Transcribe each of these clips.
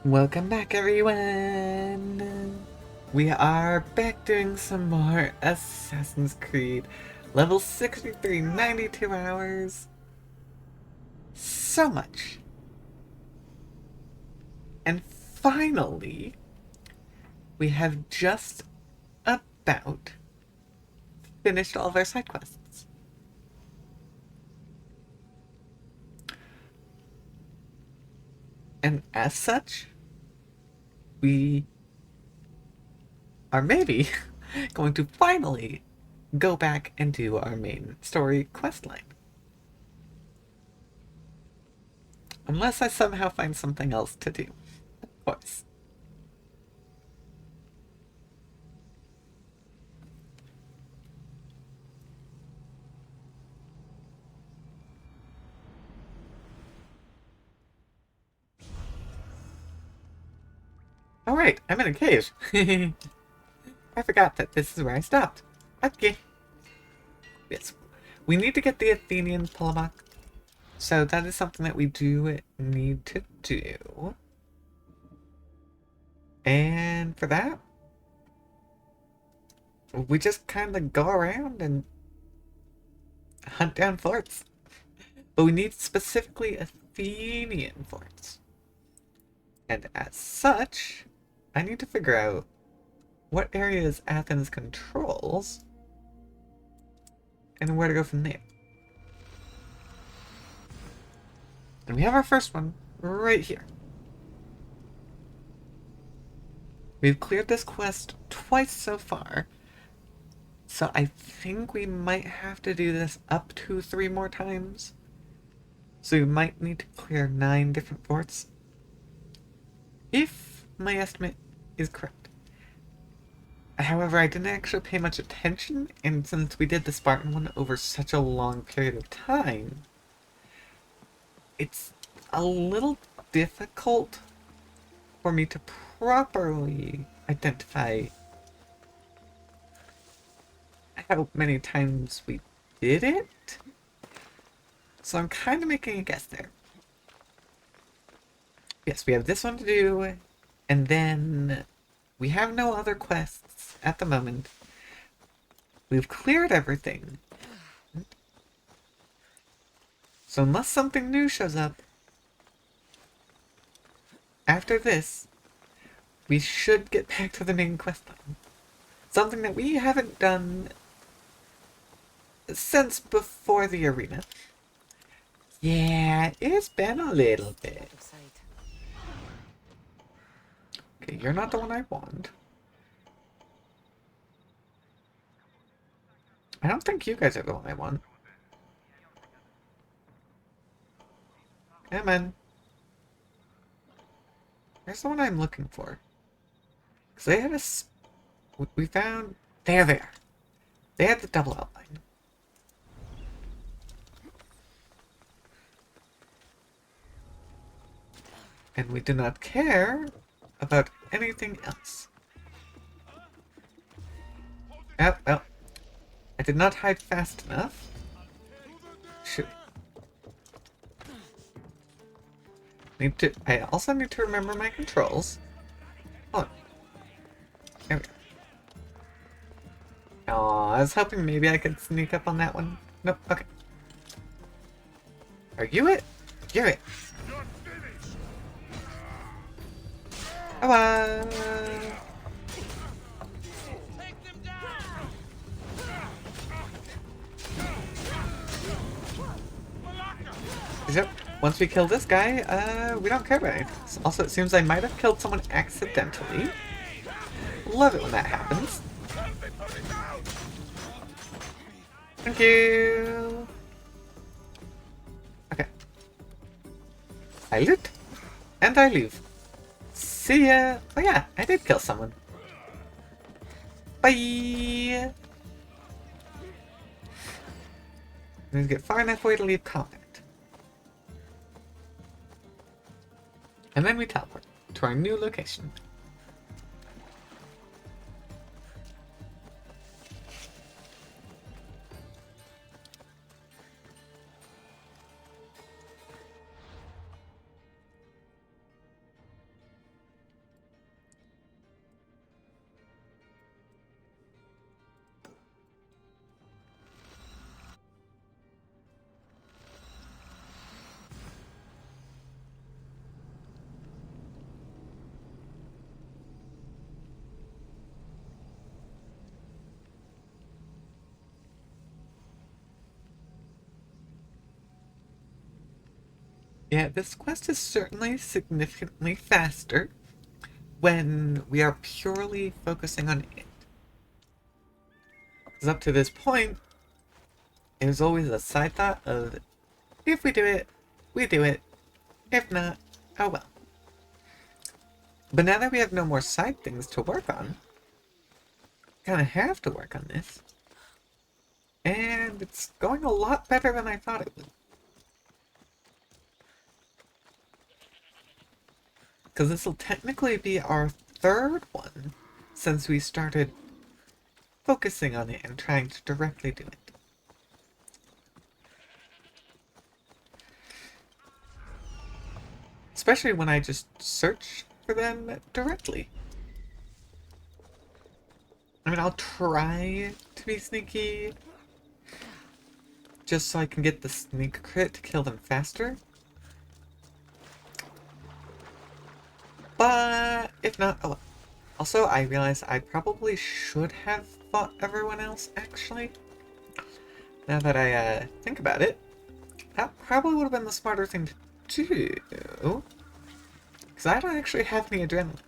Welcome back, everyone! We are back doing some more Assassin's Creed. Level 63, 92 hours. So much. And finally, we have just about finished all of our side quests. And as such, we are maybe going to finally go back and do our main story questline. Unless I somehow find something else to do, of course. Alright, I'm in a cave. I forgot that this is where I stopped. Okay. Yes. We need to get the Athenian Tillamook. So that is something that we do need to do. And for that, we just kind of go around and hunt down forts. But we need specifically Athenian forts. And as such, I need to figure out what areas Athens controls and where to go from there. And we have our first one right here. We've cleared this quest twice so far, so I think we might have to do this up to 3 more times. So we might need to clear 9 different forts, if my estimate is correct. However, I didn't actually pay much attention, and since we did the Spartan one over such a long period of time, it's a little difficult for me to properly identify how many times we did it. So I'm kind of making a guess there. Yes, we have this one to do, and then we have no other quests at the moment. We've cleared everything. So unless something new shows up after this, we should get back to the main quest line. Something that we haven't done since before the arena. Yeah, it's been a little bit. Okay, you're not the one I want. I don't think you guys are the one I want. Come on. Where's the one I'm looking for? Because they had a... We found... There they are. They had the double outline. And we do not care about anything else. Oh, well. I did not hide fast enough. Shoot. I also need to remember my controls. Hold on. There we go. Aw, I was hoping maybe I could sneak up on that one. Nope, okay. Are you it? You're it. Hello. Yep. Once we kill this guy, we don't care about anything. Also, it seems I might have killed someone accidentally. Love it when that happens. Thank you. Okay. I loot. And I leave. See ya. Oh yeah, I did kill someone. Bye. We need to get far enough away to leave combat. And then we teleport to our new location. Yeah, this quest is certainly significantly faster when we are purely focusing on it. Because up to this point, it was always a side thought of, if we do it, we do it. If not, oh well. But now that we have no more side things to work on, kind of have to work on this. And it's going a lot better than I thought it would. Because this will technically be our third one since we started focusing on it and trying to directly do it. Especially when I just search for them directly. I mean, I'll try to be sneaky just so I can get the sneak crit to kill them faster. But if not, oh well. Also, I realize I probably should have fought everyone else, actually. Now that I think about it, that probably would have been the smarter thing to do. Because I don't actually have any adrenaline.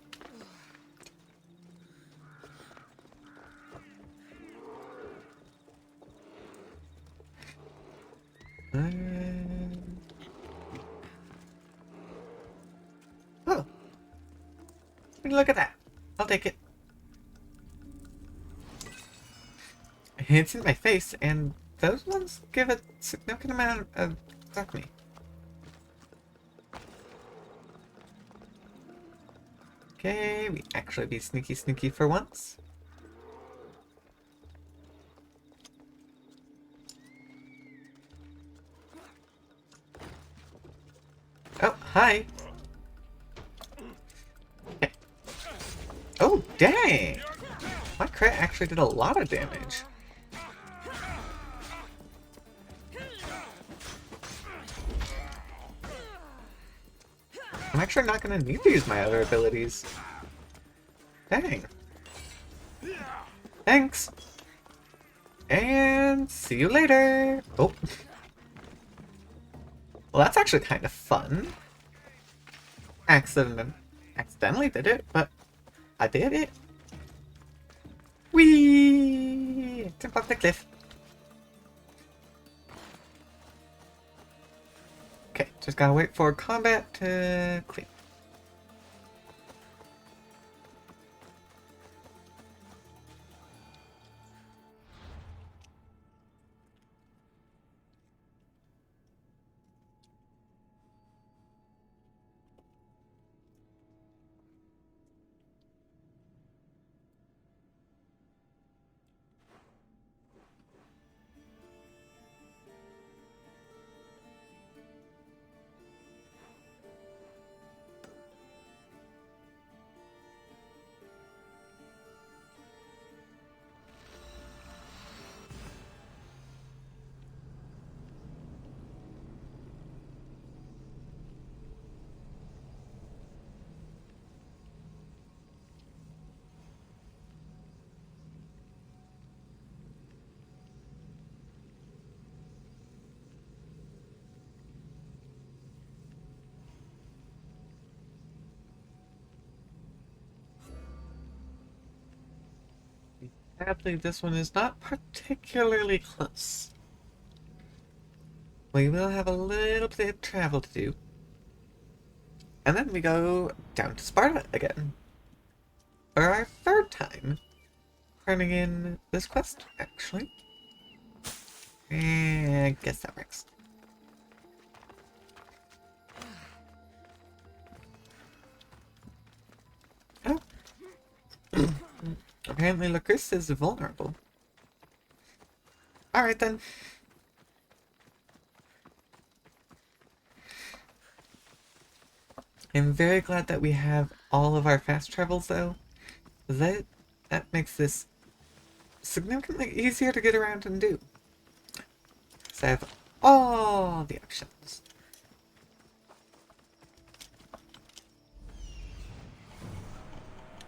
Oh. Look at that. I'll take it. It's in my face, and those ones give a significant amount of alchemy. Okay, we actually be sneaky for once. Oh, hi. Okay. Oh, dang! My crit actually did a lot of damage. I'm actually not going to need to use my other abilities. Dang. Thanks. And see you later. Oh. Well, that's actually kind of fun. Accidentally did it, but I did it. Whee! Jump off the cliff. Okay, just gotta wait for combat to clear. Sadly, this one is not particularly close. We will have a little bit of travel to do. And then we go down to Sparta again. For our third time. Turning in this quest, actually. And I guess that works. Oh. Apparently Lacris is vulnerable. Alright then. I'm very glad that we have all of our fast travels though. That makes this significantly easier to get around and do. So I have all the options.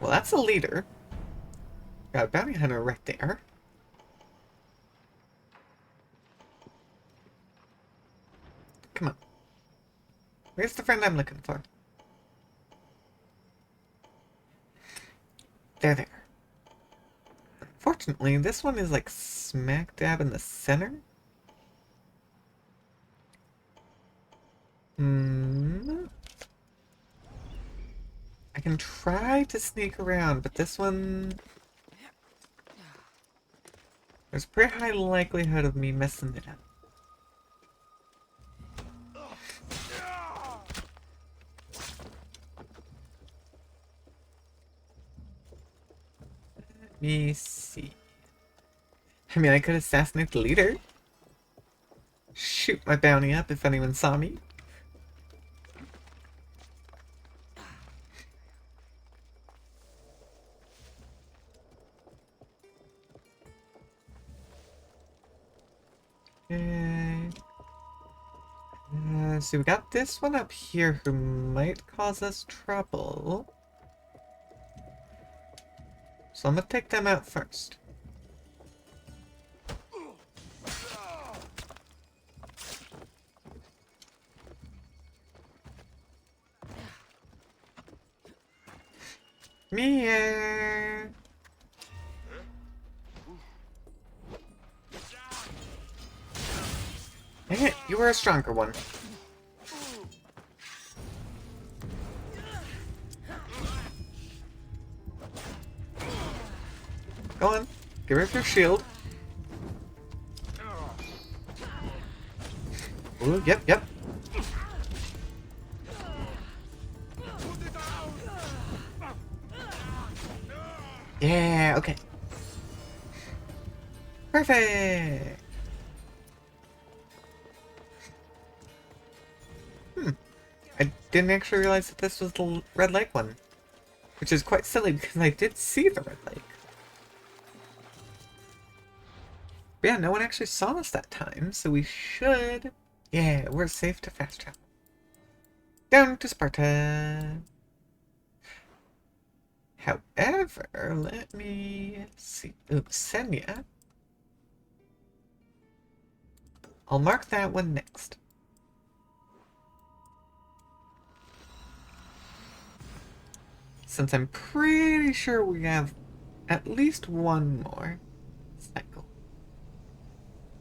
Well, that's a leader. Got a bounty hunter right there. Come on. Where's the friend I'm looking for? There. Fortunately, this one is like smack dab in the center. I can try to sneak around, but this one... There's a pretty high likelihood of me messing it up. Let me see. I mean, I could assassinate the leader. Shoot my bounty up if anyone saw me. Okay. So we got this one up here who might cause us trouble. So I'm gonna take them out first. Meow. Dang it, you were a stronger one. Go on, get rid of your shield. Ooh, yep. Yeah, okay. Perfect! I didn't actually realize that this was the Red Lake one. Which is quite silly because I did see the Red Lake. But yeah, no one actually saw us that time, so we should... Yeah, we're safe to fast travel. Down to Sparta! However, let me see. Oops, Senya. I'll mark that one next. Since I'm pretty sure we have at least one more cycle.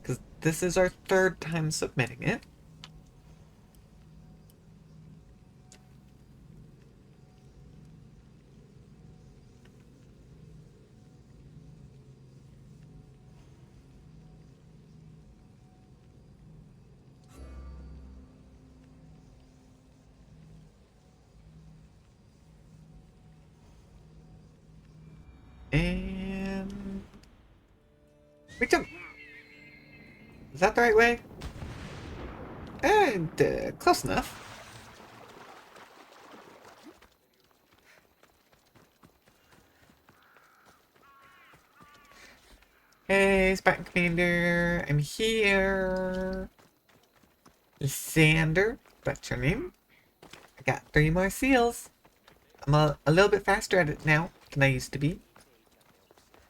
Because this is our third time submitting it. And... Wait, jump! Is that the right way? And, close enough. Hey, Spartan Commander, I'm here. Xander, that's your name. I got 3 more seals. I'm a little bit faster at it now than I used to be.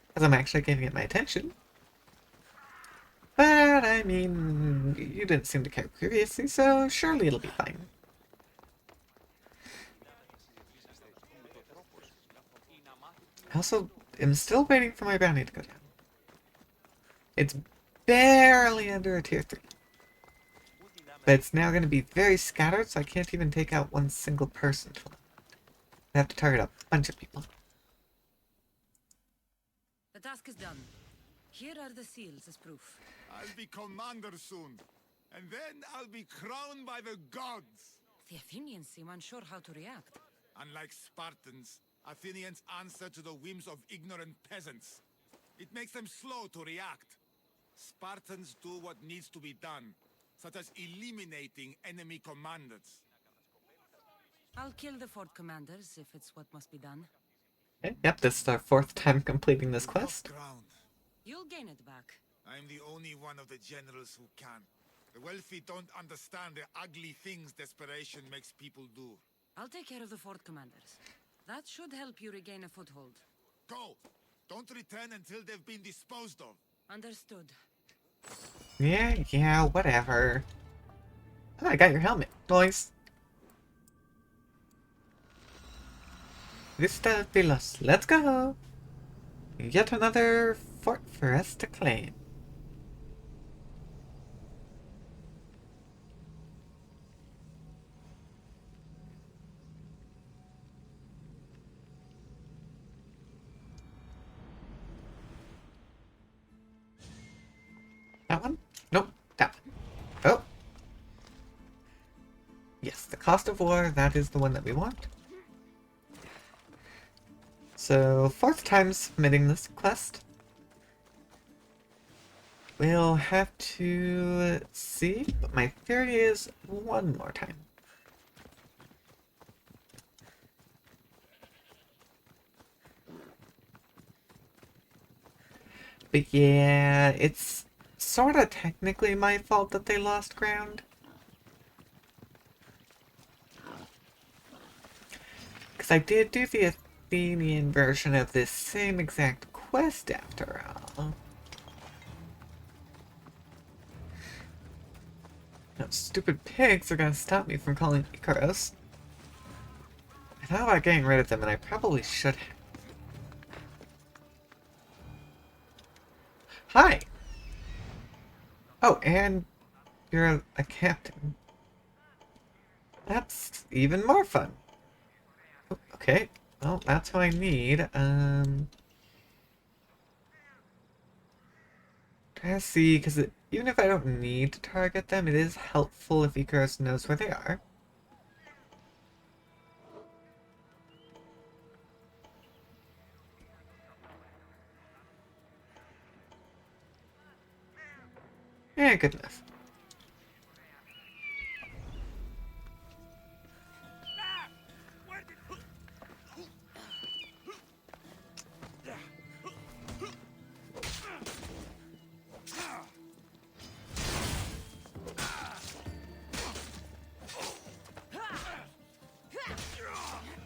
Because I'm actually giving it my attention. But, I mean, you didn't seem to care previously, so surely it'll be fine. I also am still waiting for my bounty to go down. It's barely under a tier 3. But it's now going to be very scattered, so I can't even take out one single person. I have to target a bunch of people. The task is done. Here are the seals as proof. I'll be commander soon, and then I'll be crowned by the gods. The Athenians seem unsure how to react. Unlike Spartans, Athenians answer to the whims of ignorant peasants. It makes them slow to react. Spartans do what needs to be done, such as eliminating enemy commanders. I'll kill the fort commanders if it's what must be done. Yep, this is our 4th time completing this quest. Ground. You'll gain it back. I'm the only one of the generals who can. The wealthy don't understand the ugly things desperation makes people do. I'll take care of the fort commanders. That should help you regain a foothold. Go! Don't return until they've been disposed of. Understood. Yeah, whatever. Oh, I got your helmet. Nice. Vista Pilos. Let's go! Yet another fort for us to claim. That one? Nope, that one. Oh! Yes, the cost of war, that is the one that we want. So, 4th time submitting this quest. We'll have to see, but my theory is one more time. But yeah, it's sorta technically my fault that they lost ground. Because I did do the Athenian version of this same exact quest after all. Those stupid pigs are gonna stop me from calling Icaros. I thought about getting rid of them, and I probably should have. Hi! Oh, and you're a captain. That's even more fun. Oh, okay, well, that's what I need. Try to see, because even if I don't need to target them, it is helpful if Icaros knows where they are. Yeah, good enough.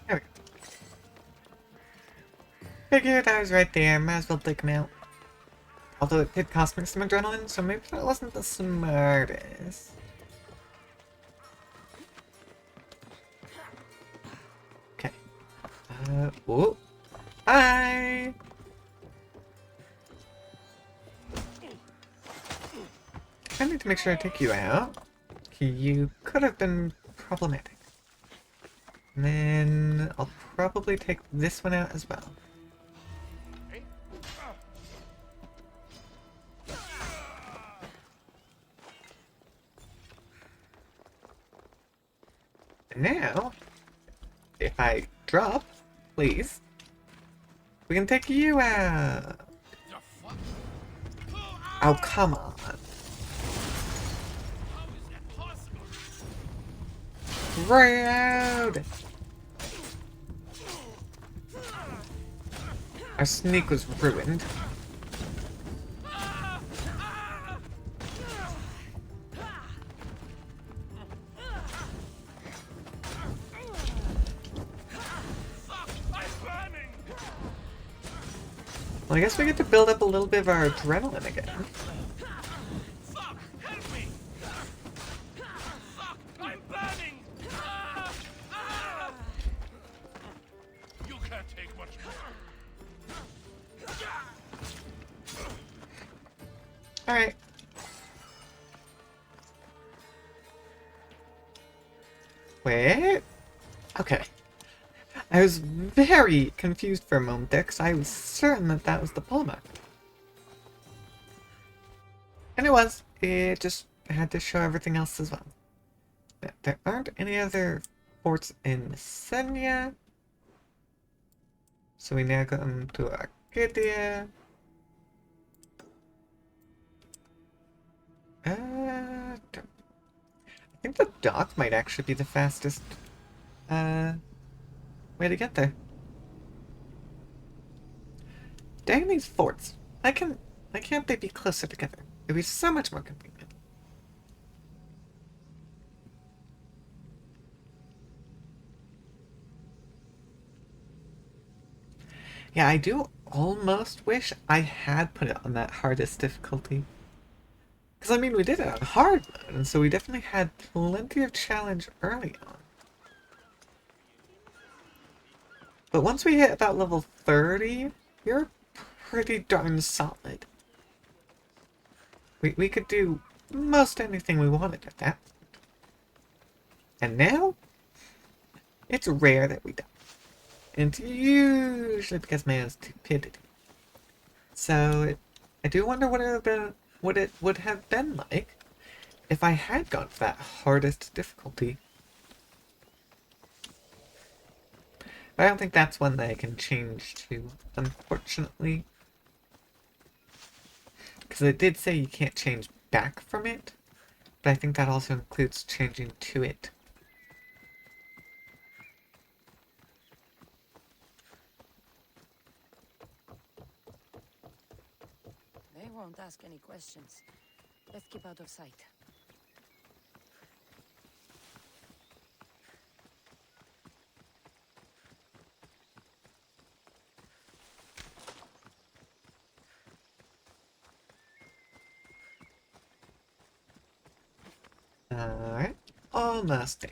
There we go. Figured I was right there, might as well take him out. Although it did cost me some adrenaline, so maybe that wasn't the smartest. Okay. Whoa. Hi! I need to make sure I take you out. You could have been problematic. And then I'll probably take this one out as well. And now, if I drop, please, we can take you out. Oh, come on. Rude! Our sneak was ruined. Well, I guess we get to build up a little bit of our adrenaline again. Fuck! Help me! Fuck! I'm burning! You can't take much more. Alright. Wait. Okay. I was very confused for a moment there, because I was certain that that was the Polemarch. And it was. It just had to show everything else as well. There aren't any other forts in Messenia. So we now come to Arcadia. I think the dock might actually be the fastest way to get there. Dang these forts. Why can't they be closer together? It'd be so much more convenient. Yeah, I do almost wish I had put it on that hardest difficulty. Because, I mean, we did it on hard mode, and so we definitely had plenty of challenge early on. But once we hit about level 30, you're pretty darn solid. We could do most anything we wanted at that. And now, it's rare that we don't. And it's usually because man is stupidity. So, I do wonder what it would have been like if I had gone for that hardest difficulty. But I don't think that's one that I can change to, unfortunately. Because it did say you can't change back from it, but I think that also includes changing to it. They won't ask any questions. Let's keep out of sight. Alright, almost there.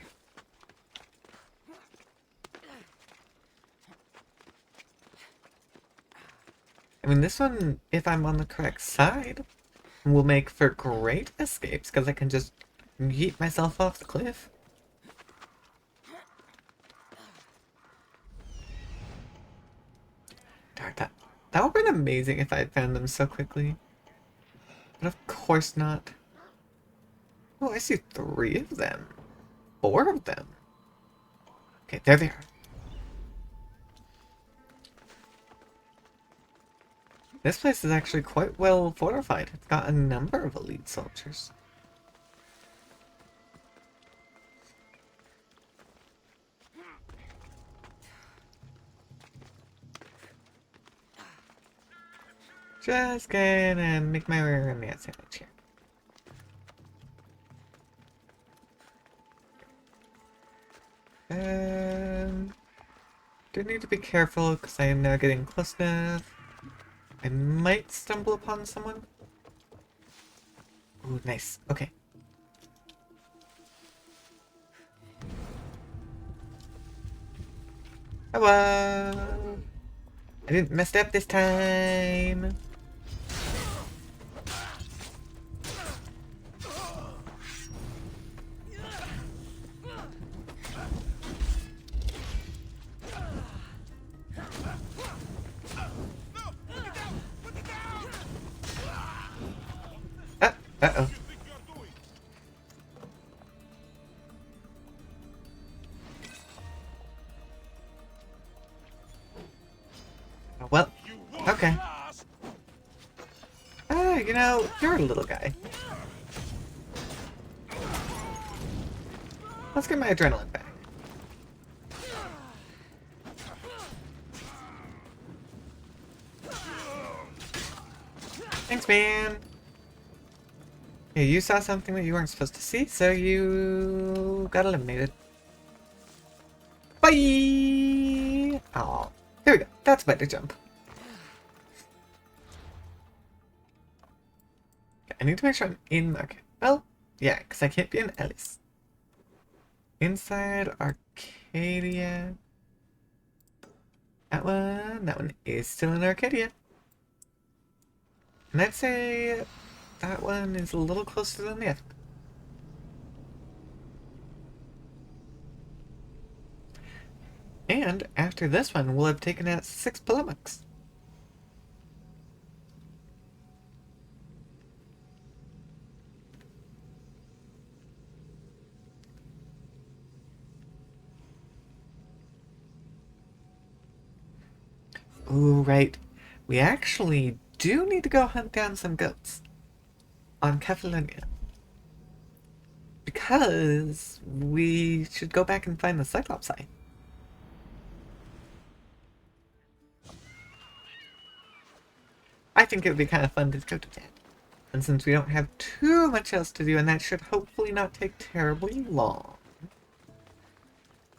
I mean, this one, if I'm on the correct side, will make for great escapes, because I can just yeet myself off the cliff. Darn, that would have been amazing if I had found them so quickly. But of course not. Oh, I see 3 of them. 4 of them. Okay, there they are. This place is actually quite well fortified. It's got a number of elite soldiers. Just gonna make my way around that sandwich here. Do need to be careful because I am now getting close enough. I might stumble upon someone. Ooh, nice. Okay. Hello. I didn't mess up this time. Uh-oh. Well, okay. Ah, you know, you're a little guy. Let's get my adrenaline back. Thanks, man. Yeah, you saw something that you weren't supposed to see, so you got eliminated. Bye! Oh, here we go. That's a better jump. Okay, I need to make sure I'm in. Okay. Well, yeah, because I can't be in Ellis. Inside Arcadia. That one is still in Arcadia. And I'd say that one is a little closer than the other. And after this one, we'll have taken out 6 polemics. Ooh, right. We actually do need to go hunt down some goats on Kefalonia. Because we should go back and find the Cyclops Eye. I think it would be kind of fun to go to that. And since we don't have too much else to do, and that should hopefully not take terribly long.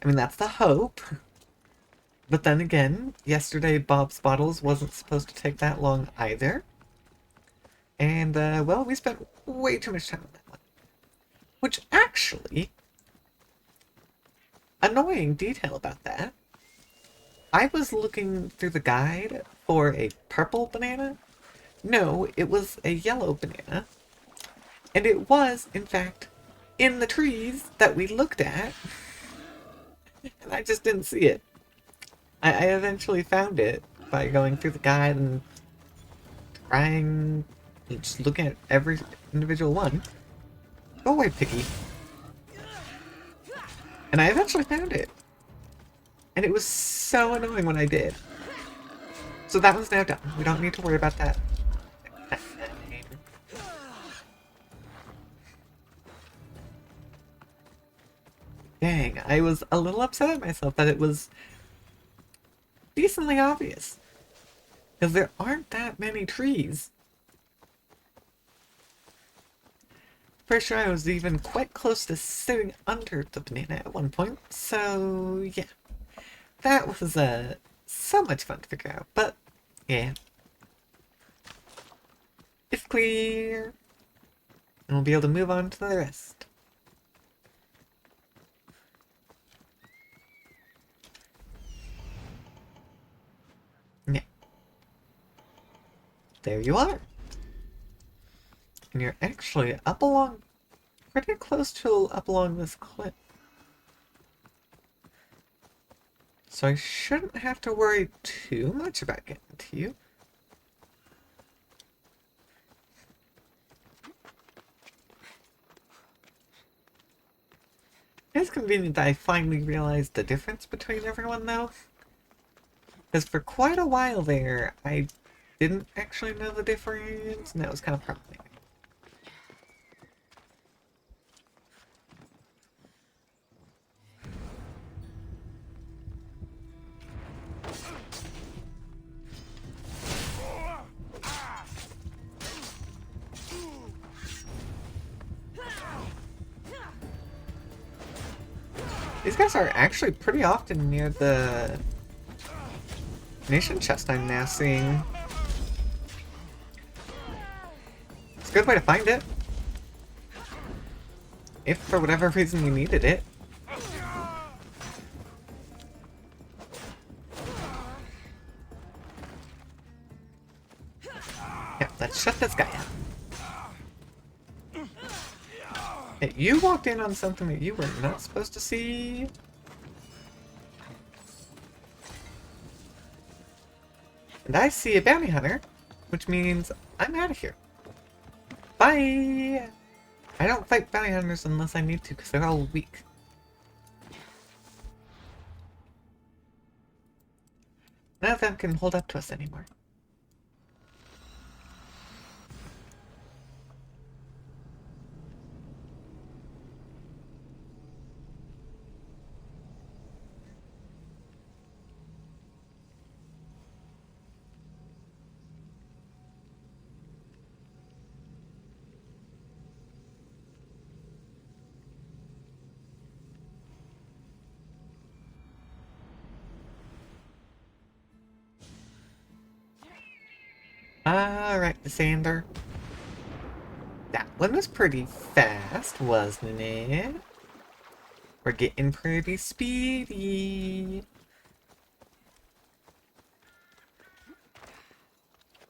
I mean, that's the hope. But then again, yesterday Bob's Bottles wasn't supposed to take that long either. And, well, we spent way too much time on that one. Which actually, annoying detail about that, I was looking through the guide for a purple banana. No, it was a yellow banana. And it was, in fact, in the trees that we looked at. And I just didn't see it. I eventually found it by going through the guide and trying, just looking at every individual one. Go away, Piggy. And I eventually found it. And it was so annoying when I did. So that one's now done. We don't need to worry about that. Dang, I was a little upset at myself that it was decently obvious. Because there aren't that many trees. Pretty sure I was even quite close to sitting under the banana at one point, so yeah. That was so much fun to figure out, but yeah. It's clear. And we'll be able to move on to the rest. Yeah. There you are. And you're actually up along, pretty close to up along this cliff. So I shouldn't have to worry too much about getting to you. It's convenient that I finally realized the difference between everyone, though. Because for quite a while there, I didn't actually know the difference, and that was kind of problematic. These guys are actually pretty often near the nation chest I'm now seeing. It's a good way to find it. If for whatever reason you needed it. Yeah, let's shut this guy out. Hey, you walked in on something that you were not supposed to see. And I see a bounty hunter, which means I'm out of here. Bye! I don't fight bounty hunters unless I need to, because they're all weak. None of them can hold up to us anymore. Alright, Sander. That one was pretty fast, wasn't it? We're getting pretty speedy.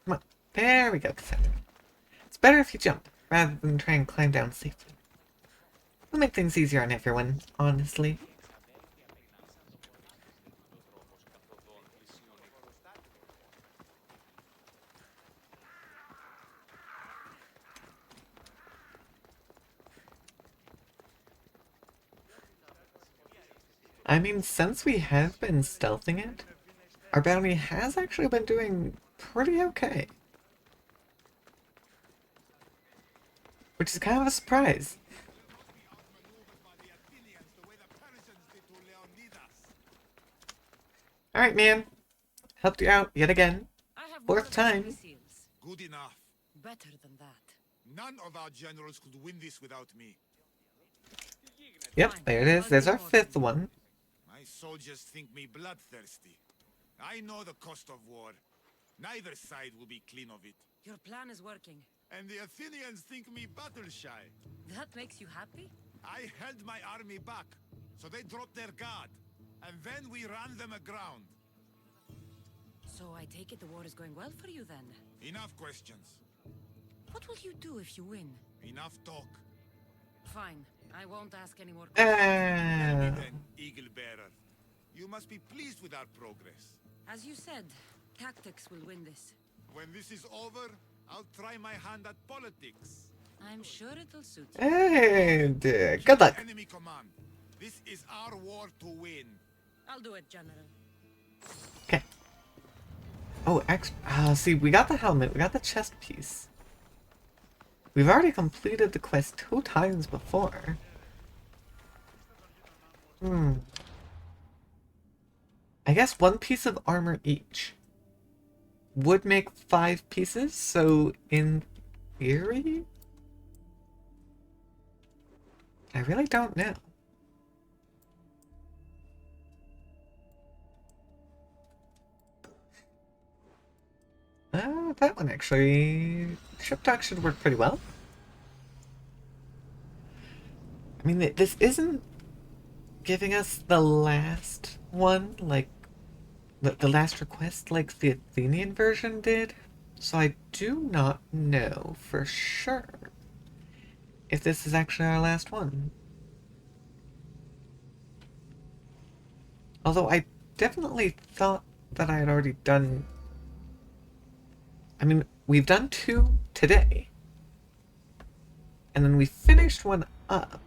Come on. There we go, Cassandra. It's better if you jump, rather than try and climb down safely. It'll make things easier on everyone, honestly. I mean, since we have been stealthing it, our bounty has actually been doing pretty okay. Which is kind of a surprise. Alright, man. Helped you out yet again. I have Fourth more time. than seals. Good enough. Better than that. None of our generals could win this without me. Yep, there it is. There's our fifth one. My soldiers think me bloodthirsty. I know the cost of war. Neither side will be clean of it. Your plan is working. And the Athenians think me battle-shy. That makes you happy? I held my army back, so they dropped their guard. And then we ran them aground. So I take it the war is going well for you then? Enough questions. What will you do if you win? Enough talk. Fine. I won't ask any more questions. Tell me then, Eagle Bearer. You must be pleased with our progress. As you said, tactics will win this. When this is over, I'll try my hand at politics. I'm sure it'll suit you. And good luck. Enemy command. This is our war to win. I'll do it, General. Okay. Oh, see, we got the helmet, we got the chest piece. We've already completed the quest 2 times before. I guess 1 piece of armor each would make 5 pieces, so in theory? I really don't know. That one actually... Ship talk should work pretty well. I mean, this isn't giving us the last one, like, the last request like the Athenian version did. So I do not know for sure if this is actually our last one. Although I definitely thought that I had already done... I mean, we've done 2 today. And then we finished one up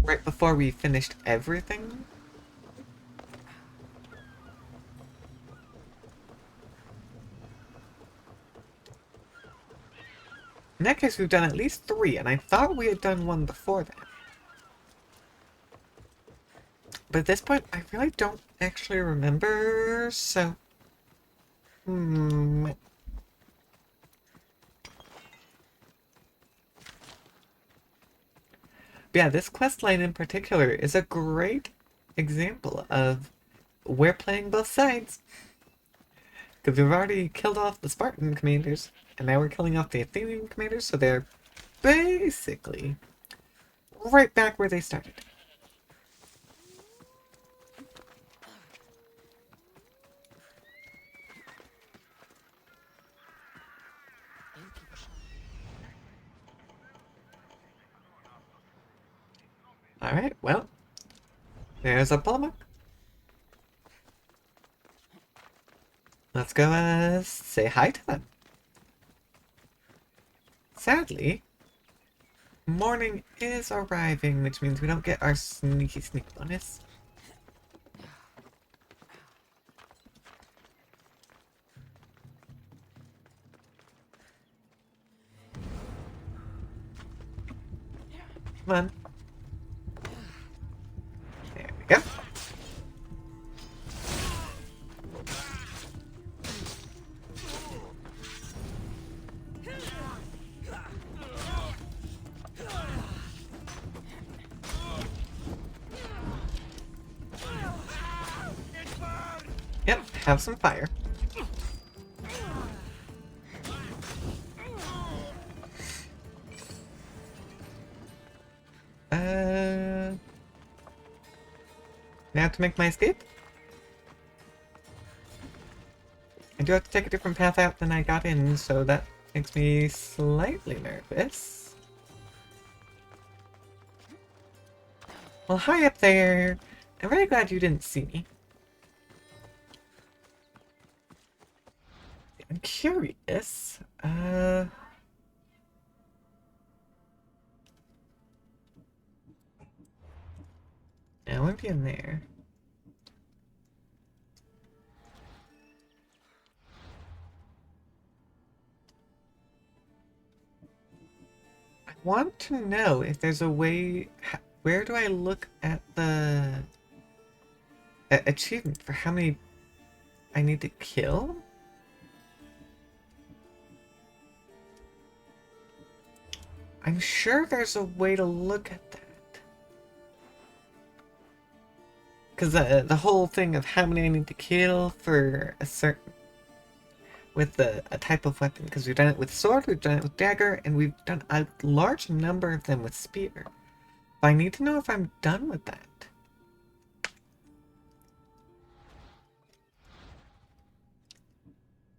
right before we finished everything. In that case, we've done at least 3, and I thought we had done 1 before that. But at this point, I really don't actually remember, so... But yeah, this quest line in particular is a great example of we're playing both sides. Because we've already killed off the Spartan commanders, and now we're killing off the Athenian commanders, so they're basically right back where they started. Alright, well, there's a Polemarch. Let's go say hi to them. Sadly, morning is arriving, which means we don't get our sneaky sneak bonus. Come on. There we go. Yep, have some fire. Now to make my escape? I do have to take a different path out than I got in, so that makes me slightly nervous. Well, hi up there. I'm very glad you didn't see me. I'm curious. I won't be in there. I want to know if there's a way... Where do I look at the... achievement for how many I need to kill? I'm sure there's a way to look at that. Because the whole thing of how many I need to kill for a certain... with a type of weapon. Because we've done it with sword, we've done it with dagger, and we've done a large number of them with spear. But I need to know if I'm done with that.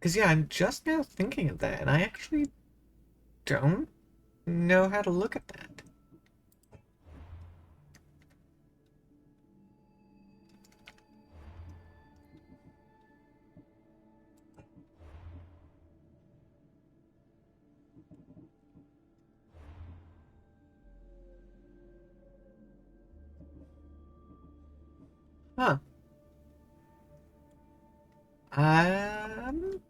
Because, yeah, I'm just now thinking of that, and I actually don't know how to look at that. Huh. Um,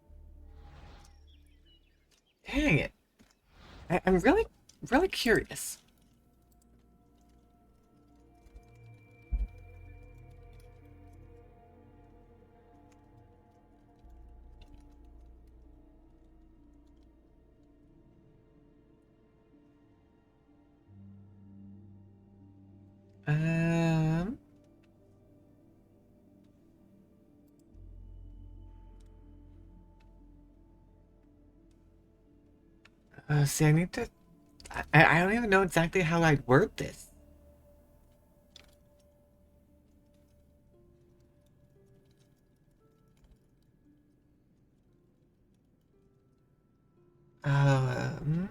Dang it. I'm really, really curious. Um, See, I need to. I don't even know exactly how I'd word this. Um,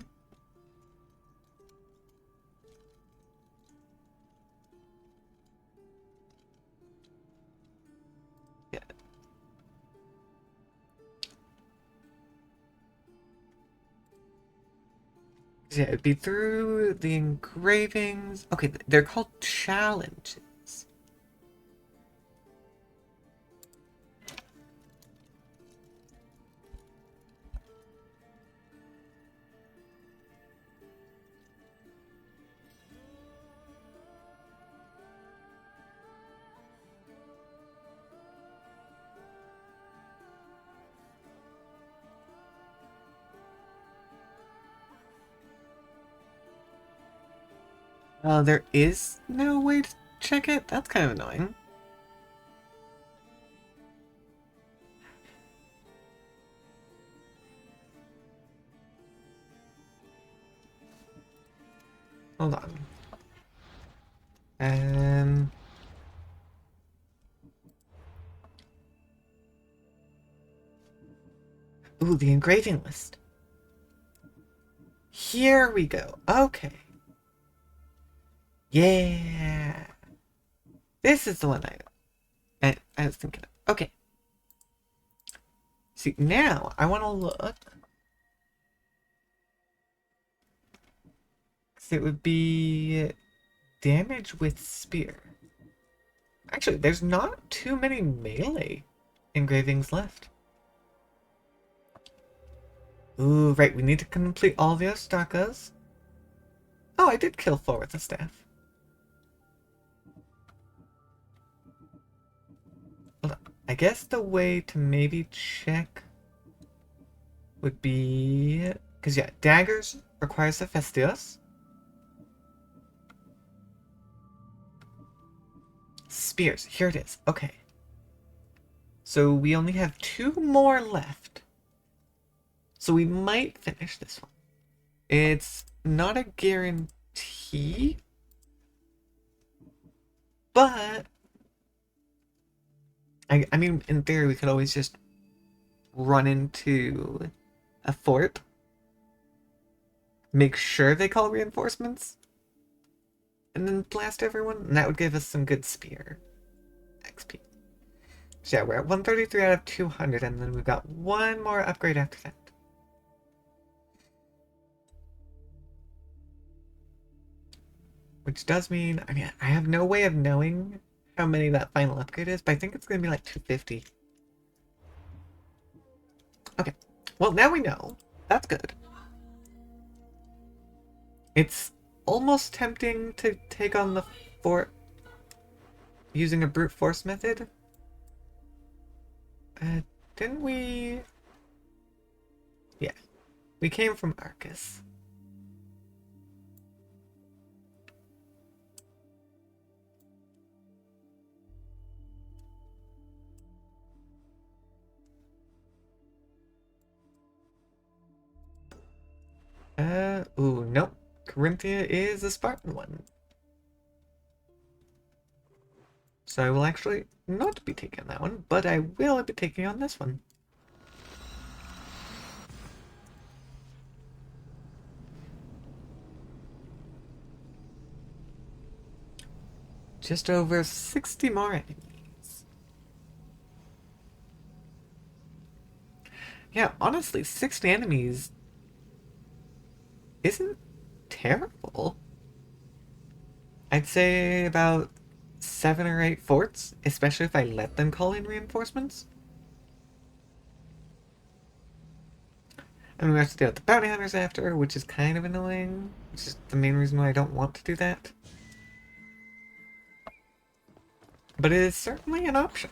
yeah, yeah, it'd be through the engravings. Okay, they're called challenges. There is no way to check it? That's kind of annoying. Hold on. Um, Ooh, the engraving list. Here we go. Okay. Yeah. This is the one I was thinking of. Okay. See, now I want to look. So it would be damage with spear. Actually, there's not too many melee engravings left. Ooh, right, we need to complete all the Ostakas. Oh, I did kill 4 with the staff. Hold on. I guess the way to maybe check would be... Because, yeah, daggers requires Hephaestus. Spears, here it is. Okay. So we only have 2 more left. So we might finish this one. It's not a guarantee, but I mean, in theory, we could always just run into a fort, make sure they call reinforcements, and then blast everyone, and that would give us some good spear XP. So yeah, we're at 133 out of 200, and then we've got 1 more upgrade after that. Which does mean, I mean, I have no way of knowing how many that final upgrade is, but I think it's going to be like 250. Okay, well now we know. That's good. It's almost tempting to take on the fort using a brute force method. Didn't we... Yeah, we came from Arcus. Ooh, nope. Corinthia is a Spartan one. So I will actually not be taking that one, but I will be taking on this one. just over 60 more enemies. Yeah, honestly, 60 enemies isn't terrible. I'd say about 7 or 8 forts, especially if I let them call in reinforcements. And we have to deal with the bounty hunters after, which is kind of annoying. Which is the main reason why I don't want to do that. But it is certainly an option.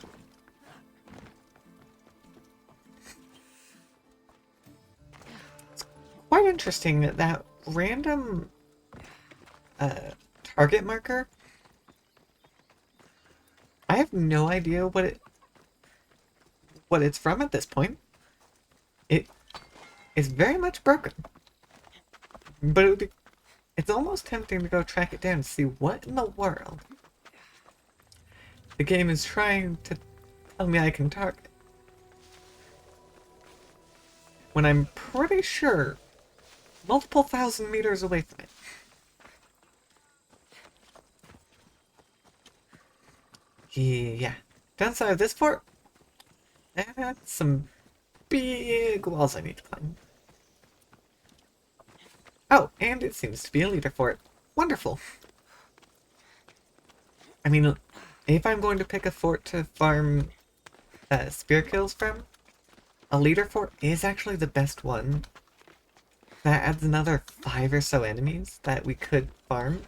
It's quite interesting that that random target marker, I have no idea what it's from at this point. It is very much broken. But it's almost tempting to go track it down and see what in the world the game is trying to tell me I can target. When I'm pretty sure multiple thousand meters away from it. Yeah. Downside of this fort, that's some big walls I need to climb. Oh, and it seems to be a leader fort. Wonderful. I mean, if I'm going to pick a fort to farm spear kills from, a leader fort is actually the best one. That adds another 5 or so enemies that we could farm.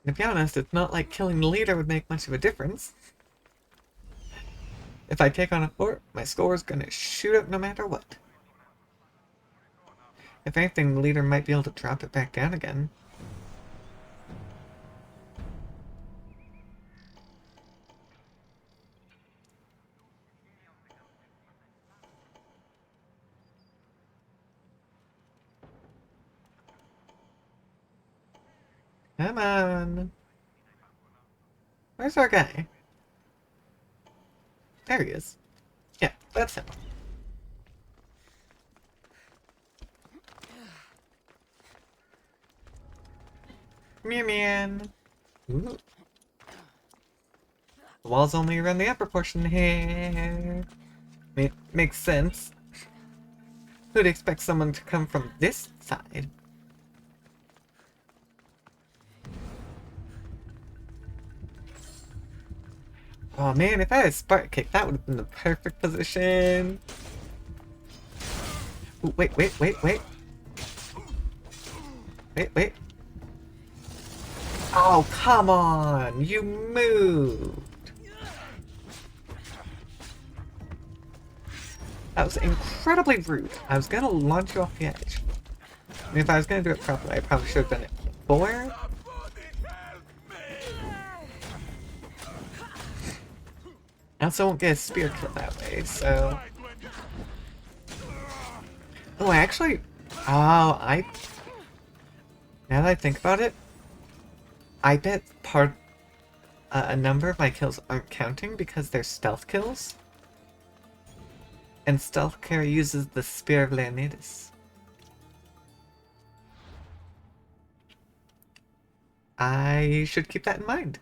To be honest, it's not like killing the leader would make much of a difference. If I take on a fort, my score is gonna shoot up no matter what. If anything, the leader might be able to drop it back down again. Come on. Where's our guy? There he is. Yeah, that's him. Meow meow. Ooh. The walls only around the upper portion here. Makes sense. Who'd expect someone to come from this side? Oh man, if I had a spark kick, that would have been the perfect position. Ooh, wait. Wait. Oh, come on! You moved! That was incredibly rude. I was gonna launch you off the edge. And if I was gonna do it properly, I probably should have done it before. I also won't get a spear kill that way, so... Oh, actually... Oh, now that I think about it, I bet a number of my kills aren't counting because they're stealth kills. And stealth carry uses the Spear of Leonidas. I should keep that in mind.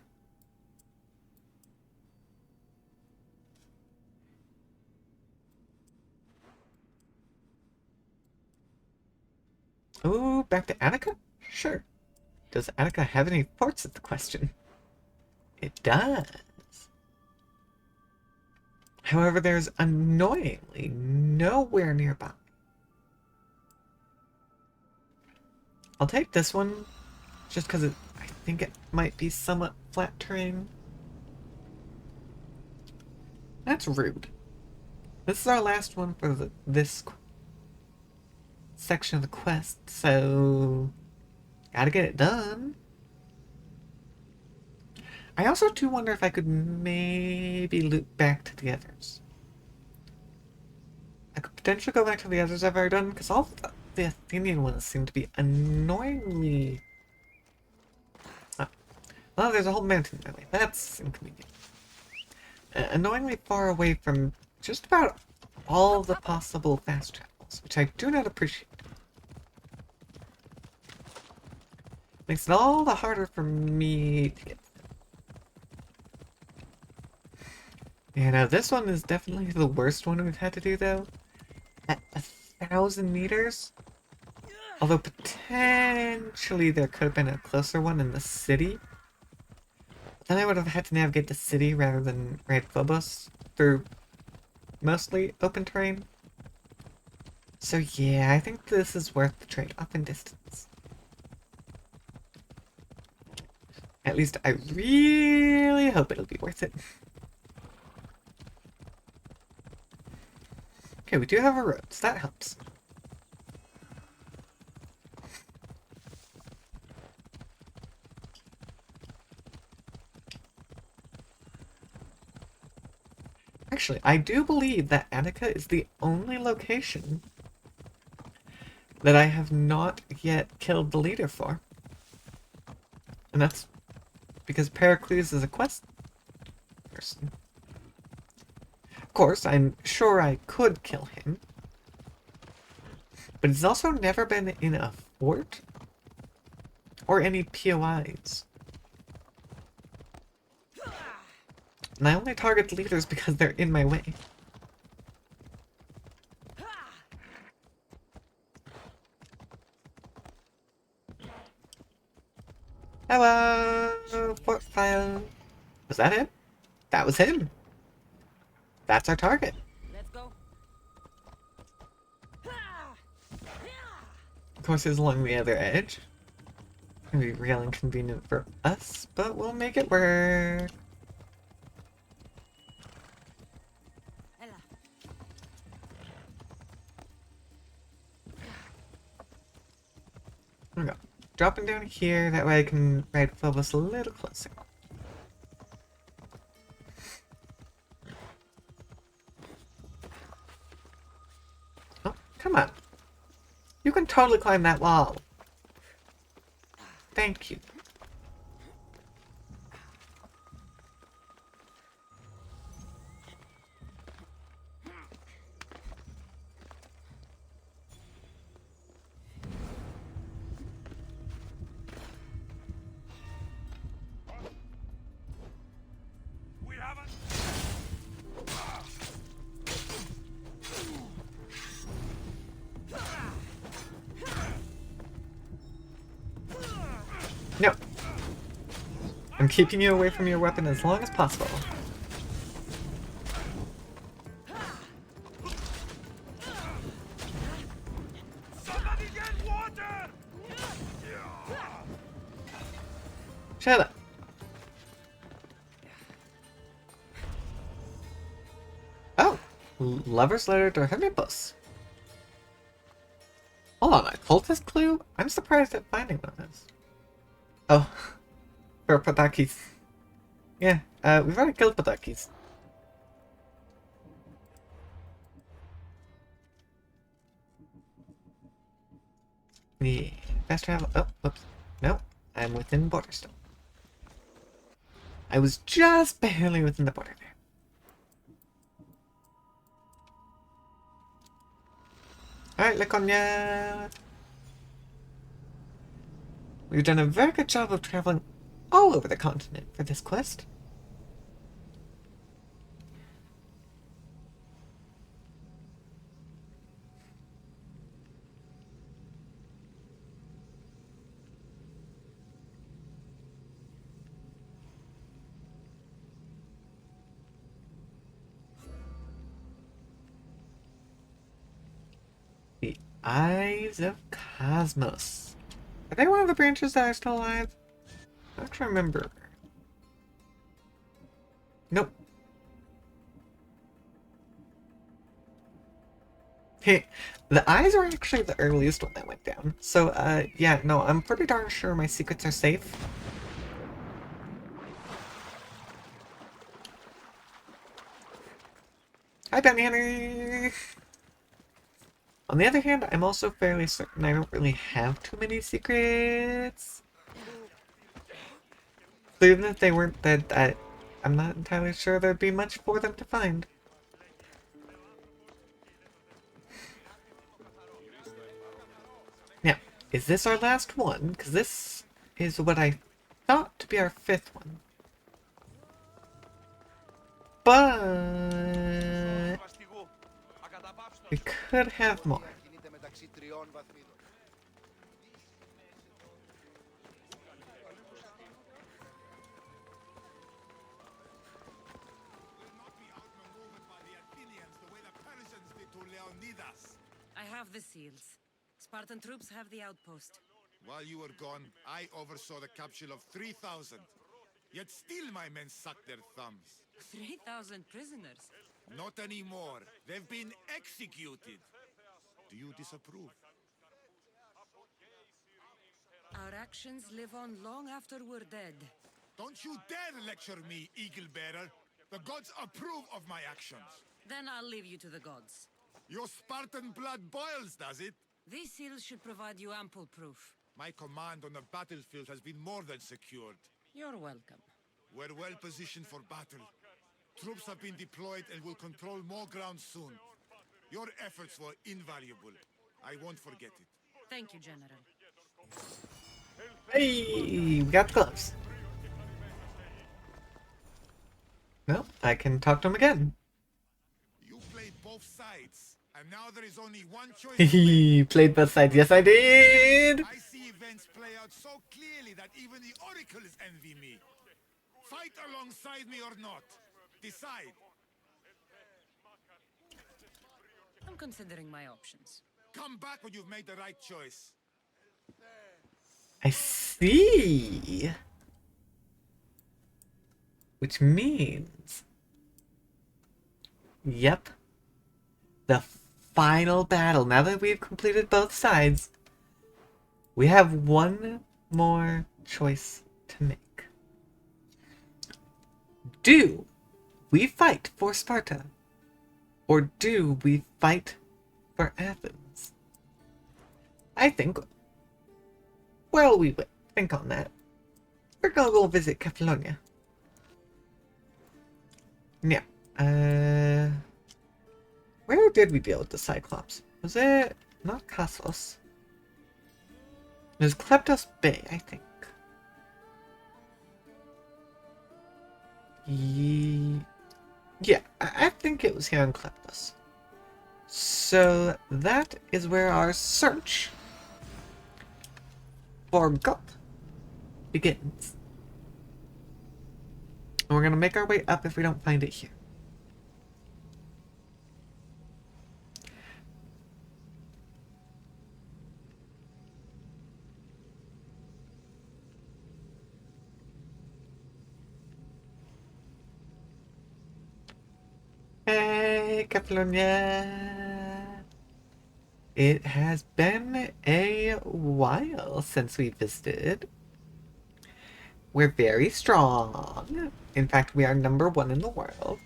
Oh, back to Attica? Sure. Does Attica have any forts is the question. It does. However, there's annoyingly nowhere nearby. I'll take this one, just because I think it might be somewhat flat terrain. That's rude. This is our last one for this section of the quest, so gotta get it done. I also do wonder if I could maybe loop back to the others. I could potentially go back to the others I've already done, because all the Athenian ones seem to be annoyingly Oh, there's a whole mountain that way. That's inconvenient. Annoyingly far away from just about all the possible fast travels, which I do not appreciate. Makes it all the harder for me to get. Yeah, now this one is definitely the worst one we've had to do, though. At 1,000 meters? Although potentially there could have been a closer one in the city. But then I would have had to navigate the city rather than raid Phobos through mostly open terrain. So yeah, I think this is worth the trade-off in distance. At least I really hope it'll be worth it. Okay, we do have a road, so that helps. Actually, I do believe that Attica is the only location that I have not yet killed the leader for. And that's because Pericles is a quest person. Of course, I'm sure I could kill him. But he's also never been in a fort or any POIs. And I only target the leaders because they're in my way. Hello, fort file. Was that him? That was him. That's our target. Let's go. Of course, it's along the other edge. It's gonna be real inconvenient for us, but we'll make it work. Ella. There we go. Dropping down here, that way I can ride Phobos a little closer. Oh, come on. You can totally climb that wall. Thank you. We haven't. No. I'm keeping you away from your weapon as long as possible. Somebody get water! Shut up. Oh, Lover's Letter to Hermippus. Hold on, a cultist clue? I'm surprised at finding one of those. Oh, for Patakis. Yeah, we've already killed Patakis. Yeah, fast travel. Oh, whoops. No, I'm within border still. I was just barely within the border there. Alright, Laconia! We've done a very good job of traveling all over the continent for this quest. The Eyes of Cosmos. Are they one of the branches that are still alive? I don't remember. Nope. Hey, the eyes are actually the earliest one that went down. So, yeah, no, I'm pretty darn sure my secrets are safe. Hi, Benny. On the other hand, I'm also fairly certain I don't really have too many secrets. So even if they weren't dead, I'm not entirely sure there'd be much for them to find. Now, is this our last one? Because this is what I thought to be our 5th one. But we could have more. I have the seals. Spartan troops have the outpost. While you were gone, I oversaw the capture of 3,000. Yet still my men sucked their thumbs. 3,000 prisoners. Not anymore. They've been executed. Do you disapprove? Our actions live on long after we're dead. Don't you dare lecture me, Eagle Bearer. The gods approve of my actions. Then I'll leave you to the gods. Your Spartan blood boils, does it? These seals should provide you ample proof. My command on the battlefield has been more than secured. You're welcome. We're well positioned for battle. Troops have been deployed and will control more ground soon. Your efforts were invaluable. I won't forget it. Thank you, General. Hey, we got the gloves. No, I can talk to him again. You played both sides, and now there is only one choice. He played both sides. Yes, I did. I see events play out so clearly that even the oracles envy me. Fight alongside me or not. Decide. I'm considering my options. Come back when you've made the right choice. I see. Which means... Yep. The final battle. Now that we've completed both sides, we have one more choice to make. Do we fight for Sparta? Or do we fight for Athens? I think... Well, we will think on that. We're gonna go visit Kefalonia. Yeah. Where did we deal with the Cyclops? Was it not Kassos? It was Kleptos Bay, I think. Yeah, I think it was here on Kleptos. So that is where our search for gold begins. And we're gonna make our way up if we don't find it here. Hey, Kefalonia! It has been a while since we visited. We're very strong. In fact, we are #1 in the world.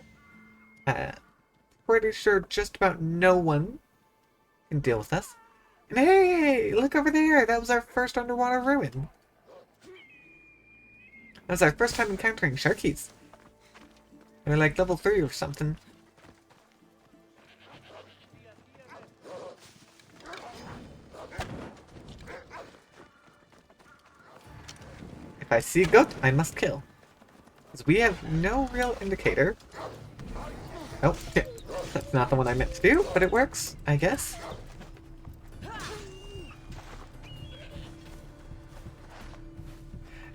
Pretty sure just about no one can deal with us. And hey, look over there! That was our first underwater ruin. That was our first time encountering Sharkies. They're like level 3 or something. If I see a goat, I must kill. Because we have no real indicator. Oh, yeah. That's not the one I meant to do, but it works, I guess.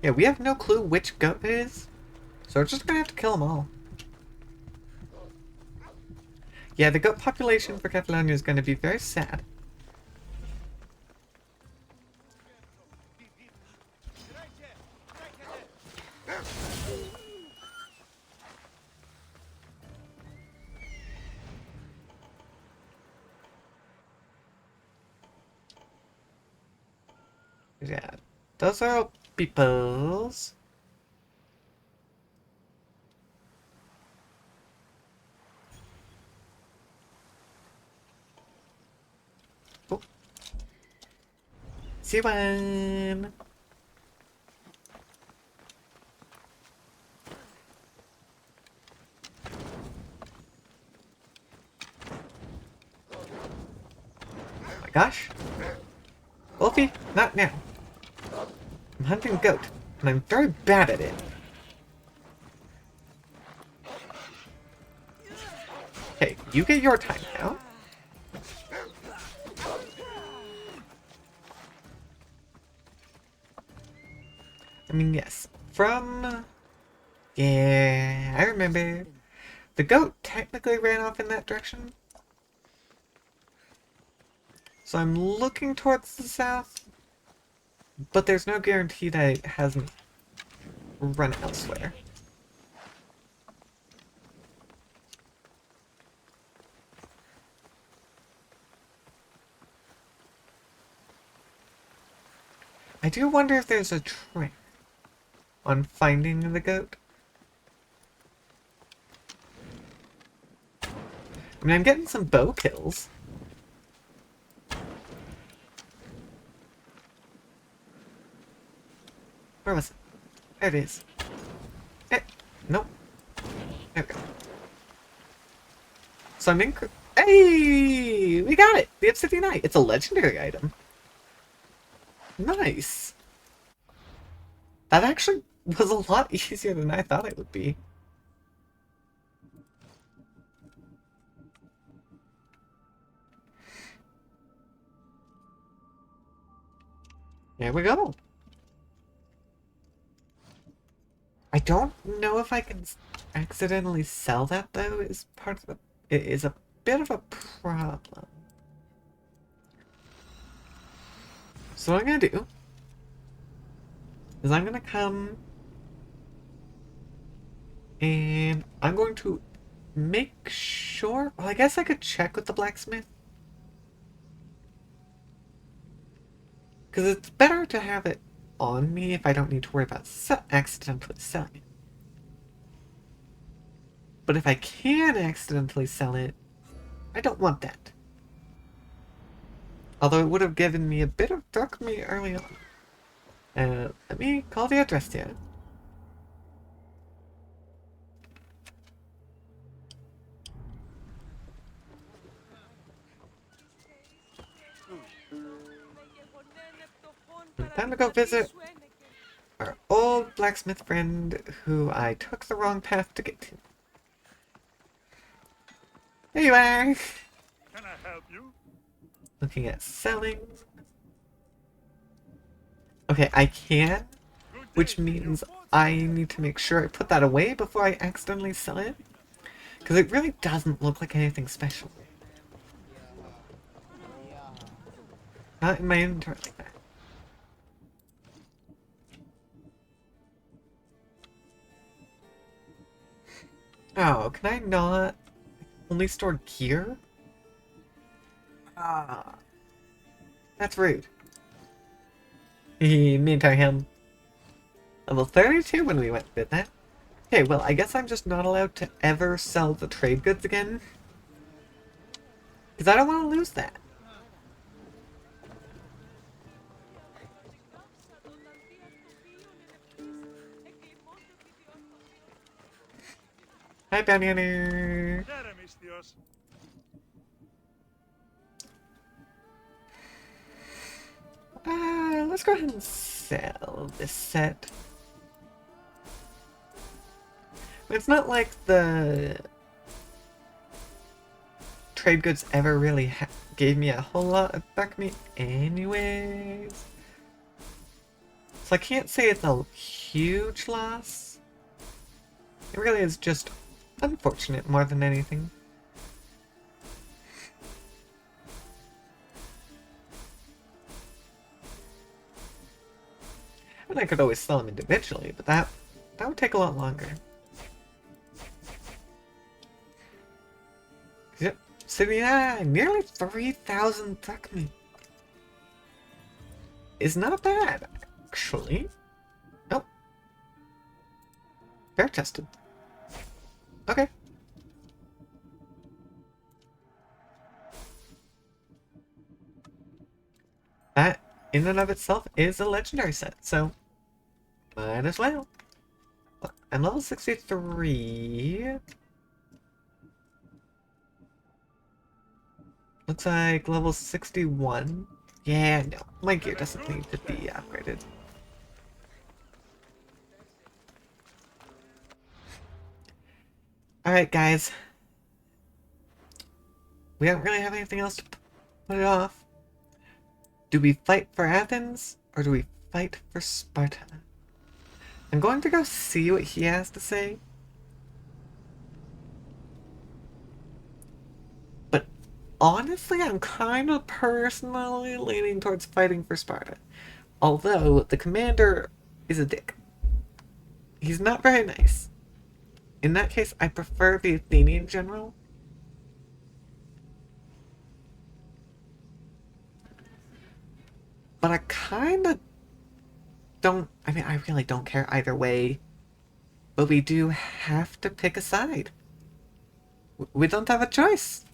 Yeah, we have no clue which goat it is. So we're just gonna have to kill them all. Yeah, the goat population for Kefalonia is gonna be very sad. Yeah, those are all peoples. Oh. See one. gosh. Wolfie, not now. I'm hunting goat, and I'm very bad at it. Okay, you get your time now. I mean, yes. Yeah, I remember. The goat technically ran off in that direction. So I'm looking towards the south. But there's no guarantee that it hasn't run elsewhere. I do wonder if there's a trick on finding the goat. I mean, I'm getting some bow kills. Where was it? There it is. Nope. There we go. So I'm Hey! We got it! The Obsidian Eye. It's a legendary item. Nice. That actually was a lot easier than I thought it would be. There we go. I don't know if I can accidentally sell that, though, is part of the... It is a bit of a problem. So what I'm gonna do is I'm gonna come and I'm going to make sure... Well, I guess I could check with the blacksmith. Because it's better to have it on me if I don't need to worry about accidentally selling it. But if I can accidentally sell it, I don't want that. Although it would have given me a bit of dark meat early on. Let me call the address here. Time to go visit our old blacksmith friend who I took the wrong path to get to. There you are! Can I help you? Looking at selling. Okay, I can, which means I need to make sure I put that away before I accidentally sell it. Because it really doesn't look like anything special. Not in my inventory like that. Oh, can I not only store gear? Ah, that's rude. Me and him. Level 32 when we went and did that. Okay, well, I guess I'm just not allowed to ever sell the trade goods again. Because I don't want to lose that. Hi, bounty hunter. Let's go ahead and sell this set. It's not like the trade goods ever really gave me a whole lot of dark meat anyways. So I can't say it's a huge loss. It really is just unfortunate more than anything. And I could always sell them individually, but that would take a lot longer. Yep, so yeah, nearly 3,000 drachma is not bad, actually. Nope. Fair tested. Okay. That, in and of itself, is a legendary set, so might as well. I'm level 63. Looks like level 61. Yeah, no. My gear doesn't need to be upgraded. Alright, guys. We don't really have anything else to put it off. Do we fight for Athens, or do we fight for Sparta? I'm going to go see what he has to say. But honestly, I'm kind of personally leaning towards fighting for Sparta. Although, the commander is a dick. He's not very nice. In that case, I prefer the Athenian general. But I kind of don't... I mean, I really don't care either way. But we do have to pick a side. We don't have a choice.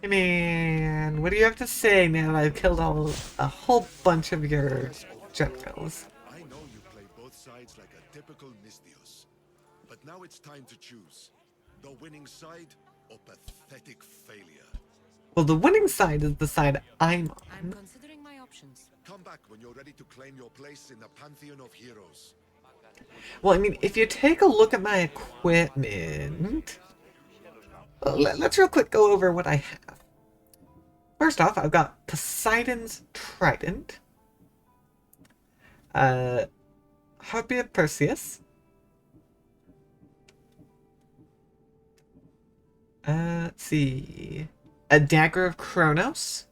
Hey man, what do you have to say now that I've killed a whole bunch of your generals? I know you play both sides like a typical Misthios. But now it's time to choose. The winning side or pathetic failure. Well, the winning side is the side I'm I'm on. considering my options. Come back when you're ready to claim your place in the pantheon of heroes. Well, I mean, if you take a look at my equipment... Let's real quick go over what I have. First off, I've got Poseidon's Trident. Harpy of Perseus. Let's see. A Dagger of Kronos.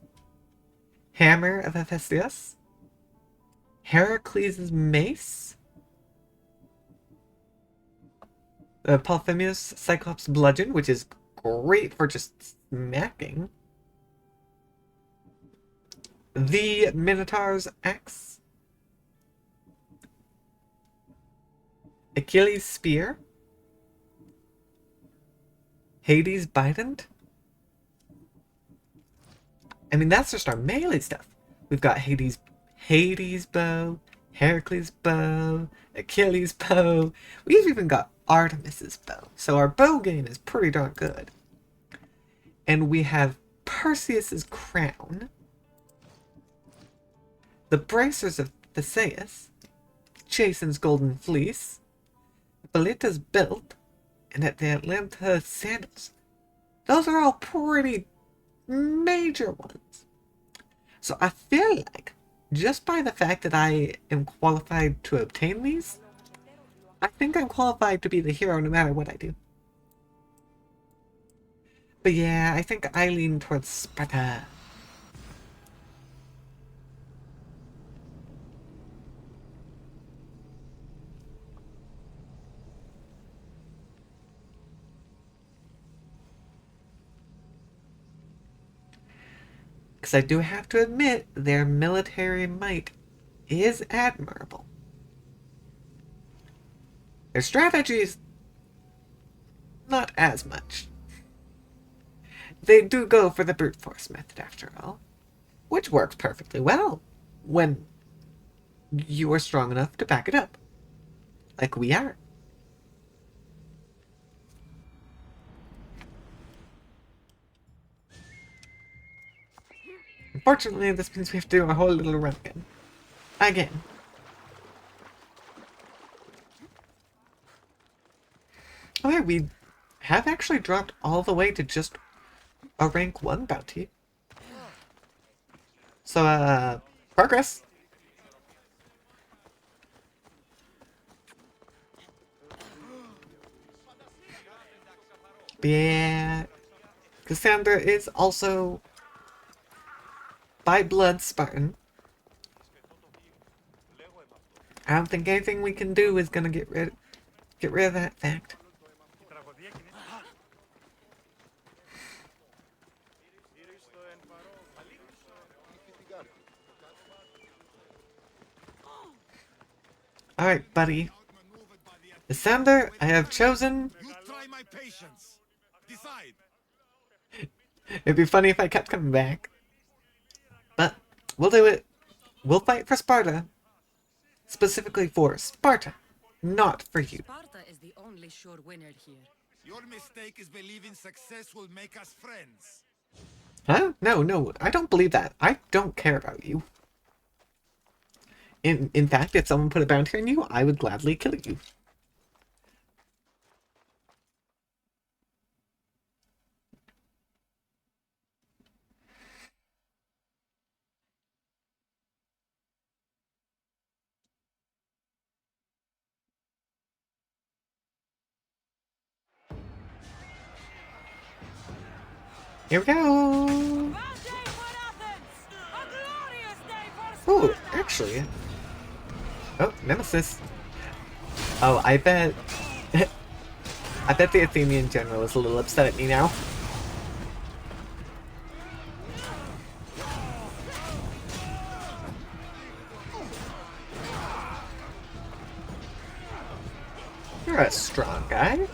Hammer of Hephaestus. Heracles' Mace. Polyphemus Cyclops Bludgeon, which is great for just smacking. The Minotaur's Axe. Achilles' Spear. Hades' Bident. I mean, that's just our melee stuff. We've got Hades' bow, Heracles' bow, Achilles' bow. We've even got Artemis's bow. So our bow game is pretty darn good. And we have Perseus's crown, the bracers of Theseus, Jason's golden fleece, Boleta's belt, and at the Atlanta sandals. Those are all pretty major ones. So I feel like, just by the fact that I am qualified to obtain these, I think I'm qualified to be the hero no matter what I do. But yeah, I think I lean towards Sparta. Because I do have to admit, their military might is admirable. Their strategies, not as much. They do go for the brute force method after all, which works perfectly well when you are strong enough to back it up, like we are. Unfortunately, this means we have to do a whole little run again. Again. Okay, we have actually dropped all the way to just a rank 1 bounty. So, progress. Yeah. Cassandra is also by blood Spartan. I don't think anything we can do is gonna get rid of that fact. Alright, buddy. Lysander, I have chosen You try my patience. Decide. It'd be funny if I kept coming back. But we'll do it. We'll fight for Sparta. Specifically for Sparta, not for you. Sparta is the only sure winner here. Your mistake is believing success will make us friends. Huh? No, I don't believe that. I don't care about you. In fact, if someone put a bounty on you, I would gladly kill you. Here we go! Ooh, actually... Oh, Nemesis. Oh, I bet... I bet the Athenian general is a little upset at me now. You're a strong guy.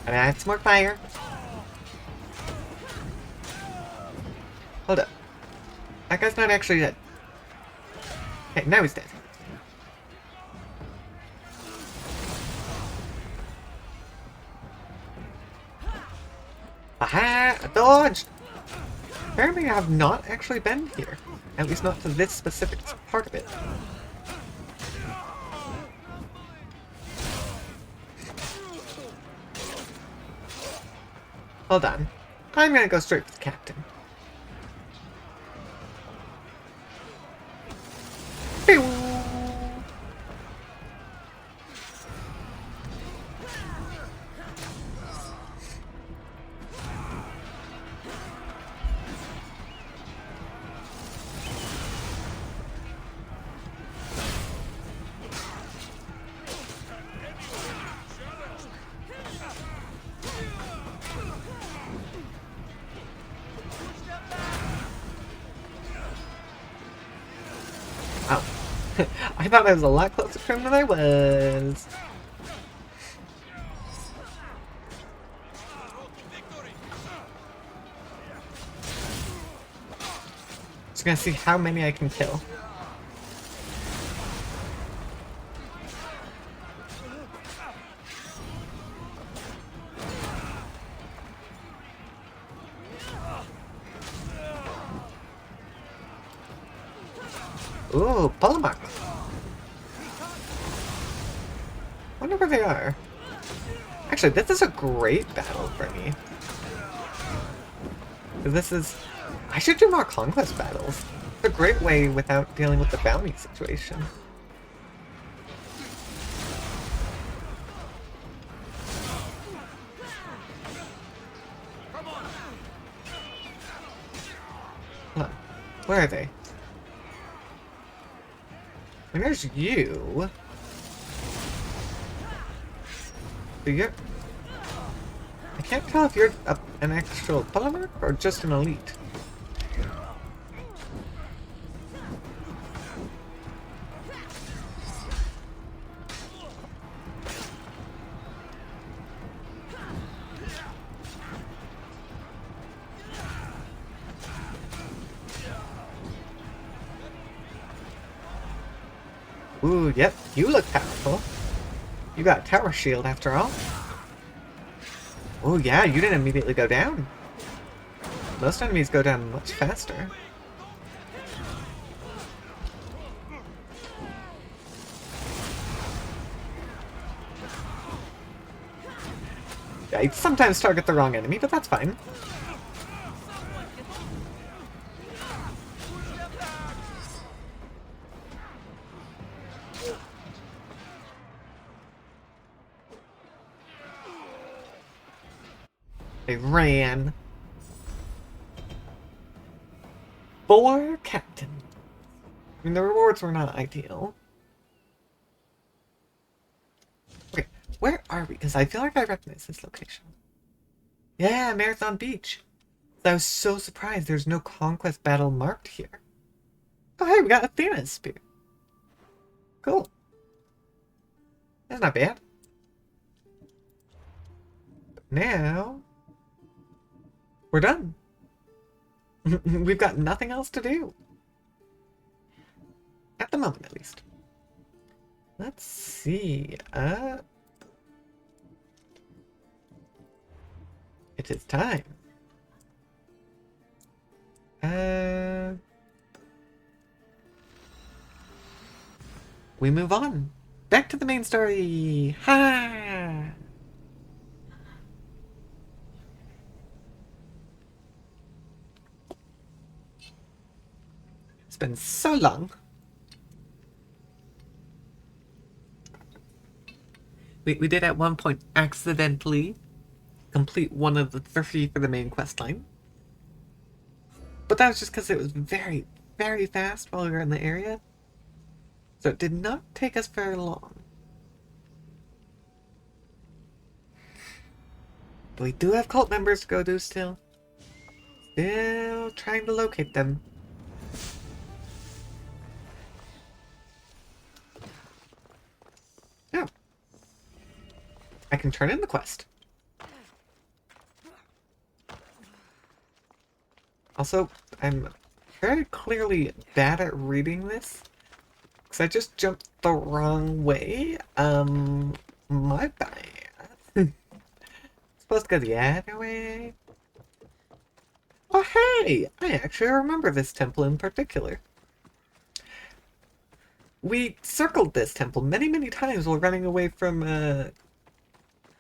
I mean, I have some more fire. Hold up. That guy's not actually dead. Okay, now he's dead. Aha! I dodged! Apparently I have not actually been here. At least not to this specific part of it. Hold on. I'm gonna go straight for the captain. Pew! Oh. I thought I was a lot closer to him than I was. Just gonna see how many I can kill. Ooh, Polemarch. Wonder where they are. Actually, this is a great battle for me. This is... I should do more conquest battles. It's a great way without dealing with the bounty situation. Hold on. Where are they? And there's you. So you're... I can't tell if you're an actual Polemarch or just an elite. Ooh, yep, you look powerful. You got a tower shield after all. Oh yeah, you didn't immediately go down. Most enemies go down much faster. Yeah, I sometimes target the wrong enemy, but that's fine. They ran. 4 captains. I mean, the rewards were not ideal. are we? Because I feel like I recognize this location. Yeah, Marathon Beach. I was so surprised there's no conquest battle marked here. Oh, hey, we got Athena's spear. Cool. That's not bad. But now, we're done. We've got nothing else to do. At the moment, at least. Let's see. It is time. We move on. Back to the main story. Ha! It's been so long. We did at one point accidentally complete one of the 3 for the main quest line. But that was just because it was very, very fast while we were in the area. So it did not take us very long. But we do have cult members to go do still. Still trying to locate them. Oh. I can turn in the quest. Also, I'm very clearly bad at reading this. Because I just jumped the wrong way. My bad. Supposed to go the other way. Oh, hey! I actually remember this temple in particular. We circled this temple many, many times while running away from, I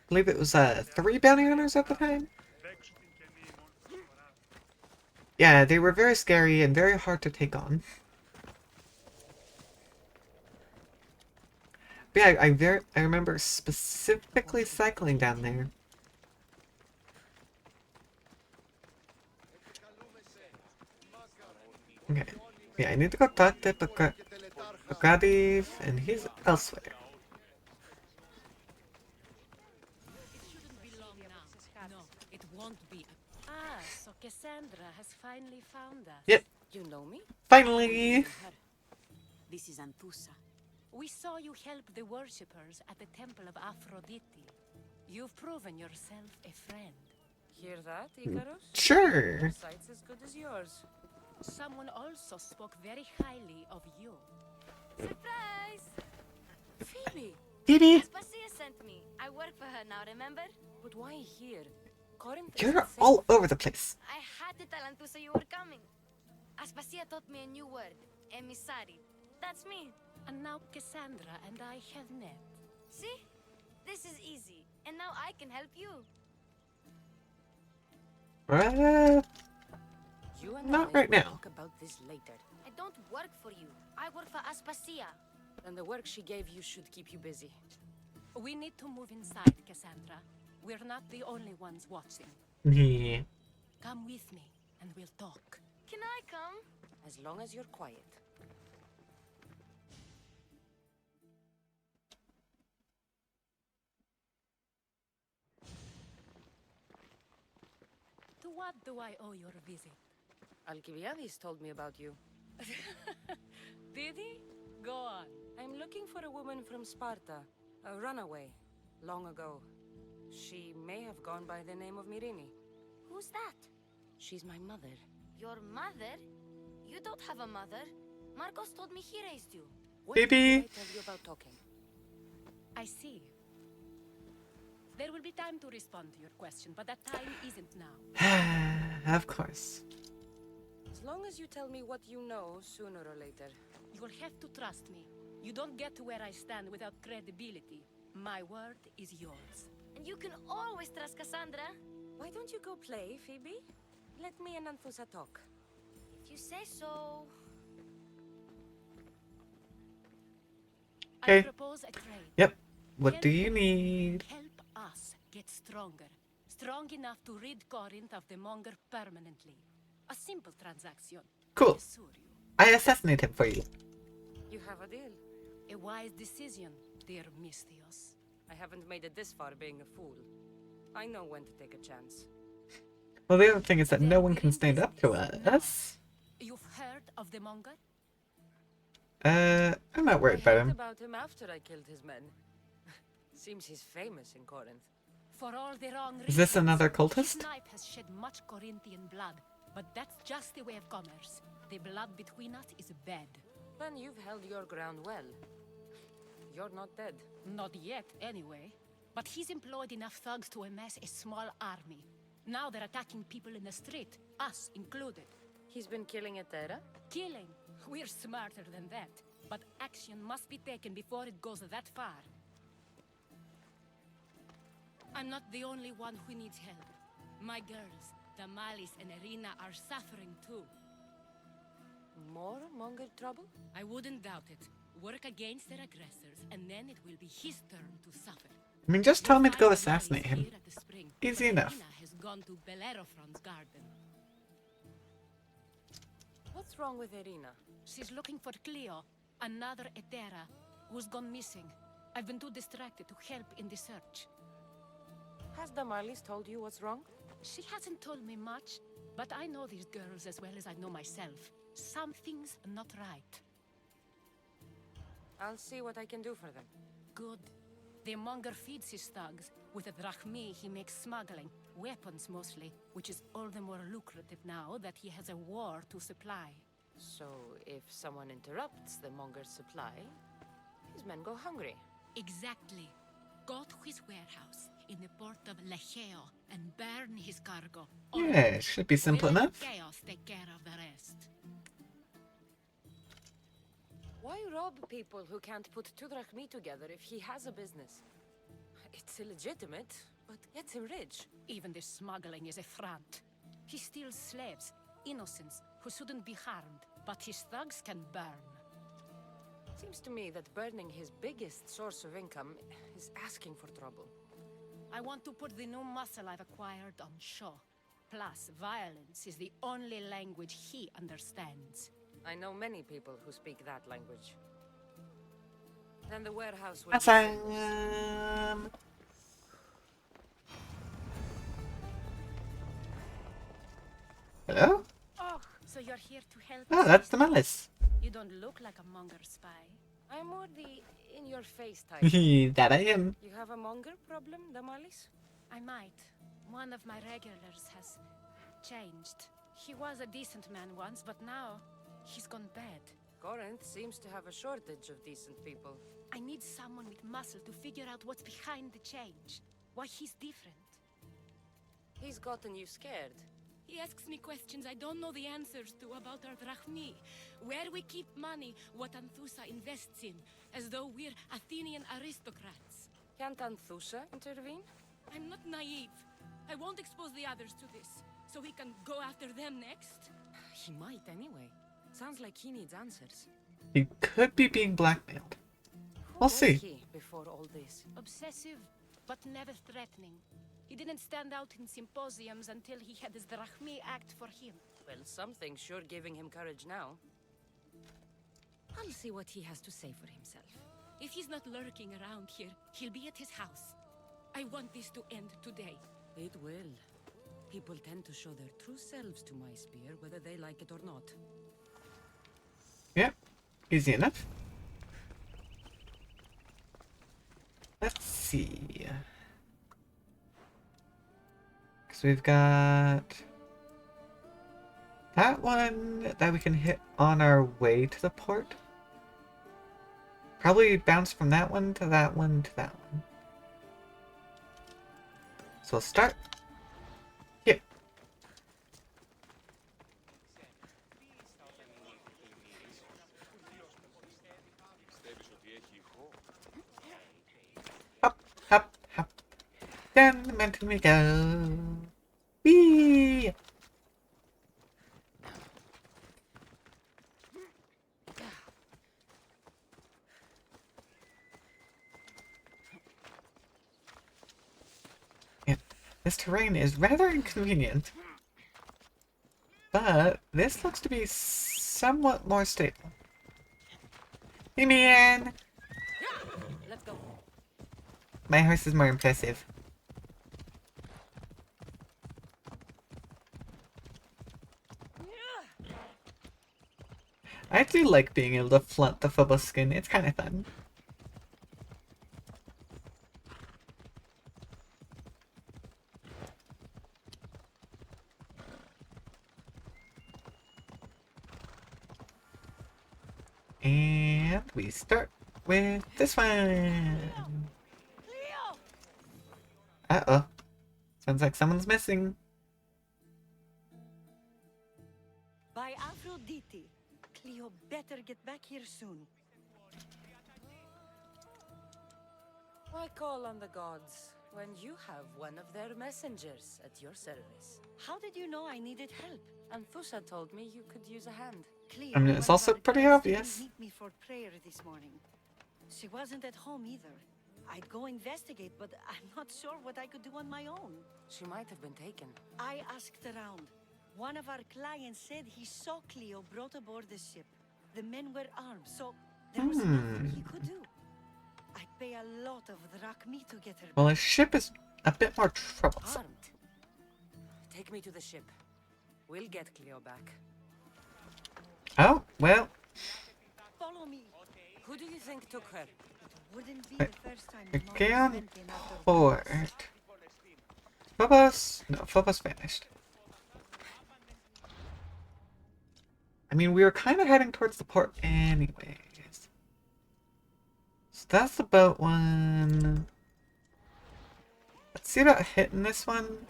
believe it was, 3 bounty hunters at the time? Yeah, they were very scary and very hard to take on. But yeah, I remember specifically cycling down there. Okay. Yeah, I need to go talk to Bogadiv, and he's elsewhere. It shouldn't be long now. No, it won't be. Ah, so Cassandra has finally found us. Yep. You know me? Finally! This is Anthusa. We saw you help the worshippers at the Temple of Aphrodite. You've proven yourself a friend. Hear that, Icarus? Sure! Sight's as good as yours. Someone also spoke very highly of you. Surprise! Phoebe! Phoebe! Aspasia sent me. I work for her now, remember? But why here? Corinth You're isn't safe. all over the place. I had to tell Anthusa you were coming. Aspasia taught me a new word. Emissary. That's me. And now Cassandra and I have met. See? This is easy. And now I can help you. You and Not I right will now. talk about this later. I don't work for you. I work for Aspasia. And the work she gave you should keep you busy. We need to move inside, Cassandra. We're not the only ones watching. Yeah. Come with me, and we'll talk. Can I come? As long as you're quiet. To what do I owe your visit? Alcibiades told me about you. Did he? Go on. I'm looking for a woman from Sparta. A runaway. Long ago. She may have gone by the name of Myrrine. Who's that? She's my mother. Your mother? You don't have a mother. Marcos told me he raised you. What Phoebe. did I tell you about talking? I see. There will be time to respond to your question, but that time isn't now. Of course. As long as you tell me what you know, sooner or later. You will have to trust me. You don't get to where I stand without credibility. My word is yours. And you can always trust Cassandra. Why don't you go play, Phoebe? Let me and Anthusa talk. If you say so. Okay. I propose a trade. Yep. What do you need? Help us get stronger. Strong enough to rid Corinth of the Monger permanently. A simple transaction. Cool. I assure you. I assassinate him for you. You have a deal. A wise decision, dear Misthios. I haven't made it this far being a fool. I know when to take a chance. Well, the other thing is that no Then one we're can in stand up to business. us. You've heard of the Monger? I'm not I worried about heard him. about him after I killed his men. Seems he's famous in Corinth. For all the wrong Is this reasons. another His cultist? knife has shed much Corinthian blood, but that's just the way of commerce. The blood between us is bad. Then you've held your ground well. You're not dead. Not yet, anyway. But he's employed enough thugs to amass a small army. Now they're attacking people in the street, us included. He's been killing Etera? Killing. We're smarter than that. But action must be taken before it goes that far. I'm not the only one who needs help. My girls, Damalis and Irina, are suffering too. More Monger trouble? I wouldn't doubt it. Work against their aggressors, and then it will be his turn to suffer. I mean, just tell me to go You'll find assassinate Damalis him. here at the spring, Easy but enough. Irina has gone to Bellerophon's garden. What's wrong with Irina? She's looking for Cleo, another Etera, who's gone missing. I've been too distracted to help in the search. Has Damalis told you what's wrong? She hasn't told me much, but I know these girls as well as I know myself. Something's not right. I'll see what I can do for them. Good. The Monger feeds his thugs. With the drachmi, he makes smuggling. Weapons, mostly. Which is all the more lucrative now that he has a war to supply. So, if someone interrupts the Monger's supply, his men go hungry. Exactly. Go to his warehouse in the port of Lecheo and burn his cargo. All Yeah, of it it. should be simple We'll let enough. Chaos take care of the rest. Why rob people who can't put two drachmi together if he has a business? It's illegitimate, but gets him rich. Even the smuggling is a front. He steals slaves, innocents, who shouldn't be harmed, but his thugs can burn. Seems to me that burning his biggest source of income is asking for trouble. I want to put the new muscle I've acquired on show. Plus, violence is the only language he understands. I know many people who speak that language. Then the warehouse will be safe. Awesome. Hello? Oh, so you're here to help Oh, us, that's Mr. Damalis. You don't look like a Monger spy. I'm more the in-your-face type. That I am. You have a Monger problem, Damalis? I might. One of my regulars has changed. He was a decent man once, but now he's gone bad. Corinth seems to have a shortage of decent people. I need someone with muscle to figure out what's behind the change. Why he's different. He's gotten you scared. He asks me questions I don't know the answers to about our drachmi. Where we keep money, what Anthusa invests in. As though we're Athenian aristocrats. Can't Anthusa intervene? I'm not naive. I won't expose the others to this. So we can go after them next? He might anyway. Sounds like he needs answers. He could be being blackmailed. We'll Who was see. he before all this? Obsessive, but never threatening. He didn't stand out in symposiums until he had his drachmi act for him. Well, something's sure giving him courage now. I'll see what he has to say for himself. If he's not lurking around here, he'll be at his house. I want this to end today. It will. People tend to show their true selves to my spear, whether they like it or not. Yep. Easy enough. Let's see. Because we've got that one that we can hit on our way to the port. Probably bounce from that one to that one to that one. So we'll start here. Hop, hop, hop. Down the mountain we go. Whee! Yeah, this terrain is rather inconvenient. But this looks to be somewhat more stable. Hey, man! Let's go. My horse is more impressive. I do like being able to flaunt the Phobos skin. It's kind of fun. And we start with this one. Uh-oh. Sounds like someone's missing. By Aphrodite, Cleo better get back here soon. Why call on the gods when you have one of their messengers at your service? How did you know I needed help? Anthusa told me you could use a hand. Cleo, I mean, it's one of also our pretty guides obvious. didn't meet me for prayer this morning. She wasn't at home either. I'd go investigate, but I'm not sure what I could do on my own. She might have been taken. I asked around. One of our clients said he saw Cleo brought aboard the ship. The men were armed, so there was nothing he could do. I'd pay a lot of drachmi to get her Well, back. a ship is a bit more troublesome. Armed. Take me to the ship. We'll get Cleo back. Oh, well, Follow me. Who do you think took her? Wouldn't be the first time Mama's again, men came after port. Phobos? No, Phobos vanished. I mean, we were kind of heading towards the port anyways. So that's the boat one. Let's see about hitting this one.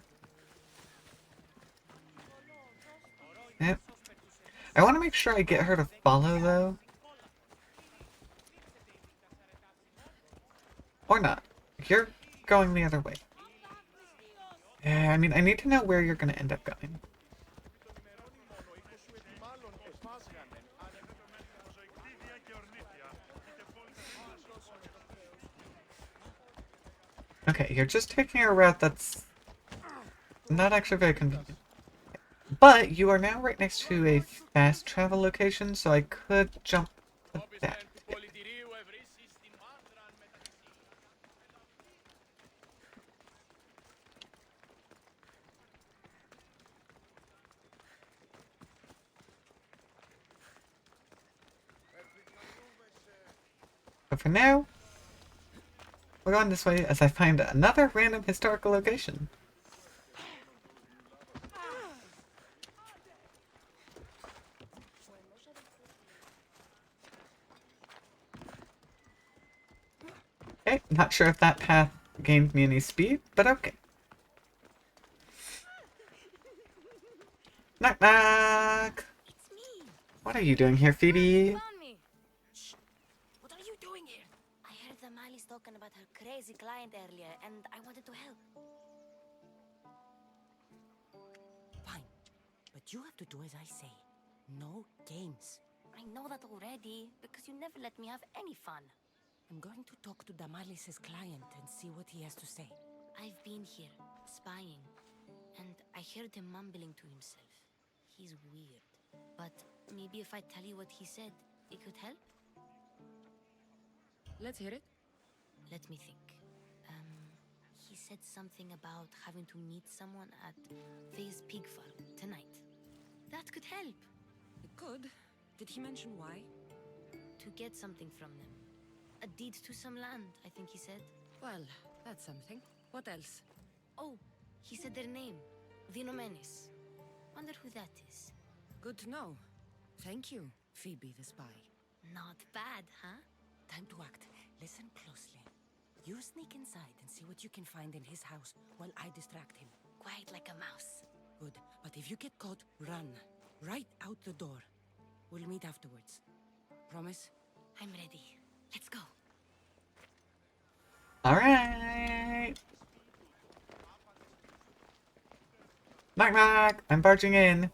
Yep. I want to make sure I get her to follow, though. Or not. You're going the other way. Yeah, I mean, I need to know where you're going to end up going. Okay, you're just taking a route that's not actually very convenient. But you are now right next to a fast travel location, so I could jump to that. But for now, we're going this way as I find another random historical location. Okay, not sure if that path gained me any speed, but okay. Knock knock! It's me. What are you doing here, Phoebe? Found me. What are you doing here? I heard Damalis talking about her crazy client earlier, and I wanted to help. Fine. But you have to do as I say. No games. I know that already, because you never let me have any fun. I'm going to talk to Damalis's client and see what he has to say. I've been here, spying, and I heard him mumbling to himself. He's weird. But maybe if I tell you what he said, it could help? Let's hear it. Let me think. He said something about having to meet someone at Faye's pig farm tonight. That could help. It could. Did he mention why? To get something from them. A deed to some land, I think he said. Well, that's something. What else? Oh, he said their name. Vinomenes. Wonder who that is. Good to know. Thank you, Phoebe the spy. Not bad, huh? Time to act. Listen closely. You sneak inside and see what you can find in his house while I distract him. Quiet like a mouse. Good. But if you get caught, run. Right out the door. We'll meet afterwards. Promise? I'm ready. Let's go. Alright! Knock knock! I'm barging in.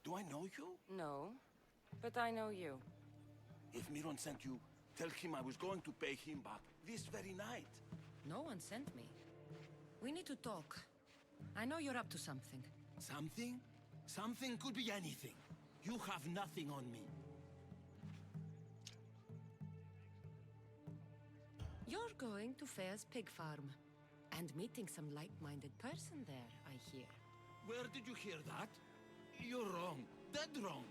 Do I know you? No. But I know you. If Miron sent you, tell him I was going to pay him back this very night. No one sent me. We need to talk. I know you're up to something. Something? Something could be anything. You have nothing on me. You're going to Fair's pig farm. And meeting some like-minded person there, I hear. Where did you hear that? You're wrong. Dead wrong.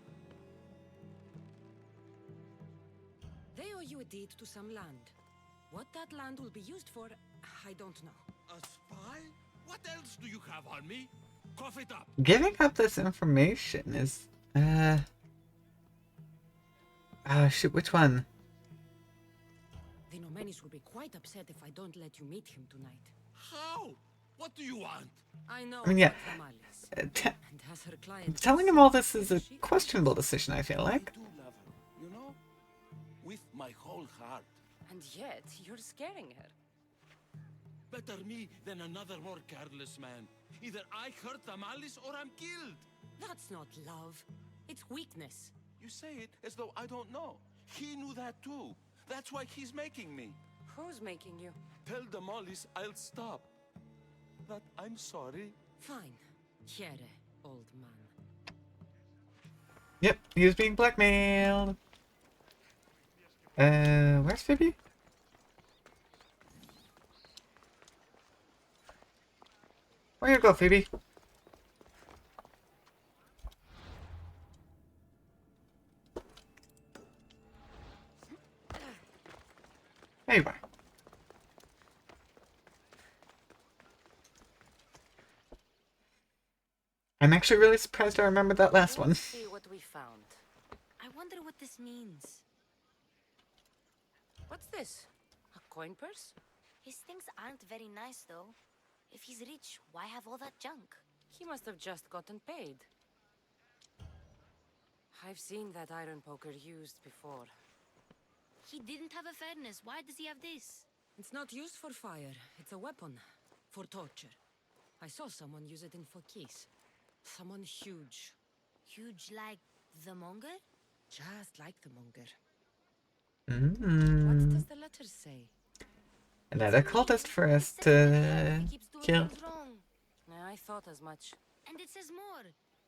They owe you a deed to some land. What that land will be used for, I don't know. A spy? What else do you have on me? Cough it up. Giving up this information is, shoot, which one? The Nomenis will be quite upset if I don't let you meet him tonight. How? What do you want? I know. I mean, yeah. about Tamalis, and as her client, Telling him all this is a questionable decision, I feel like. I do love her, you know? With my whole heart. and yet you're scaring her. Better me than another more careless man. Either I hurt Tamalis or I'm killed. That's not love. It's weakness. You say it as though I don't know. He knew that too. That's why he's making me. Who's making you? Tell Damalis I'll stop. That I'm sorry. Fine. Here, old man. Yep, he was being blackmailed. Where's Phoebe? Where you go, Phoebe? There you are. I'm actually really surprised I remembered that last one. Let's see what we found. I wonder what this means. What's this? A coin purse? His things aren't very nice, though. If he's rich, why have all that junk? He must have just gotten paid. I've seen that iron poker used before. He didn't have a furnace. Why does he have this? It's not used for fire. It's a weapon. For torture. I saw someone use it in Fokis. Someone huge. Huge like the monger? Just like the monger. Mm. What does the letter say? Another cultist for us It says to he keeps doing kill. things wrong. I thought as much. And it says more.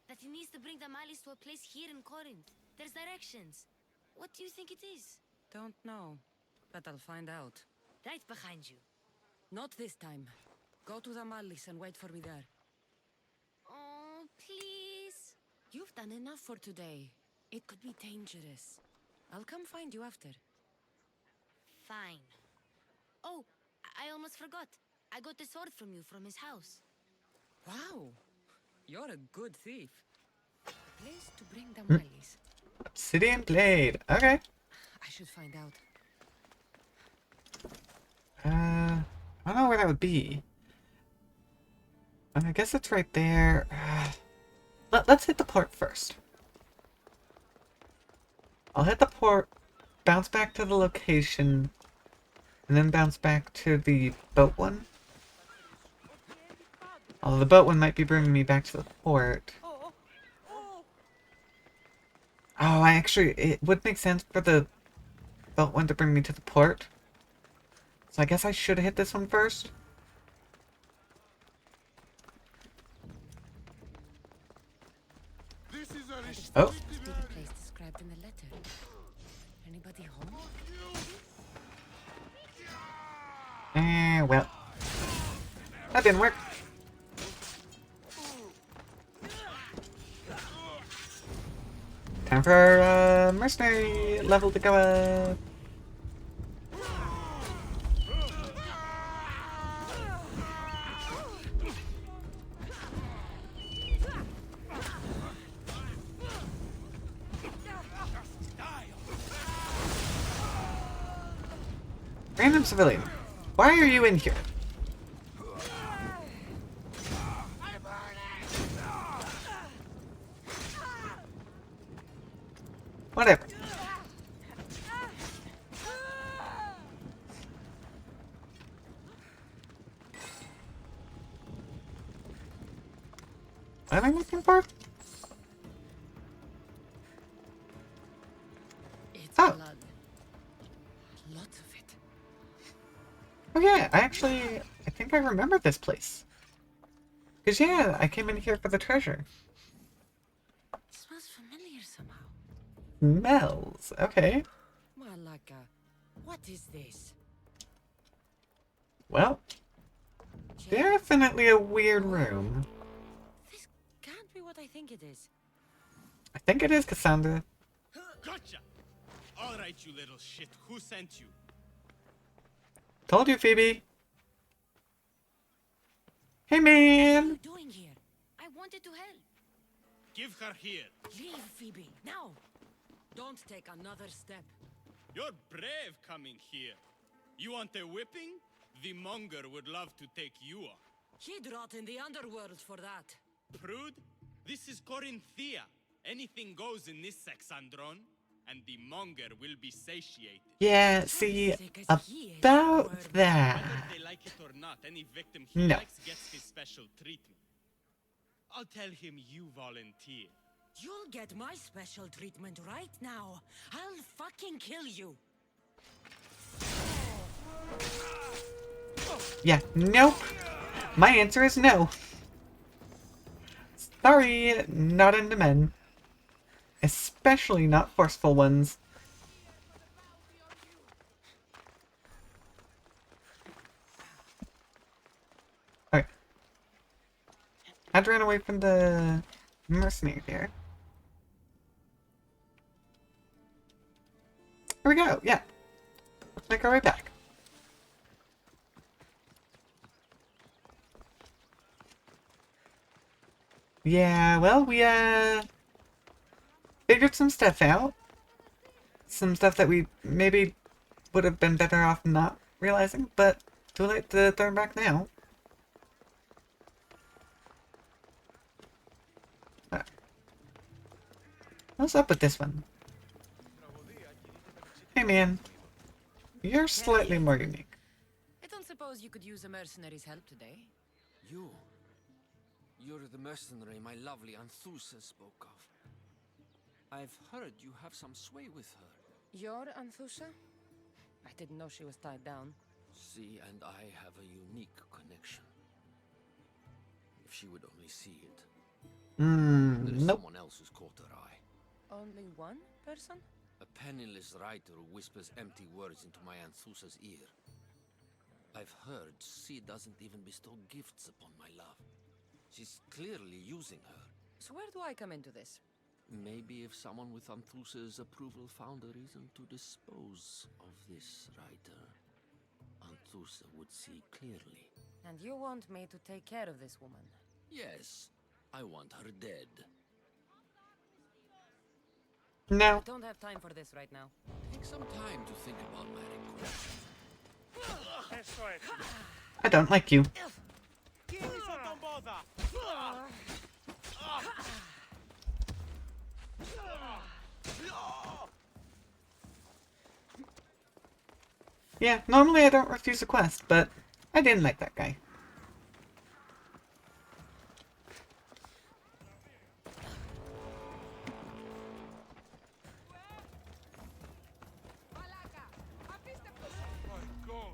That he needs to bring the Malis to a place here in Corinth. There's directions. What do you think it is? Don't know. But I'll find out. Right behind you. Not this time. Go to the Mallis and wait for me there. Oh, please. You've done enough for today. It could be dangerous. I'll come find you after. Fine. Oh, I almost forgot. I got the sword from you from his house. Wow. You're a good thief. A place to bring the Mallis. Obsidian blade. Okay. I should find out. I don't know where that would be. I guess it's right there. Let's hit the port first. I'll hit the port, bounce back to the location, and then bounce back to the boat one. Although the boat one might be bringing me back to the port. Oh, it would make sense for the boat one to bring me to the port. So I guess I should hit this one first. This is a Oh. Must be the place described in the letter. Anybody home? Well. That didn't work. Time for our mercenary level to go up. Random civilian. Why are you in here? Whatever. What am I looking for? It's Oh. blood. Lots of it. Oh yeah, I think I remember this place. Cause yeah, I came in here for the treasure. It smells familiar somehow. Smells. Okay. Malaka, what is this? Well, definitely a weird room. This can't be what I think it is. I think it is Cassandra. Gotcha! Alright, you little shit. Who sent you? Told you, Phoebe. Hey, What are man. you doing here? I wanted to help. Give her here. Leave, Phoebe, now! Don't take another step. You're brave coming here. You want a whipping? The monger would love to take you on. He'd rot in the underworld for that. Prude, this is Corinthia. Anything goes in this Sexandron, and the monger will be satiated. Yeah, see, about that. Whether they like it or not, any victim he No. likes gets his special treatment. I'll tell him you volunteer. You'll get my special treatment right now. I'll fucking kill you. Yeah, nope. My answer is no. Sorry, not into men. Especially not forceful ones. Okay. Had to run away from the mercenary there. Here we go, yeah. Let's make our way back. Yeah, well, we, figured some stuff out. Some stuff that we maybe would have been better off not realizing, but too late to turn back now. Alright. What's up with this one? Hey man, you're slightly more unique. I don't suppose you could use a mercenary's help today. You? You're the mercenary my lovely Anthusa spoke of. I've heard you have some sway with her. You're Anthusa? I didn't know she was tied down. She and I have a unique connection. If she would only see it. There's Nope. someone else who's caught her eye. Only one person? A penniless writer who whispers empty words into my Anthusa's ear. I've heard she doesn't even bestow gifts upon my love. She's clearly using her. So where do I come into this? Maybe if someone with Anthusa's approval found a reason to dispose of this writer, Anthusa would see clearly. And you want me to take care of this woman? Yes, I want her dead. No. I don't have time for this right now. Take some time to think about my request. Eso es. I don't like you. Yeah, normally I don't refuse a quest, but I didn't like that guy.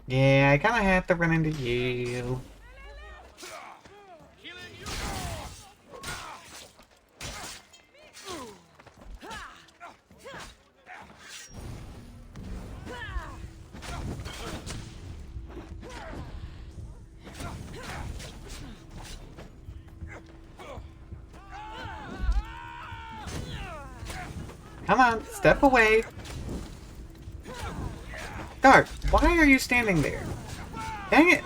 Yeah, I kinda had to run into you. Come on, step away. Guard, why are you standing there? Dang it!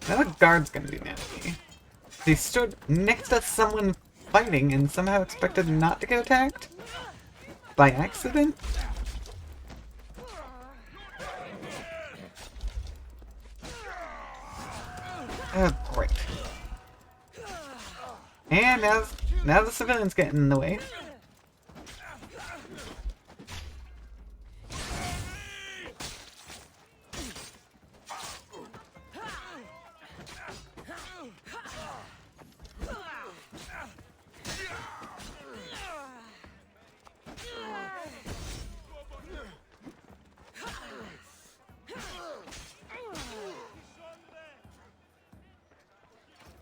Now the guard's gonna be mad at me. They stood next to someone fighting and somehow expected not to get attacked? By accident? Oh, great. And now the civilians getting in the way.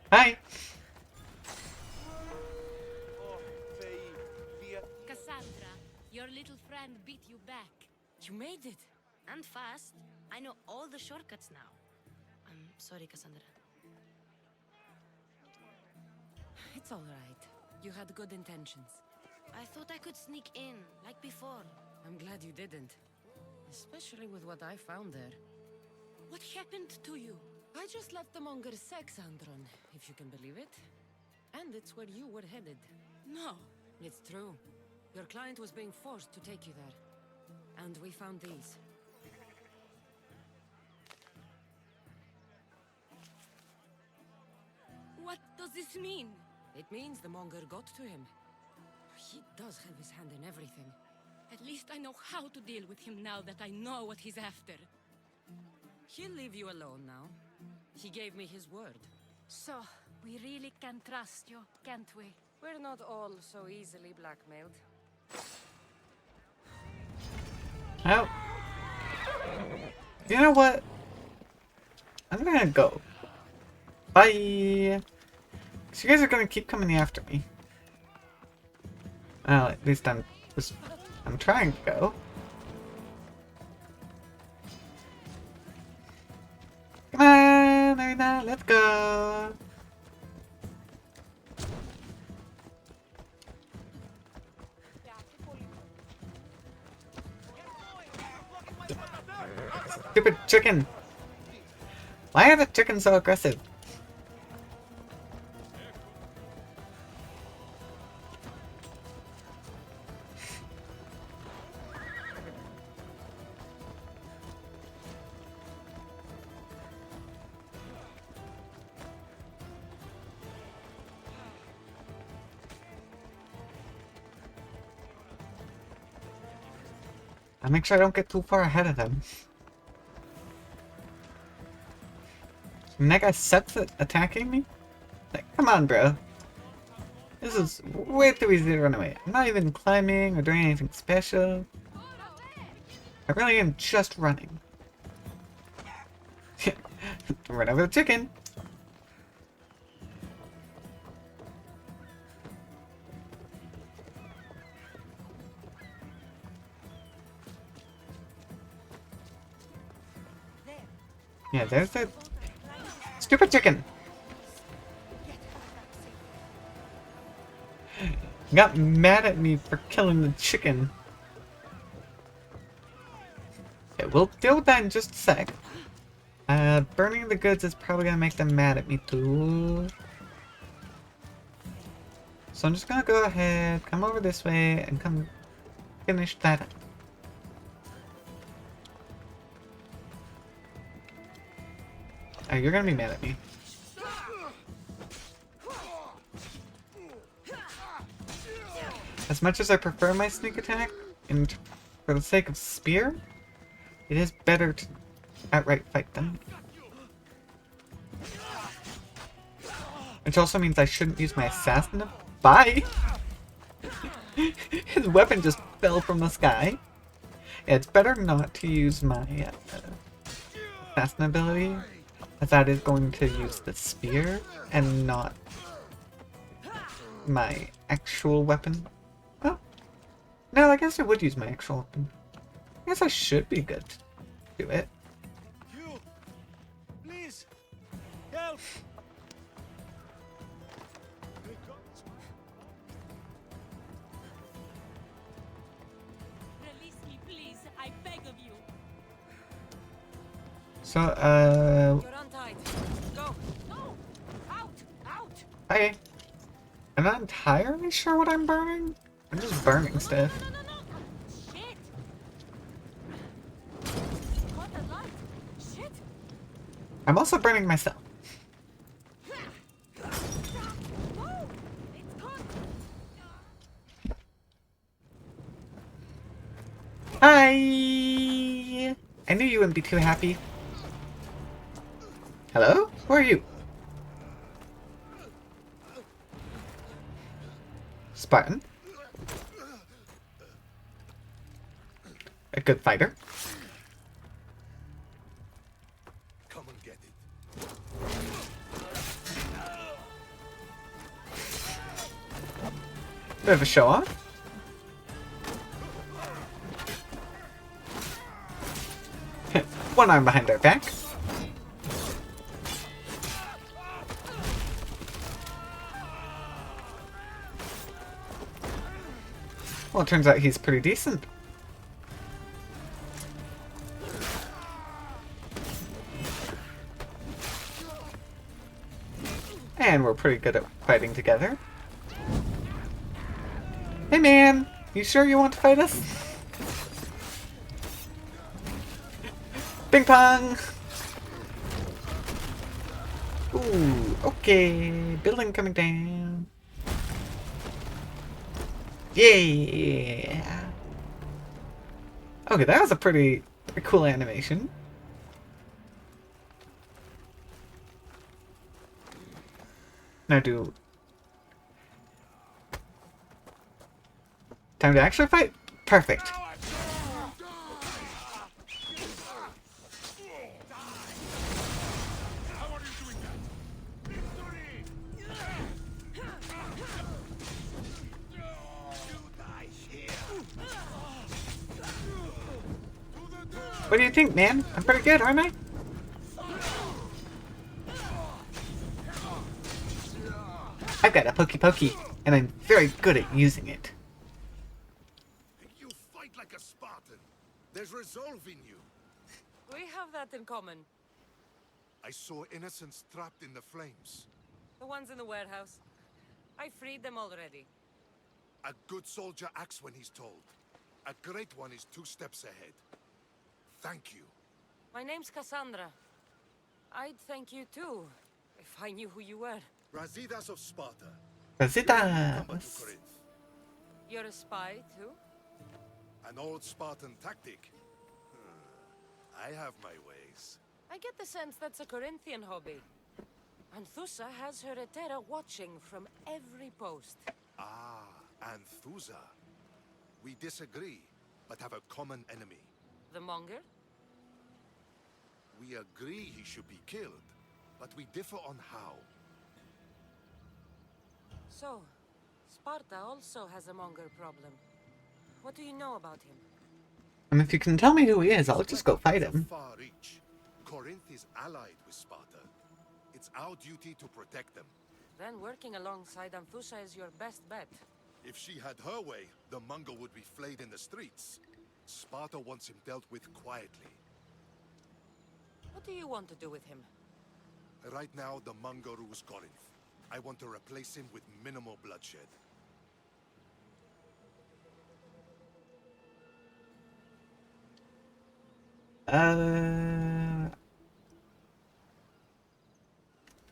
Hi. your little friend beat you back. You made it. And fast. I know all the shortcuts now. I'm sorry, Cassandra. It's all right. You had good intentions. I thought I could sneak in, like before. I'm glad you didn't. Especially with what I found there. What happened to you? I just left the Monger's sex, Andron, if you can believe it. And it's where you were headed. No. It's true. Your client was being forced to take you there. And we found these. What does this mean? It means the Monger got to him. He does have his hand in everything. At least I know how to deal with him now that I know what he's after. He'll leave you alone now. He gave me his word. So, we really can trust you, can't we? We're not all so easily blackmailed. Oh. You know what? I'm gonna go. Bye! 'Cause you guys are gonna keep coming after me. Well, at least I'm trying to go. Come on, Arena, let's go! Stupid chicken! Why are the chickens so aggressive? I'll make sure I don't get too far ahead of them. And that guy sucks at attacking me? Like, come on, bro. This is way too easy to run away. I'm not even climbing or doing anything special. I really am just running. Run over the chicken. Yeah, there's that stupid chicken. Got mad at me for killing the chicken. Okay, we'll deal with that in just a sec. Burning the goods is probably gonna make them mad at me too. So I'm just gonna go ahead, come over this way, and come finish that up. Oh, you're gonna be mad at me. As much as I prefer my sneak attack, and for the sake of spear, it is better to outright fight them. Which also means I shouldn't use my assassin. Bye! His weapon just fell from the sky. Yeah, it's better not to use my assassin ability, as that is going to use the spear and not my actual weapon. Well, no, I guess I would use my actual weapon. I guess I should be good to do it. You, please, help! Release me, please. I beg of you. So, You're untied. Go. No! Out! Out! I'm not entirely sure what I'm burning. I'm just burning stuff. No! Shit! Caught the light! Shit! I'm also burning myself. No! It's gone! Hi! I knew you wouldn't be too happy. Hello? Who are you? Spartan. A good fighter. Come and get it. Bit of a show off. One arm behind our back. Well, it turns out he's pretty decent. And we're pretty good at fighting together. Hey man, you sure you want to fight us? Ping pong! Ooh, okay. Building coming down. Yeah! Okay, that was a pretty cool animation. Now do... Time to actually fight? Perfect. What do you think, man? I'm pretty good, aren't I? I've got a pokey pokey, and I'm very good at using it. You fight like a Spartan. There's resolve in you. We have that in common. I saw innocents trapped in the flames. The ones in the warehouse. I freed them already. A good soldier acts when he's told. A great one is 2 steps ahead. Thank you. My name's Cassandra. I'd thank you too, if I knew who you were. Razidas of Sparta. Razidas. Come to Corinth. You're a spy too? An old Spartan tactic. I have my ways. I get the sense that's a Corinthian hobby. Anthusa has her Etera watching from every post. Ah, Anthusa. We disagree, but have a common enemy. The Monger? We agree he should be killed, but we differ on how. So, Sparta also has a Monger problem. What do you know about him? And if you can tell me who he is, I'll just go fight him. Far reach. Corinth is allied with Sparta. It's our duty to protect them. Then working alongside Anthusa is your best bet. If she had her way, the Mongol would be flayed in the streets. Sparta wants him dealt with quietly. What do you want to do with him? Right now, the Mongol rules Corinth. I want to replace him with minimal bloodshed.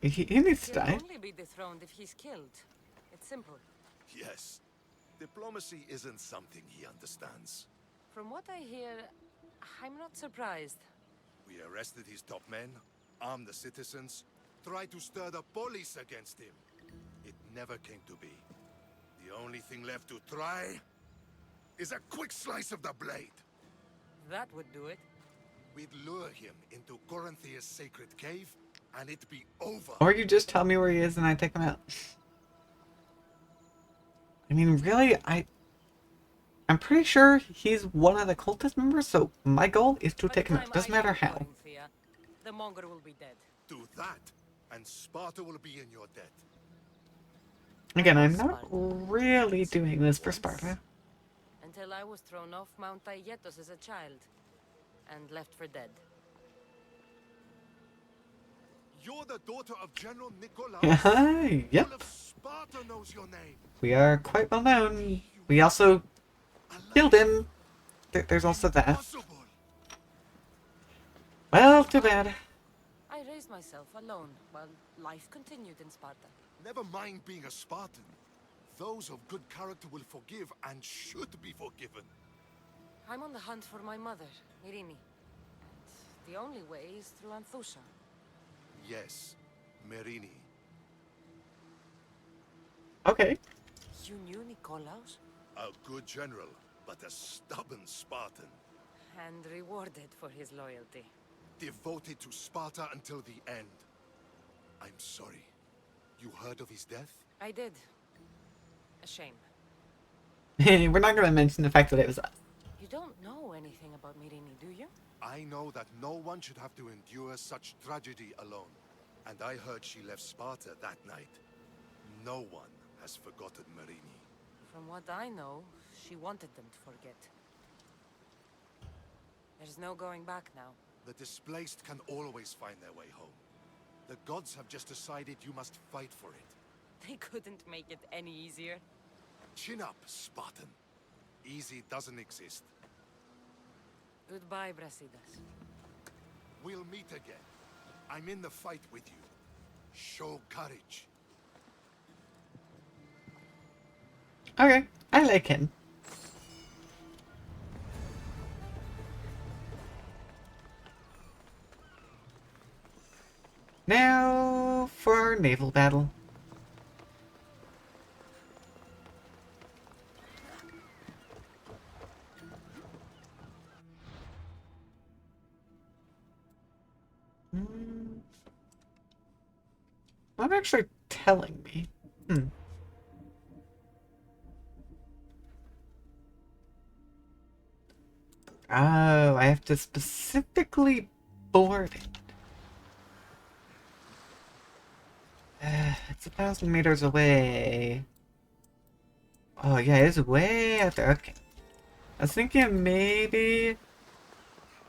He needs to He'll die. only be dethroned if he's killed. It's simple. Yes. Diplomacy isn't something he understands. From what I hear, I'm not surprised. We arrested his top men, armed the citizens, tried to stir the police against him. It never came to be. The only thing left to try is a quick slice of the blade. That would do it. We'd lure him into Corinthia's sacred cave, and it'd be over. Or you just tell me where he is and I take him out. I mean, really, I'm pretty sure he's one of the cultist members, so my goal is to take him out. Doesn't matter how. The Monger will be dead. Do that, and Sparta will be in your debt. Again, I'm not really doing this for Sparta. Until I was thrown off Mount Aietos as a child, and left for dead. You're the daughter of General Nicolaus. Yep. All of Sparta knows your name. We are quite well known. We also killed him. There's also that. Impossible. Well, too bad. I raised myself alone while life continued in Sparta. Never mind being a Spartan. Those of good character will forgive and should be forgiven. I'm on the hunt for my mother, Myrrine. And the only way is through Anthusa. Yes, Myrrine. Okay. You knew Nicolaus? A good general, but a stubborn Spartan. And rewarded for his loyalty. Devoted to Sparta until the end. I'm sorry. You heard of his death? I did. A shame. We're not going to mention the fact that it was us. You don't know anything about Myrrine, do you? I know that no one should have to endure such tragedy alone. And I heard she left Sparta that night. No one has forgotten Marini. From what I know, she wanted them to forget. There's no going back now. The displaced can always find their way home. The gods have just decided you must fight for it. They couldn't make it any easier. Chin up, Spartan. Easy doesn't exist. Goodbye, Brasidas. We'll meet again. I'm in the fight with you. Show courage. Okay, I like him. Now for our naval battle. Not actually telling me. Oh, I have to specifically board it. It's 1,000 meters away. Oh yeah, it's way out there. Okay. I was thinking of maybe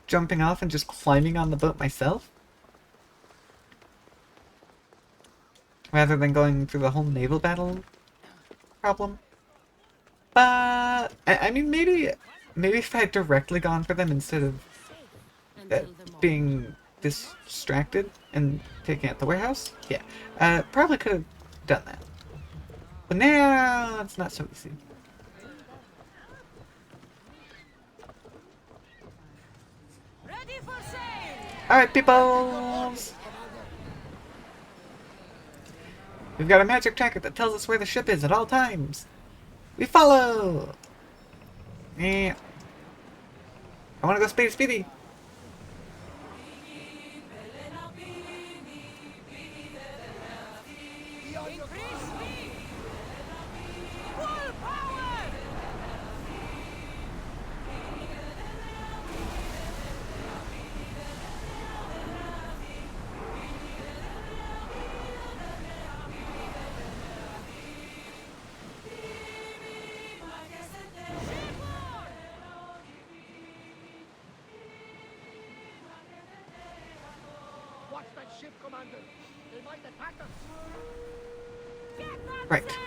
jumping off and just climbing on the boat myself, rather than going through the whole naval battle problem. But I mean, maybe if I had directly gone for them instead of being distracted and taking out the warehouse, yeah, probably could have done that. But now it's not so easy. Ready for sail! Alright, peoples! We've got a magic tracker that tells us where the ship is at all times. We follow! Yeah. I wanna go speedy speedy! Watch that ship, Commander. They might attack us. Right.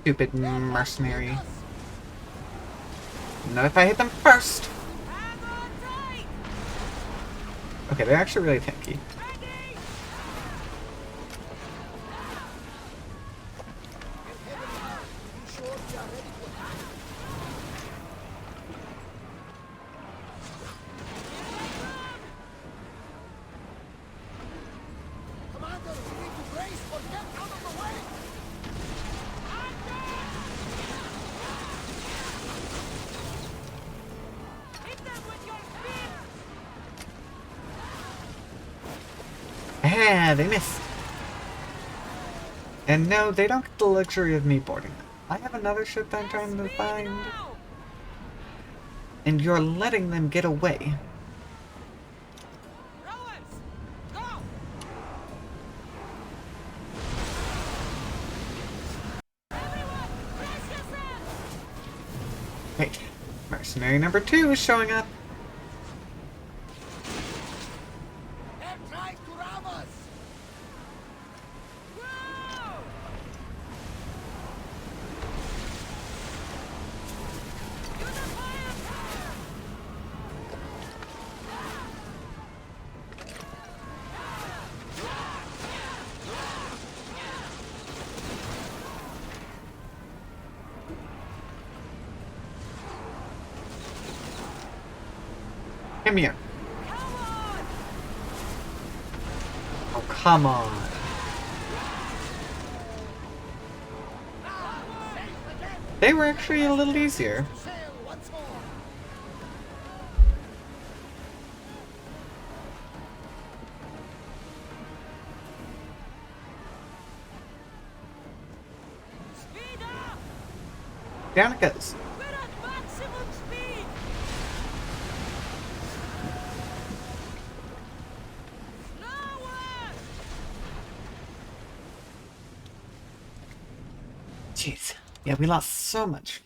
Stupid mercenary. Not if I hit them first! Okay, they're actually really tanky. Ah, they missed. And no, they don't get the luxury of me boarding them. I have another ship I'm trying to find. And you're letting them get away. Wait, mercenary number 2 is showing up. Come here. Oh, come on. They were actually a little easier. Down it goes. We're at maximum speed! Nowhere! Jeez. Yeah, we lost so much.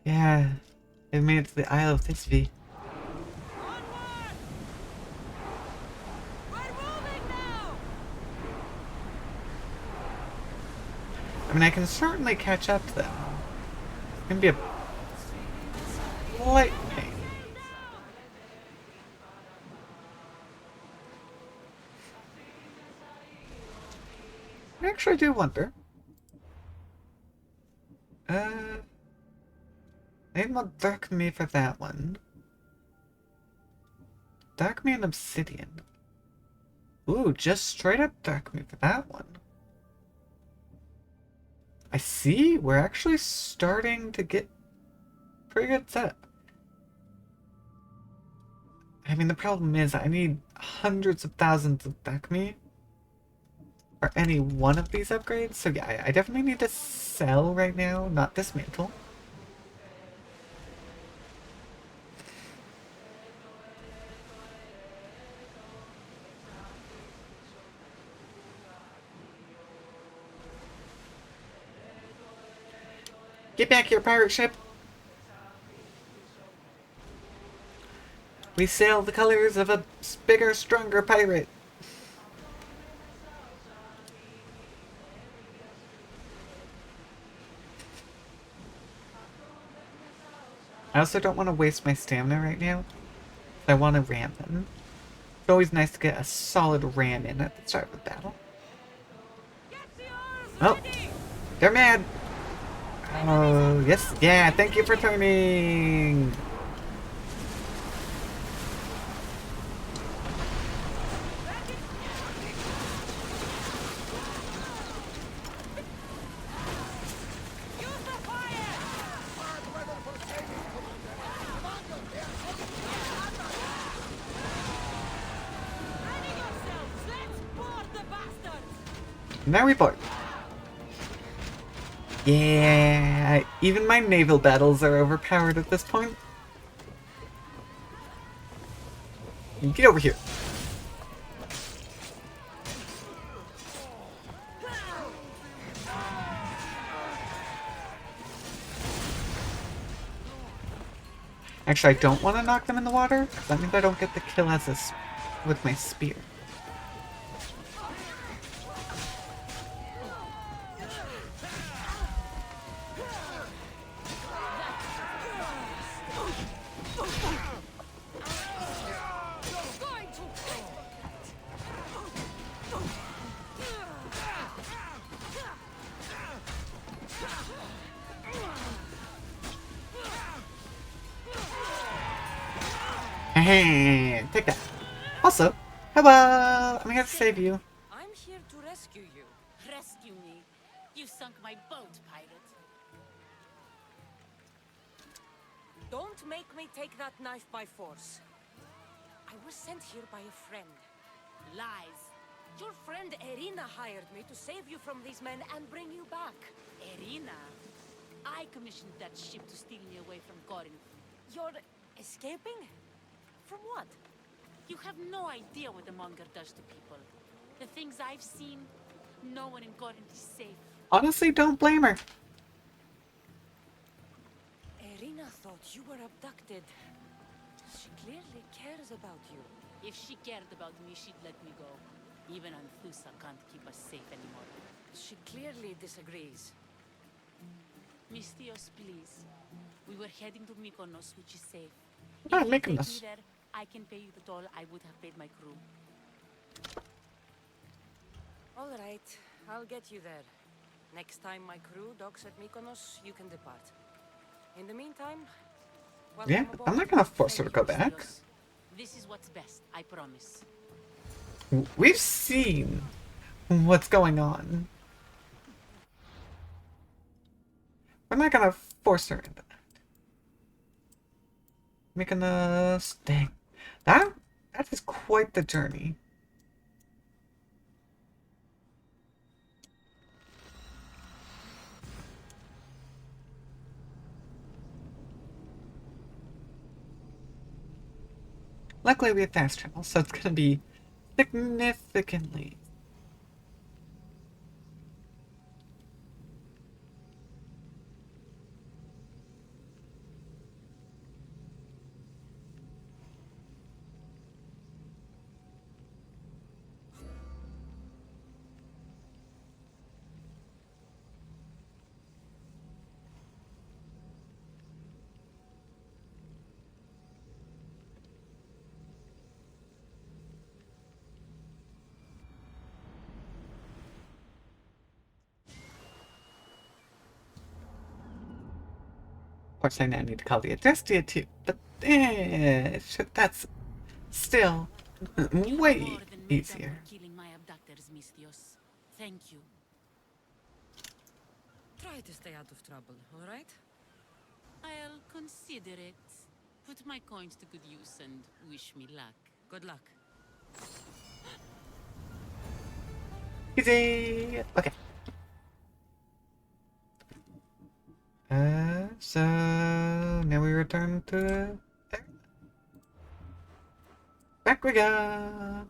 Yeah. It made it to the Isle of Thisbe. Onward! We're moving now! I mean, I can certainly catch up to them. It's gonna be a slight pain. I actually do wonder. I want Dark Me for that one. Dark Me and Obsidian. Ooh, just straight up Dark Me for that one. I see, we're actually starting to get pretty good setup. I mean, the problem is I need hundreds of thousands of Dark Me for any one of these upgrades. So yeah, I definitely need to sell right now, not dismantle. Get back here, pirate ship! We sail the colors of a bigger, stronger pirate. I also don't want to waste my stamina right now. I want to ram them. It's always nice to get a solid ram in at the start of the battle. Oh, they're mad! Oh, yes, yeah, thank you for turning! Now report. Yeah, even my naval battles are overpowered at this point. Get over here. Actually, I don't want to knock them in the water, because that means I don't get the kill as with my spear. Take that. Also, hello! I'm here to save you. I'm here to rescue you. Rescue me. You sunk my boat, pirate. Don't make me take that knife by force. I was sent here by a friend. Lies. Your friend Irina hired me to save you from these men and bring you back. Irina. I commissioned that ship to steal me away from Corinth. You're escaping? From what? You have no idea what the Monger does to people. The things I've seen, no one in Corinth is safe. Honestly, don't blame her. Irina thought you were abducted. She clearly cares about you. If she cared about me, she'd let me go. Even Anthusa can't keep us safe anymore. She clearly disagrees. Misthios, please. We were heading to Mykonos, which is safe. Ah, If you take Mykonos. me there, I can pay you the toll I would have paid my crew. All right, I'll get you there. Next time my crew docks at Mykonos, you can depart. In the meantime, welcome Yeah, aboard. I'm not gonna force her to Thank go you, back. Misthios. This is what's best, I promise. We've seen what's going on. We're not gonna force her into that. Making a dang. That is quite the journey. Luckily we have fast travel, so it's gonna be significantly. Of course, I now need to call the Adrestia too, but that's still way More than made up easier. for killing my abductors, Misthios. Thank you. Try to stay out of trouble, all right? I'll consider it. Put my coins to good use and wish me luck. Good luck. Easy. Okay. So now we return to there. Back we go.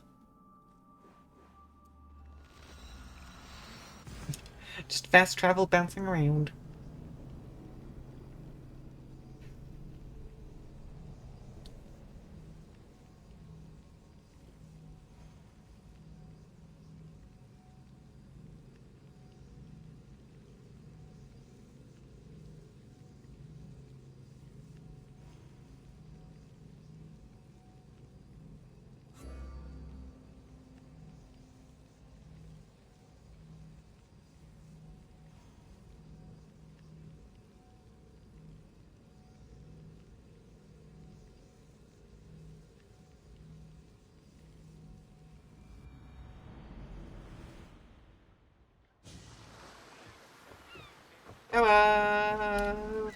Just fast travel bouncing around. Hello.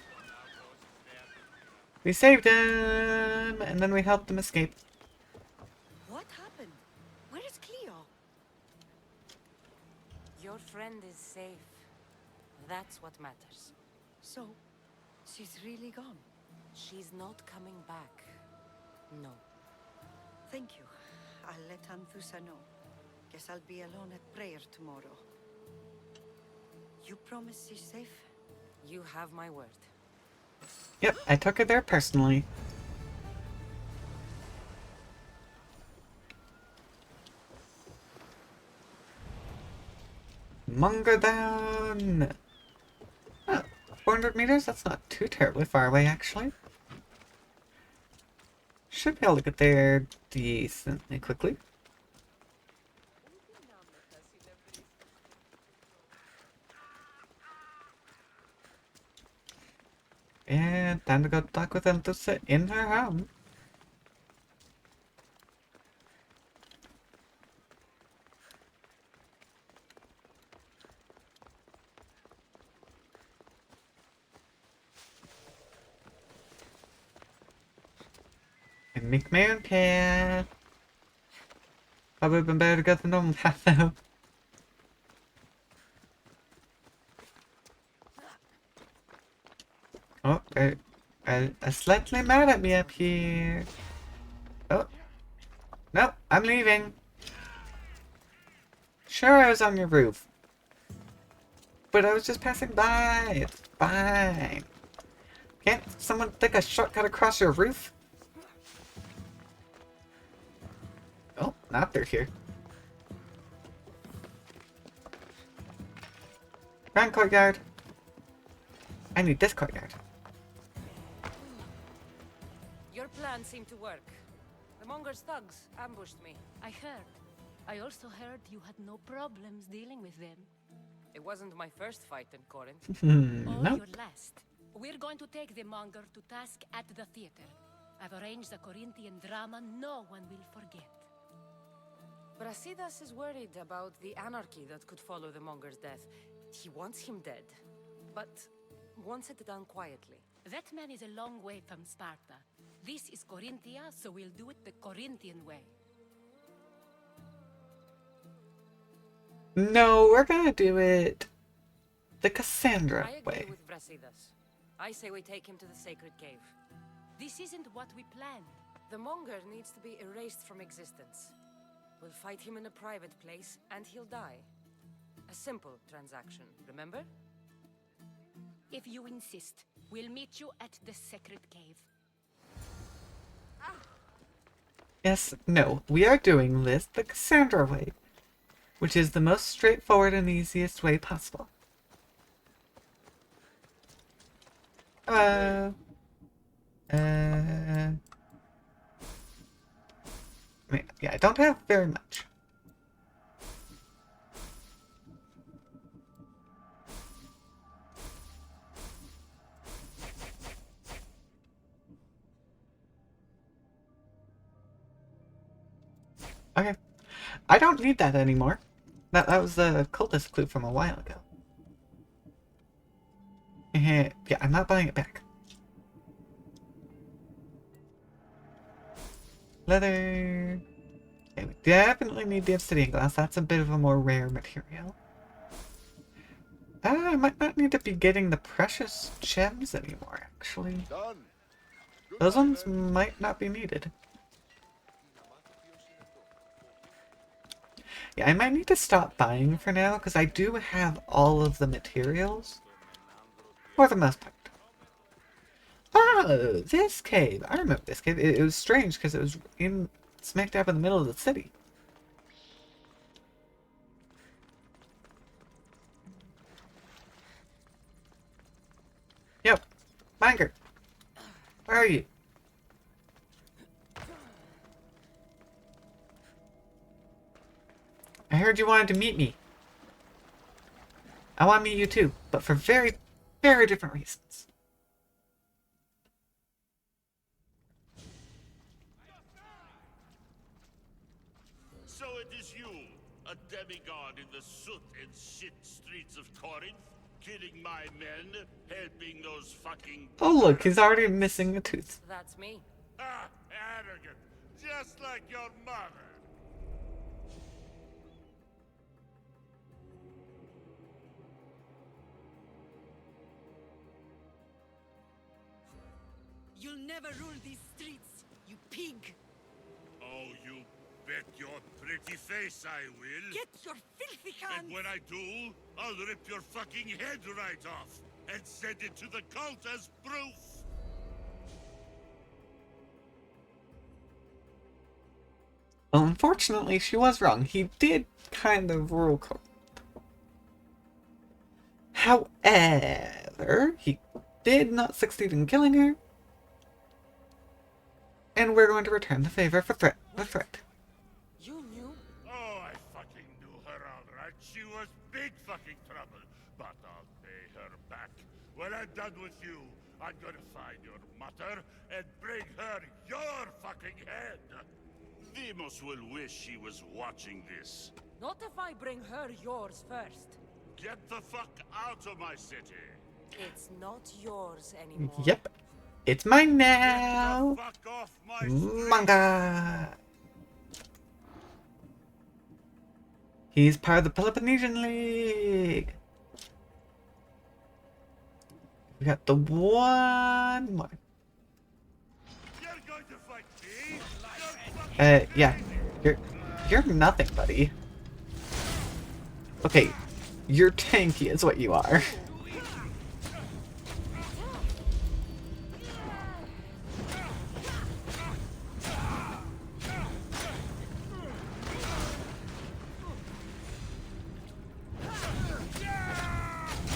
We saved him, and then we helped him escape. What happened? Where is Cleo? Your friend is safe. That's what matters. So, she's really gone. She's not coming back. No. Thank you. I'll let Anthusa know. Guess I'll be alone at prayer tomorrow. You promise she's safe? You have my word. Yep, I took her there personally. Monger down! Oh, 400 meters? That's not too terribly far away, actually. Should be able to get there decently quickly. And time to go talk with Anthusa in her home. And make my own path. Probably been better to go the normal path though. Oh, they're slightly mad at me up here. Oh. No, I'm leaving. Sure, I was on your roof. But I was just passing by. It's fine. Can't someone take a shortcut across your roof? Oh, not through here. Grand courtyard. I need this courtyard. Your plan seemed to work. The Monger's thugs ambushed me. I heard. I also heard you had no problems dealing with them. It wasn't my first fight in Corinth. Or Nope. your last. We're going to take the monger to task at the theater. I've arranged a Corinthian drama no one will forget. Brasidas is worried about the anarchy that could follow the Monger's death. He wants him dead, but wants it done quietly. That man is a long way from Sparta. This is Corinthia, so we'll do it the Corinthian way. No, we're gonna do it the Cassandra I agree way. with Brasidas. I say we take him to the sacred cave. This isn't what we planned. The Monger needs to be erased from existence. We'll fight him in a private place, and he'll die. A simple transaction, remember? If you insist, we'll meet you at the Sacred Cave. Yes, no, we are doing this the Cassandra way, which is the most straightforward and easiest way possible. I mean, yeah, I don't have very much. Okay. I don't need that anymore. That was the cultist clue from a while ago. Yeah, I'm not buying it back. Leather. Okay, we definitely need the obsidian glass. That's a bit of a more rare material. I might not need to be getting the precious gems anymore, actually. Those ones might not be needed. Yeah, I might need to stop buying for now, because I do have all of the materials. For the most part. Oh, this cave. I remember this cave. It was strange, because it was in smack dab in the middle of the city. Yep. Banger. Where are you? I heard you wanted to meet me. I want to meet you too, but for very, very different reasons. So it is you, a demigod in the soot and shit streets of Corinth, killing my men, helping those fucking... Oh look, he's already missing a tooth. That's me. Ah, arrogant, just like your mother. You'll never rule these streets, you pig! Oh, you bet your pretty face I will. Get your filthy hands! And when I do, I'll rip your fucking head right off and send it to the cult as proof. Well, unfortunately, she was wrong. He did kind of rule Corinth. However, he did not succeed in killing her. And we're going to return the favor for the threat. You knew? Oh, I fucking knew her all right. She was big fucking trouble. But I'll pay her back. When I'm done with you, I'm gonna find your mother and bring her your fucking head. Demos will wish she was watching this. Not if I bring her yours first. Get the fuck out of my city. It's not yours anymore. Yep. It's mine now! Fuck off my street. Manga! He's part of the Peloponnesian League! We got the one more. You're going to fight me? Yeah. You're nothing, buddy. Okay. You're tanky is what you are.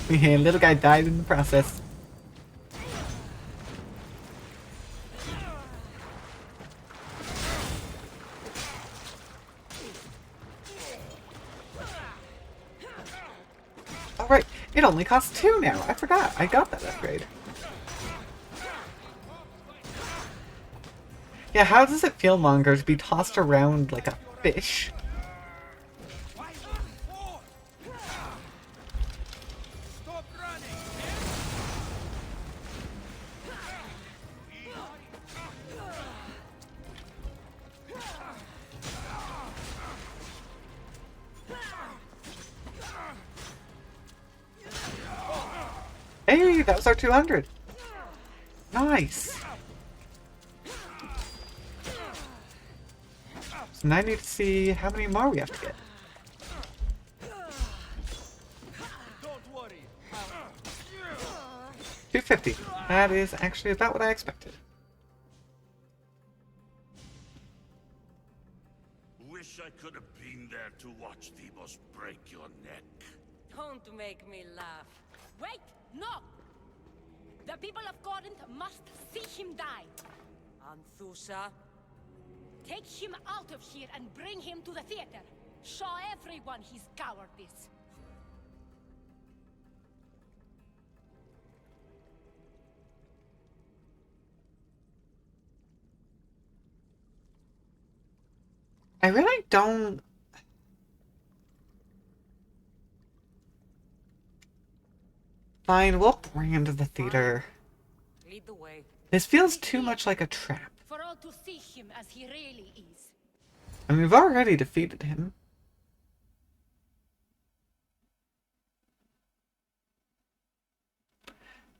Little guy died in the process. Alright, it only costs 2 now. I forgot. I got that upgrade. Yeah, how does it feel, Monger, to be tossed around like a fish? Hey, that was our 200. Nice. And I need to see how many more we have to get. Don't worry. 250. That is actually about what I expected. Wish I could have been there to watch Deimos break your neck. Don't make me laugh. Wait! No! The people of Corinth must see him die. Anthusa, Take him out of here and bring him to the theater. Show everyone his cowardice. I really don't... Fine, we'll brand the theater. lead the way. This feels too much like a trap. For all to see him as he really is. I mean, we've already defeated him.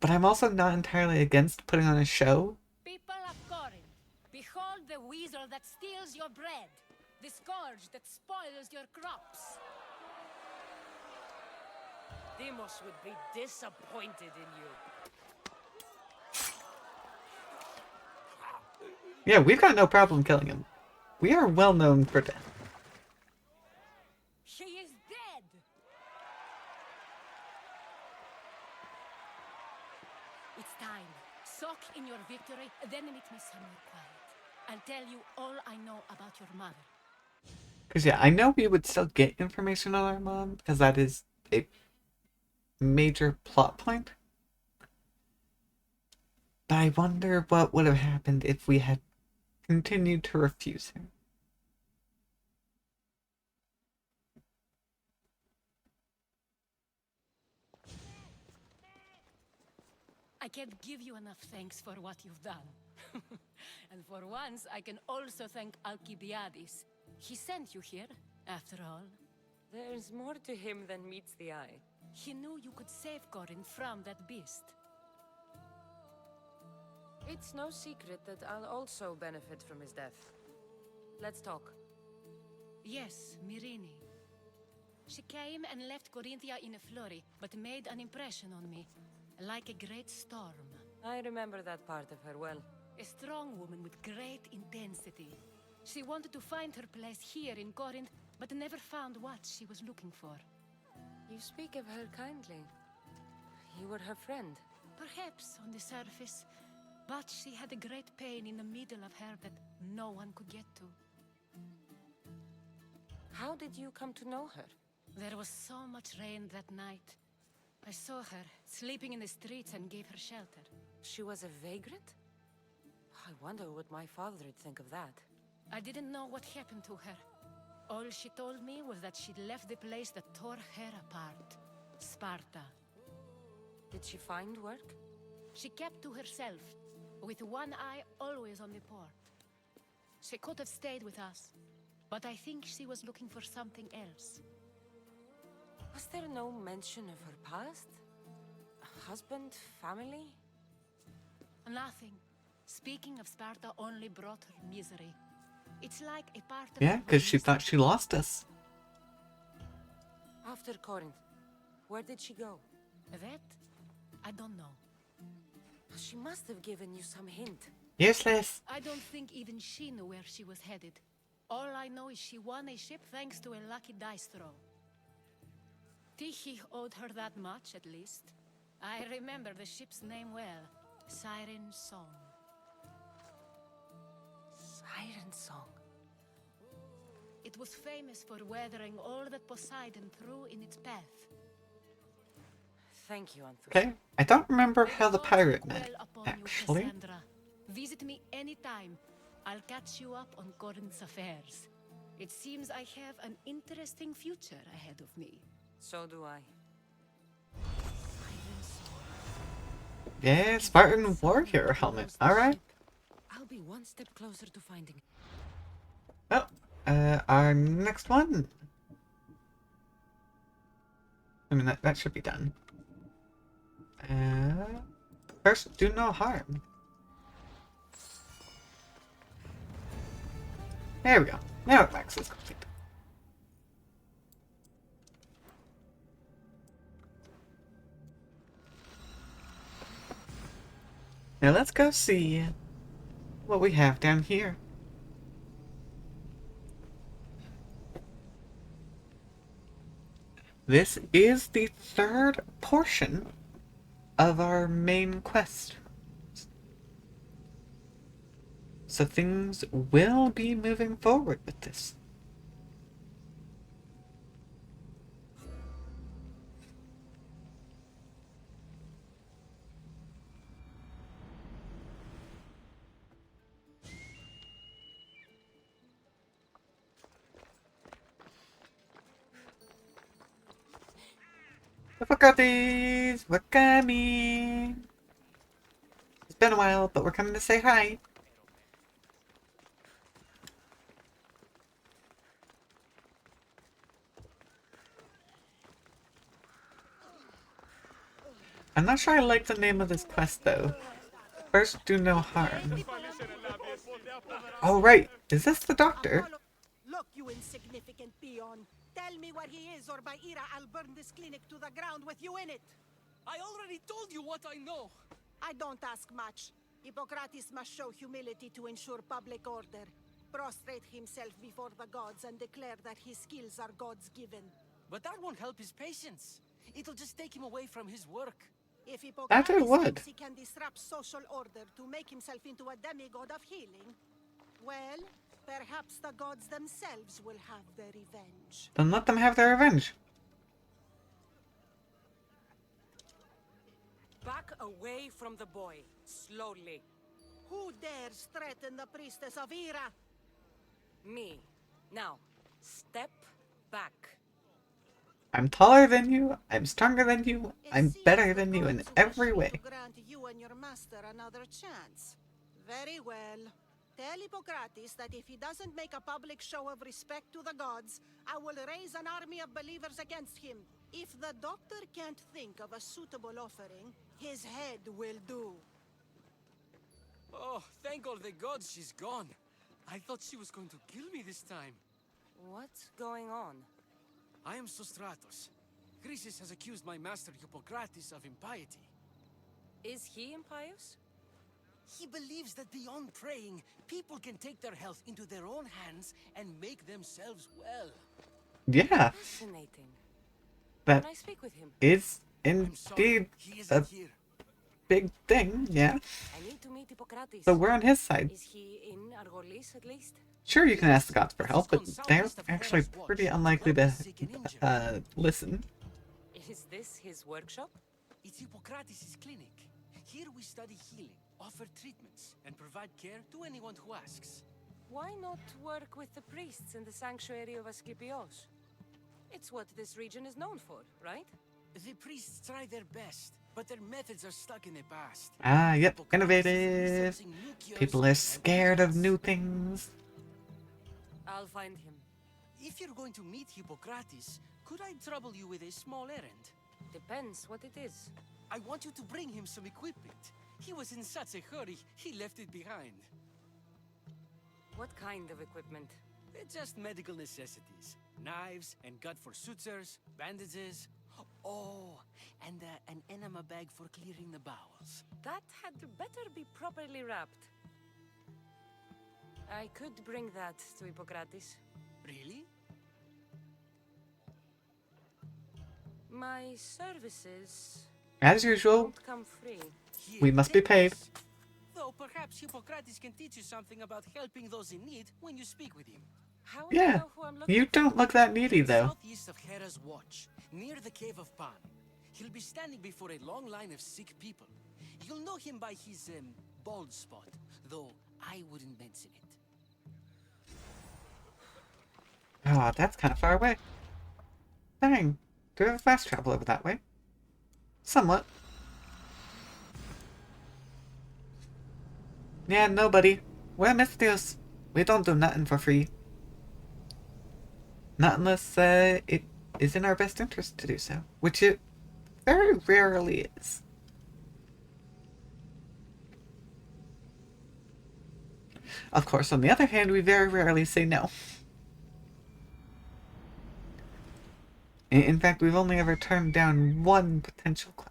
But I'm also not entirely against putting on a show. People of Corinth, behold the weasel that steals your bread. The scourge that spoils your crops. Deimos would be disappointed in you. Yeah, we've got no problem killing him. We are well known for death. He is dead! It's time. Soak in your victory, then meet me somewhere quiet. I'll tell you all I know about your mother. Because, yeah, I know we would still get information on our mom, because that is a major plot point. But I wonder what would have happened if we had continued to refuse her. I can't give you enough thanks for what you've done. And for once, I can also thank Alcibiades. He sent you here, after all. There's more to him than meets the eye. He knew you could save Corinth from that beast. It's no secret that I'll also benefit from his death. Let's talk. Yes, Myrrine. She came and left Corinthia in a flurry, but made an impression on me, like a great storm. I remember that part of her well. A strong woman with great intensity. She wanted to find her place here in Corinth, but never found what she was looking for. You speak of her kindly. You were her friend. Perhaps on the surface, but she had a great pain in the middle of her that no one could get to. How did you come to know her? There was so much rain that night. I saw her sleeping in the streets and gave her shelter. She was a vagrant? I wonder what my father would think of that. I didn't know what happened to her. All she told me was that she'd left the place that tore her apart. Sparta. Did she find work? She kept to herself, with one eye always on the port. She could have stayed with us, but I think she was looking for something else. Was there no mention of her past? A husband, family? Nothing. Speaking of Sparta only brought her misery. It's like a part of Yeah, because she thought she lost us. After Corinth, where did she go? That? I don't know. She must have given you some hint. Useless. I don't think even she knew where she was headed. All I know is she won a ship thanks to a lucky dice throw. Tyche owed her that much, at least. I remember the ship's name well. Siren Song. Siren Song. It was famous for weathering all that Poseidon threw in its path. Thank you, Anthusa. Okay, I don't remember how the pirate Well met, upon you, actually. Cassandra. Visit me anytime. I'll catch you up on Corinth's affairs. It seems I have an interesting future ahead of me. So do I. Yeah, Spartan warrior helmet. Alright. I'll be one step closer to finding. Well, our next one. I mean, that should be done. First, do no harm. There we go. Now Max is complete. Now let's go see what we have down here. This is the third portion of our main quest. So things will be moving forward with this. Hippocrates, we're coming. It's been a while, but we're coming to say hi. I'm not sure I like the name of this quest though. First, do no harm. Oh right, is this the doctor? Look, you insignificant peon. Tell me where he is, or by Ira, I'll burn this clinic to the ground with you in it. I already told you what I know. I don't ask much. Hippocrates must show humility to ensure public order. Prostrate himself before the gods and declare that his skills are gods given. But that won't help his patients. It'll just take him away from his work. If That Hippocrates it would. thinks he can disrupt social order to make himself into a demigod of healing, well, perhaps the gods themselves will have their revenge. Then let them have their revenge. Back away from the boy, slowly. Who dares threaten the priestess of Ira? Me. Now, step back. I'm taller than you, I'm stronger than you, It I'm seems better the than you in gods every wish me way. to grant you and your master another chance. Very well. Tell Hippocrates that if he doesn't make a public show of respect to the gods, I will raise an army of believers against him. If the doctor can't think of a suitable offering, his head will do. Oh, thank all the gods she's gone. I thought she was going to kill me this time. What's going on? I am Sostratos. Chrysis has accused my master Hippocrates of impiety. Is he impious? He believes that beyond praying, people can take their health into their own hands and make themselves well. Yeah, Fascinating. that Can I speak with him? is I'm sorry, indeed he a isn't here. big thing, yeah. I need to meet Hippocrates. So we're on his side. Is he in Argolis at least? Sure, you can ask the gods for help, but they're actually pretty unlikely to listen. Is this his workshop? It's Hippocrates' clinic. Here we study healing, offer treatments, and provide care to anyone who asks. Why not work with the priests in the sanctuary of Asclepios? It's what this region is known for, right? The priests try their best, but their methods are stuck in the past. Ah, yep, Hippocrates is innovative. researching new cures People are every scared of day. new things. I'll find him. If you're going to meet Hippocrates, could I trouble you with a small errand? Depends what it is. I want you to bring him some equipment. He was in such a hurry, he left it behind. What kind of equipment? Just medical necessities. Knives and gut for sutures, bandages. Oh, and an enema bag for clearing the bowels. That had better be properly wrapped. I could bring that to Hippocrates. Really? My services As usual, won't come free. Here, we must be take paid. this. Though perhaps Hippocrates can teach you something about helping those in need when you speak with him. How would I Yeah, know who I'm looking you don't look that needy though. Southeast of Hera's Watch, near the Cave of Pan. He'll be standing before a long line of sick people. You'll know him by his, bald spot, though I wouldn't mention it. Oh, that's kind of far away. Dang, do we have fast travel over that way? Somewhat. Yeah, nobody. We're Mystios. We don't do nothing for free. Not unless it is in our best interest to do so, which it very rarely is. Of course, on the other hand, we very rarely say no. In fact, we've only ever turned down one potential class.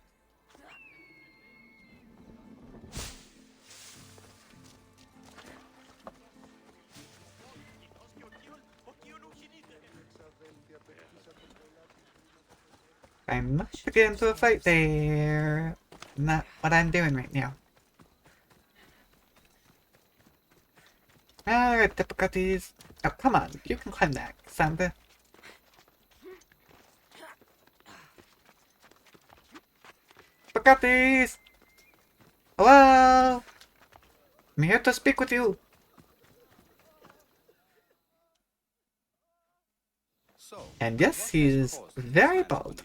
I must get into a fight there. Not what I'm doing right now. Alright, difficulties. Oh, come on. You can climb that, Cassandra. Difficulties! Hello? I'm here to speak with you. And yes, he's very bald.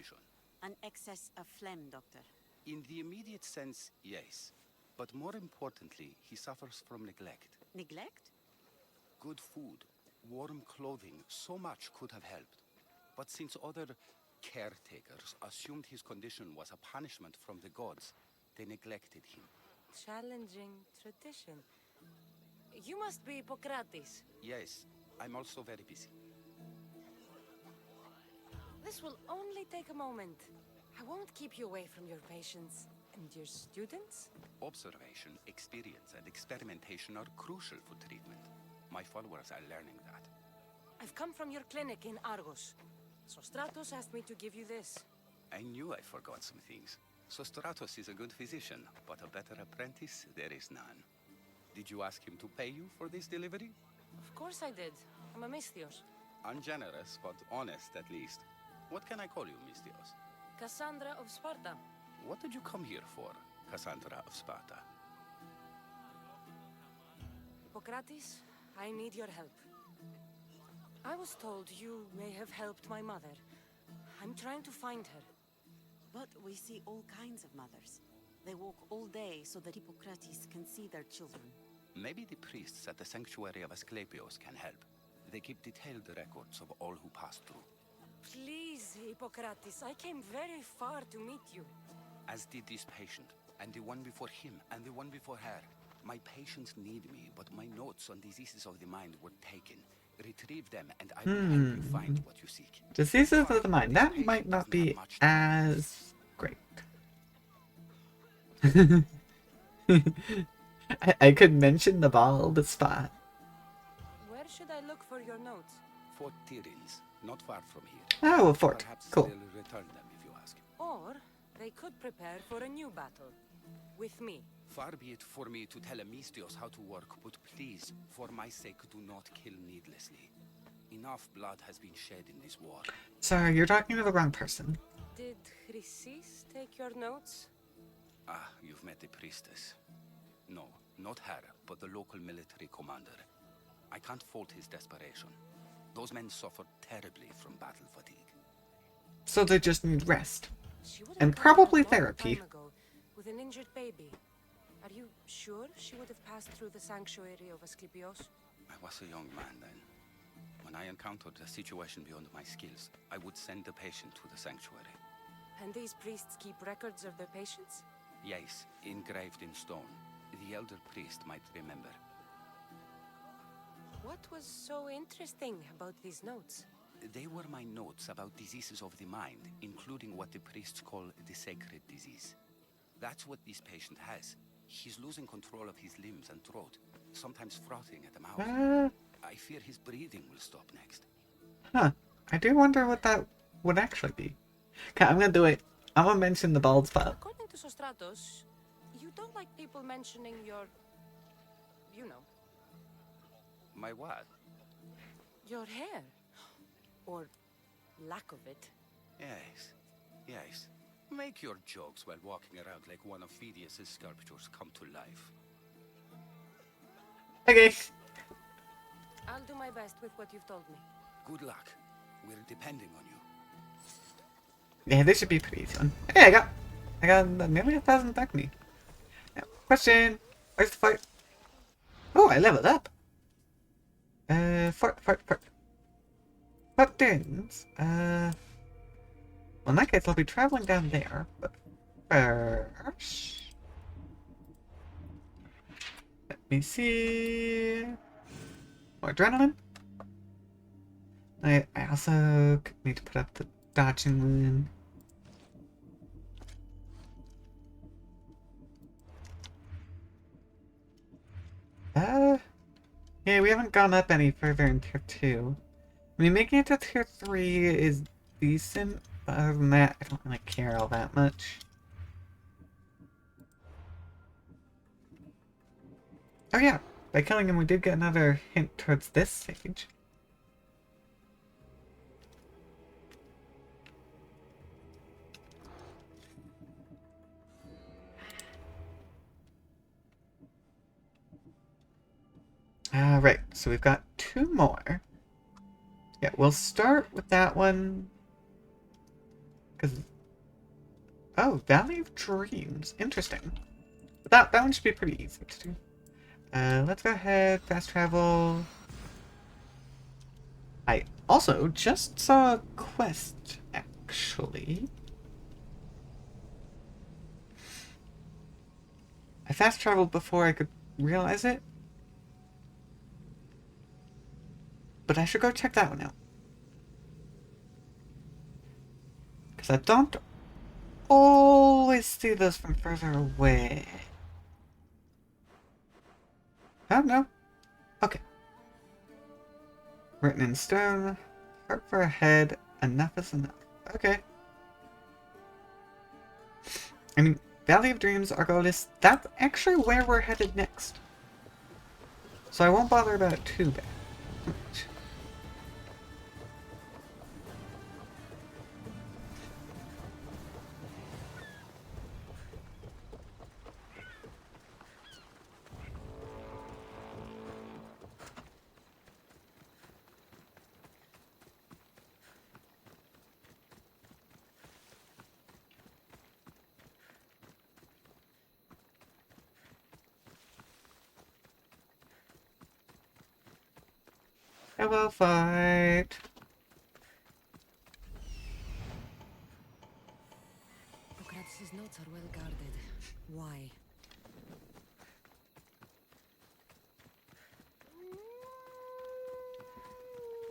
An excess of phlegm, Doctor. In the immediate sense, yes. But more importantly, he suffers from neglect. Neglect? Good food, warm clothing, so much could have helped. But since other caretakers assumed his condition was a punishment from the gods, they neglected him. Challenging tradition. You must be Hippocrates. Yes, I'm also very busy. This will only take a moment. I won't keep you away from your patients. And your students? Observation, experience, and experimentation are crucial for treatment. My followers are learning that. I've come from your clinic in Argos. Sostratos asked me to give you this. I knew I forgot some things. Sostratos is a good physician, but a better apprentice there is none. Did you ask him to pay you for this delivery? Of course I did. I'm a Misthios. Ungenerous, but honest at least. What can I call you, Misthios? Cassandra of Sparta. What did you come here for, Cassandra of Sparta? Hippocrates, I need your help. I was told you may have helped my mother. I'm trying to find her. But we see all kinds of mothers. They walk all day so that Hippocrates can see their children. Maybe the priests at the sanctuary of Asclepios can help. They keep detailed records of all who passed through. Please, Hippocrates, I came very far to meet you. As did this patient, and the one before him, and the one before her. My patients need me, but my notes on diseases of the mind were taken. Retrieve them, and I will help you find what you seek. Diseases of the mind. That might not be as great. I could mention the bald spot. Where should I look for your notes? Fort Tyrins, not far from here. Oh, a fort. Perhaps Cool. they'll return them if you ask. Or they could prepare for a new battle. With me. Far be it for me to tell a Misthios how to work, but please, for my sake, do not kill needlessly. Enough blood has been shed in this war. Sorry, you're talking to the wrong person. Did Chrysis take your notes? Ah, you've met the priestess. No, not her, but the local military commander. I can't fault his desperation. Those men suffered terribly from battle fatigue. So they just need rest. She would have And come probably a long therapy. time ago with an injured baby. Are you sure she would have passed through the sanctuary of Asclepios? I was a young man then. When I encountered a situation beyond my skills, I would send the patient to the sanctuary. And these priests keep records of their patients? Yes, engraved in stone. The elder priest might remember. What was so interesting about these notes? They were my notes about diseases of the mind, including what the priests call the sacred disease. That's what this patient has. He's losing control of his limbs and throat, sometimes frothing at the mouth. I fear his breathing will stop next. Huh. I do wonder what that would actually be. Okay, I'm gonna do it. I'm gonna mention the bald spot. According to Sostratos, you don't like people mentioning your... you know. My what? Your hair. Or lack of it. Yes, yes. Make your jokes while walking around like one of Phidias' sculptures come to life. Okay. I'll do my best with what you've told me. Good luck. We're depending on you. Yeah, this should be a pretty easy one. Hey, I got nearly 1,000 Dagny. Now, question. Where's the fort? Oh, I leveled up. Fort. Fort Dunes. Well, in that case, I'll be traveling down there. But first, let me see. More adrenaline. I also need to put up the Scotland. Yeah, we haven't gone up any further in tier 2. I mean, making it to tier 3 is decent, but other than that, I don't really care all that much. Oh yeah, by killing him we did get another hint towards this stage. Right, so we've got 2 more. Yeah, we'll start with that one. Because... Oh, Valley of Dreams. Interesting. But that one should be pretty easy to do. Let's go ahead, fast travel. I also just saw a quest, actually. I fast traveled before I could realize it. But I should go check that one out. Because I don't always see those from further away. Oh, no. Okay. Written in stone. Heart for a head. Enough is enough. Okay. I mean, Valley of Dreams, Argolis, that's actually where we're headed next. So I won't bother about it too bad. I will fight. Hippocrates' notes are well guarded. Why?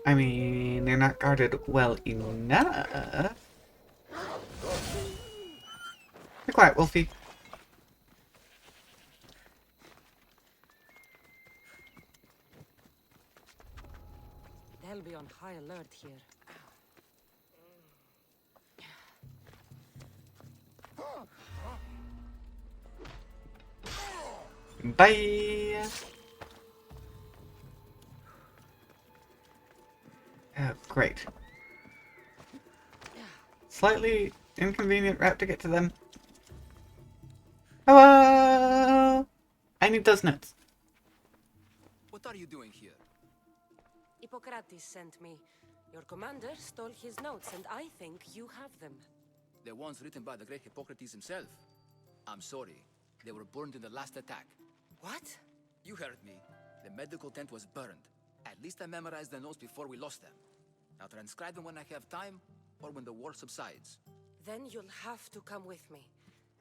I mean, they're not guarded well enough. Be quiet, Wolfie. They'll be on high alert here. Bye! Oh, great. Slightly inconvenient route to get to them. Hello! I need those notes. What are you doing here? Hippocrates sent me. Your commander stole his notes, and I think you have them. The ones written by the great Hippocrates himself. I'm sorry. They were burned in the last attack. What? You heard me. The medical tent was burned. At least I memorized the notes before we lost them. I'll transcribe them when I have time, or when the war subsides. Then you'll have to come with me.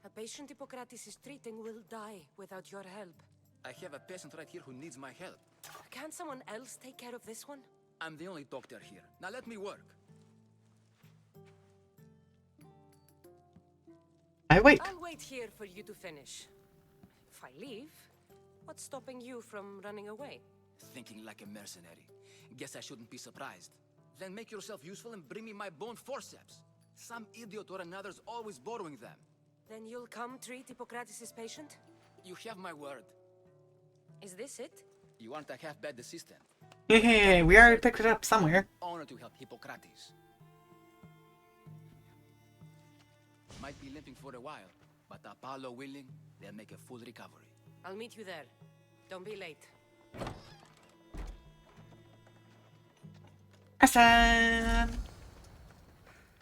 A patient Hippocrates is treating will die without your help. I have a patient right here who needs my help. Can't someone else take care of this one? I'm the only doctor here. Now let me work. I wait. I'll wait here for you to finish. If I leave, what's stopping you from running away? Thinking like a mercenary. Guess I shouldn't be surprised. Then make yourself useful and bring me my bone forceps. Some idiot or another's always borrowing them. Then you'll come treat Hippocrates' patient? You have my word. Is this it? You aren't a half-bad assistant. Hey, we already picked it up somewhere. Honor to help Hippocrates. Might be limping for a while, but Apollo willing, they'll make a full recovery. I'll meet you there. Don't be late. Hassan!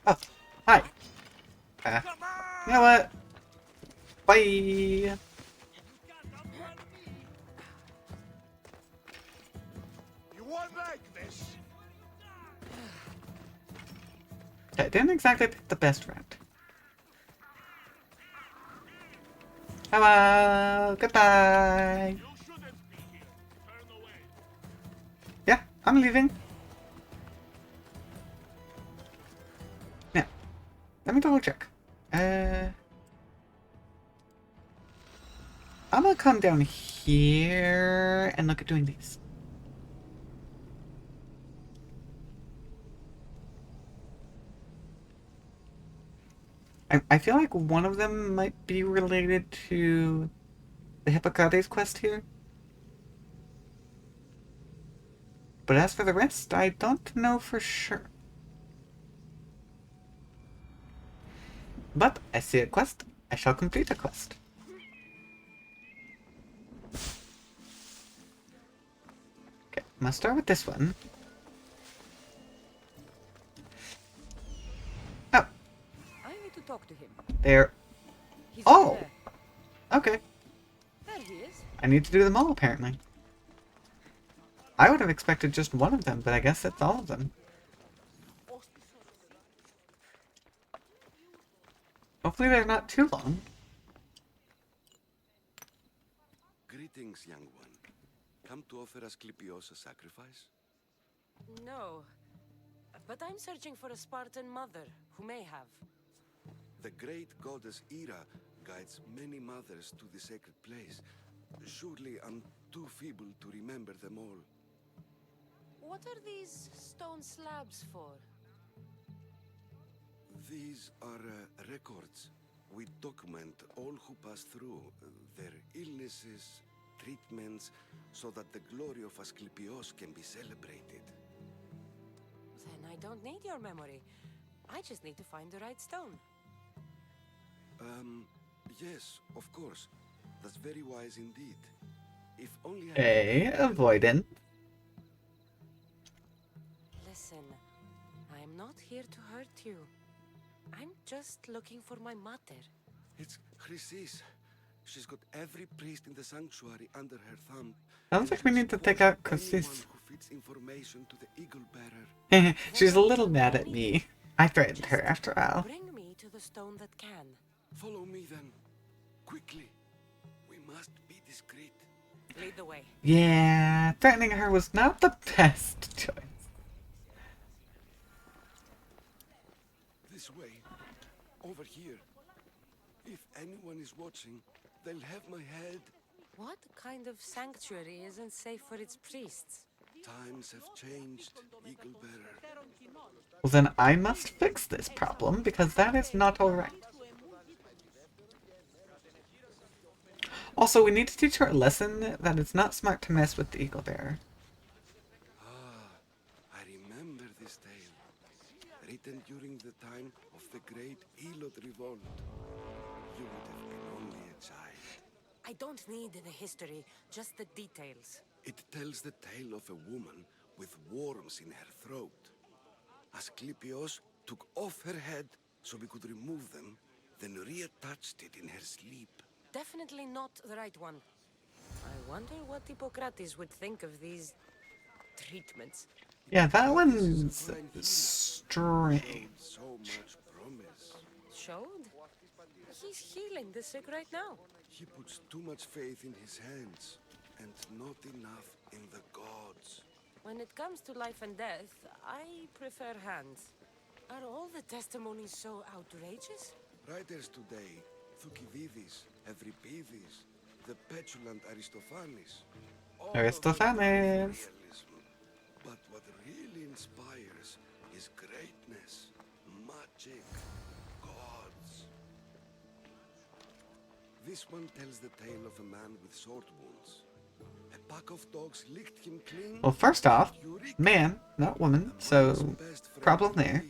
Oh, hi. You know what? Bye! You won't like this. I didn't exactly pick the best route. Hello! Goodbye! Yeah, I'm leaving. Now, double check. I'm gonna come down here and look at doing these. I feel like one of them might be related to the Hippocrates quest here. But as for the rest, I don't know for sure. But I see a quest. I shall complete a quest. Okay, I'm gonna start with this one. Oh. I need to talk to him. There. He's Oh! over there. Okay. There he is. I need to do them all, apparently. I would have expected just one of them, but I guess it's all of them. Hopefully they're not too long. Greetings, young one. Come to offer Asclepios a sacrifice? No. But I'm searching for a Spartan mother who may have. The great goddess Ira guides many mothers to the sacred place. Surely I'm too feeble to remember them all. What are these stone slabs for? These are records. We document all who pass through, their illnesses, treatments, so that the glory of Asclepios can be celebrated. Then I don't need your memory. I just need to find the right stone. Yes, of course. That's very wise indeed. If only I... A avoidant. Listen, I'm not here to hurt you. I'm just looking for my mother. It's Chrysis. She's got every priest in the sanctuary under her thumb. Sounds like we need to take out Chrysis. Who feeds information to the Eagle Bearer. She's a little mad at me. I threatened her after all. Bring me to the stone that can. Follow me then. Quickly. We must be discreet. Lead the way. Yeah, threatening her was not the best choice. This way. Over here. If anyone is watching, they'll have my head. What kind of sanctuary isn't safe for its priests? Times have changed, Eagle Bearer. Well, then I must fix this problem, because that is not alright. Also, we need to teach her a lesson that it's not smart to mess with the Eagle Bearer. I remember this tale. Written during the time of the great Elot Revolt. You would have been only a child. I don't need the history, just the details. It tells the tale of a woman with worms in her throat. Asclepios took off her head so we could remove them, then reattached it in her sleep. Definitely not the right one. I wonder what Hippocrates would think of these treatments. Yeah, that one's strange. So much promise. Showed? He's healing the sick right now. He puts too much faith in his hands, and not enough in the gods. When it comes to life and death, I prefer hands. Are all the testimonies so outrageous? Writers today, Thucydides, Euripides, the petulant Aristophanes. Aristophanes! But what really inspires is greatness, magic, gods. This one tells the tale of a man with sword wounds. A pack of dogs licked him clean. Well, first off, man, not woman, so problem there.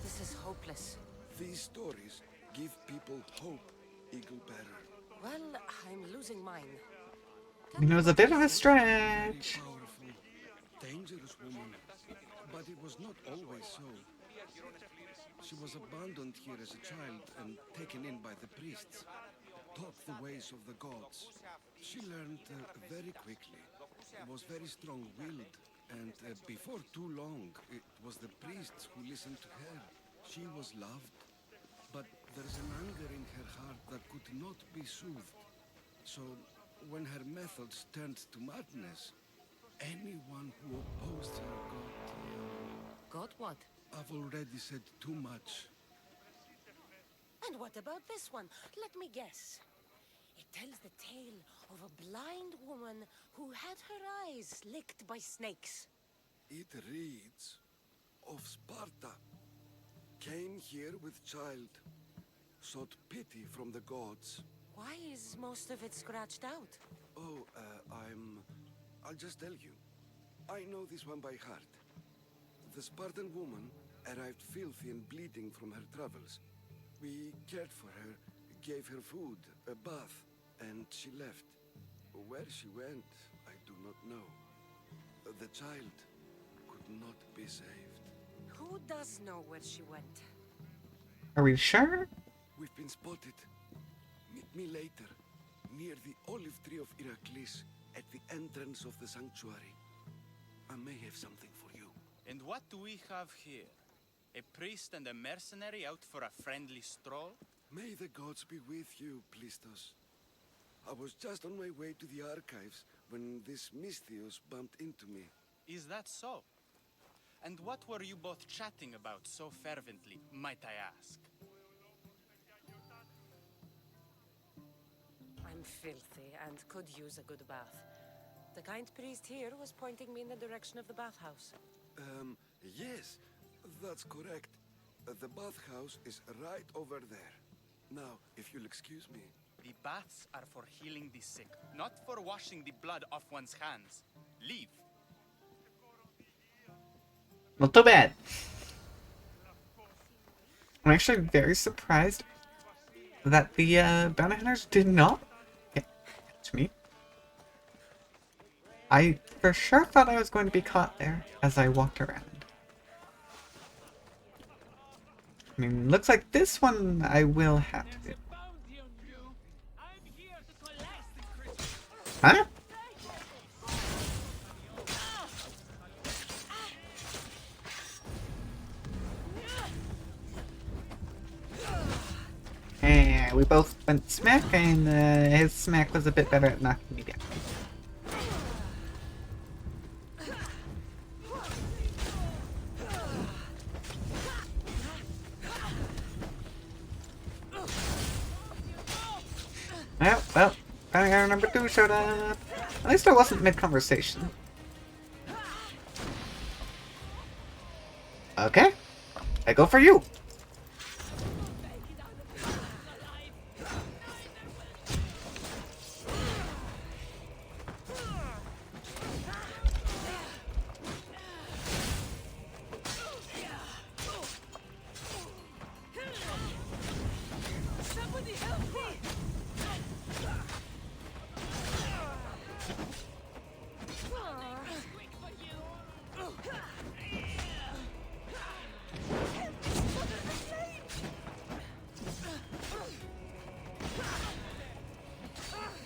This is hopeless. These stories give people hope, Eagle Bearer. Well, I'm losing mine. You know, it's a bit of a stretch. Powerful, dangerous woman, but it was not always so. She was abandoned here as a child and taken in by the priests, taught the ways of the gods. She learned very quickly, was very strong-willed, and before too long, it was the priests who listened to her. She was loved, but there's an anger in her heart that could not be soothed. So, when her methods turned to madness, anyone who opposed her got... Got what? I've already said too much. And what about this one? Let me guess. It tells the tale of a blind woman who had her eyes licked by snakes. It reads of Sparta. Came here with child. Sought pity from the gods. Why is most of it scratched out? Oh, I'll just tell you. I know this one by heart. The Spartan woman arrived filthy and bleeding from her travels. We cared for her, gave her food, a bath, and she left. Where she went, I do not know. The child could not be saved. Who does know where she went? Are we sure? We've been spotted. Meet me later, near the olive tree of Heracles, at the entrance of the sanctuary. I may have something for you. And what do we have here? A priest and a mercenary out for a friendly stroll? May the gods be with you, Plistos. I was just on my way to the archives when this Misthios bumped into me. Is that so? And what were you both chatting about so fervently, might I ask? I'm filthy and could use a good bath. The kind priest here was pointing me in the direction of the bathhouse. Yes, that's correct. The bathhouse is right over there. Now, if you'll excuse me. The baths are for healing the sick, not for washing the blood off one's hands. Leave. Not too bad. I'm actually very surprised that the bounty hunters did not get to me. I for sure thought I was going to be caught there as I walked around. I mean, looks like this one I will have to do. Huh? And we both went smack, and his smack was a bit better at knocking me down. Well, bounty hunter number 2 showed up. At least I wasn't mid-conversation. Okay, I go for you.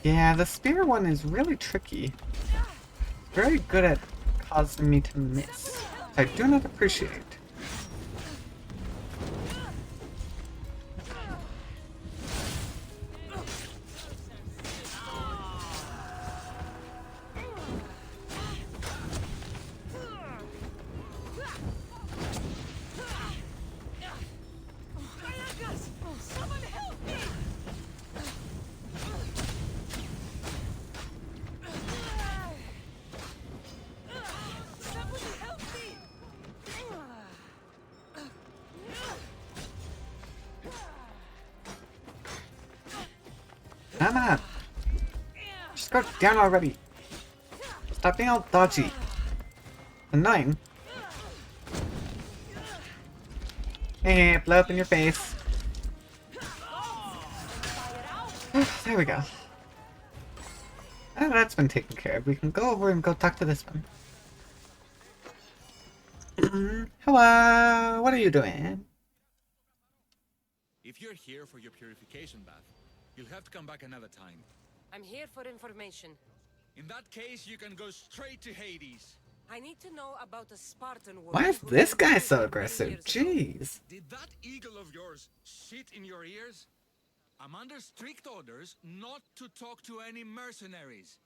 Yeah, the spear one is really tricky. Very good at causing me to miss. I do not appreciate. Come on! Just go down already! Stop being all dodgy! Annoying! Hey, blow up in your face! There we go. Oh, that's been taken care of. We can go over and go talk to this one. Hello! What are you doing? If you're here for your purification bath, you'll have to come back another time. I'm here for information. In that case, you can go straight to Hades. I need to know about a Spartan woman. Why is this guy so aggressive? Jeez. Did that eagle of yours shit in your ears? I'm under strict orders not to talk to any mercenaries.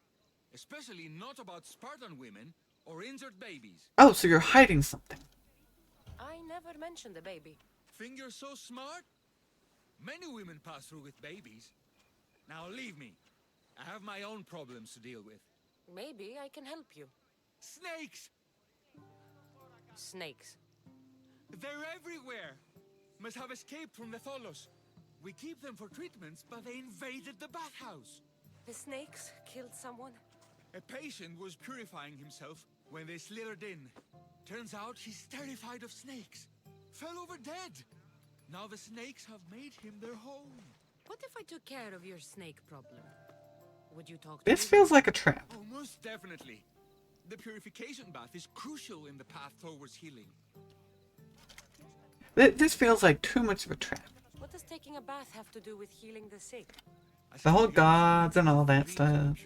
Especially not about Spartan women or injured babies. Oh, so you're hiding something. I never mentioned the baby. Think you're so smart? Many women pass through with babies. Now leave me. I have my own problems to deal with. Maybe I can help you. Snakes! Snakes. They're everywhere! Must have escaped from the Tholos. We keep them for treatments, but they invaded the bathhouse. The snakes killed someone? A patient was purifying himself when they slithered in. Turns out he's terrified of snakes. Fell over dead. Now the snakes have made him their home. What if I took care of your snake problem? Would you talk to This me? feels like a trap. Oh, most definitely. The purification bath is crucial in the path towards healing. This feels like too much of a trap. What does taking a bath have to do with healing the sick? The whole gods and all that stuff.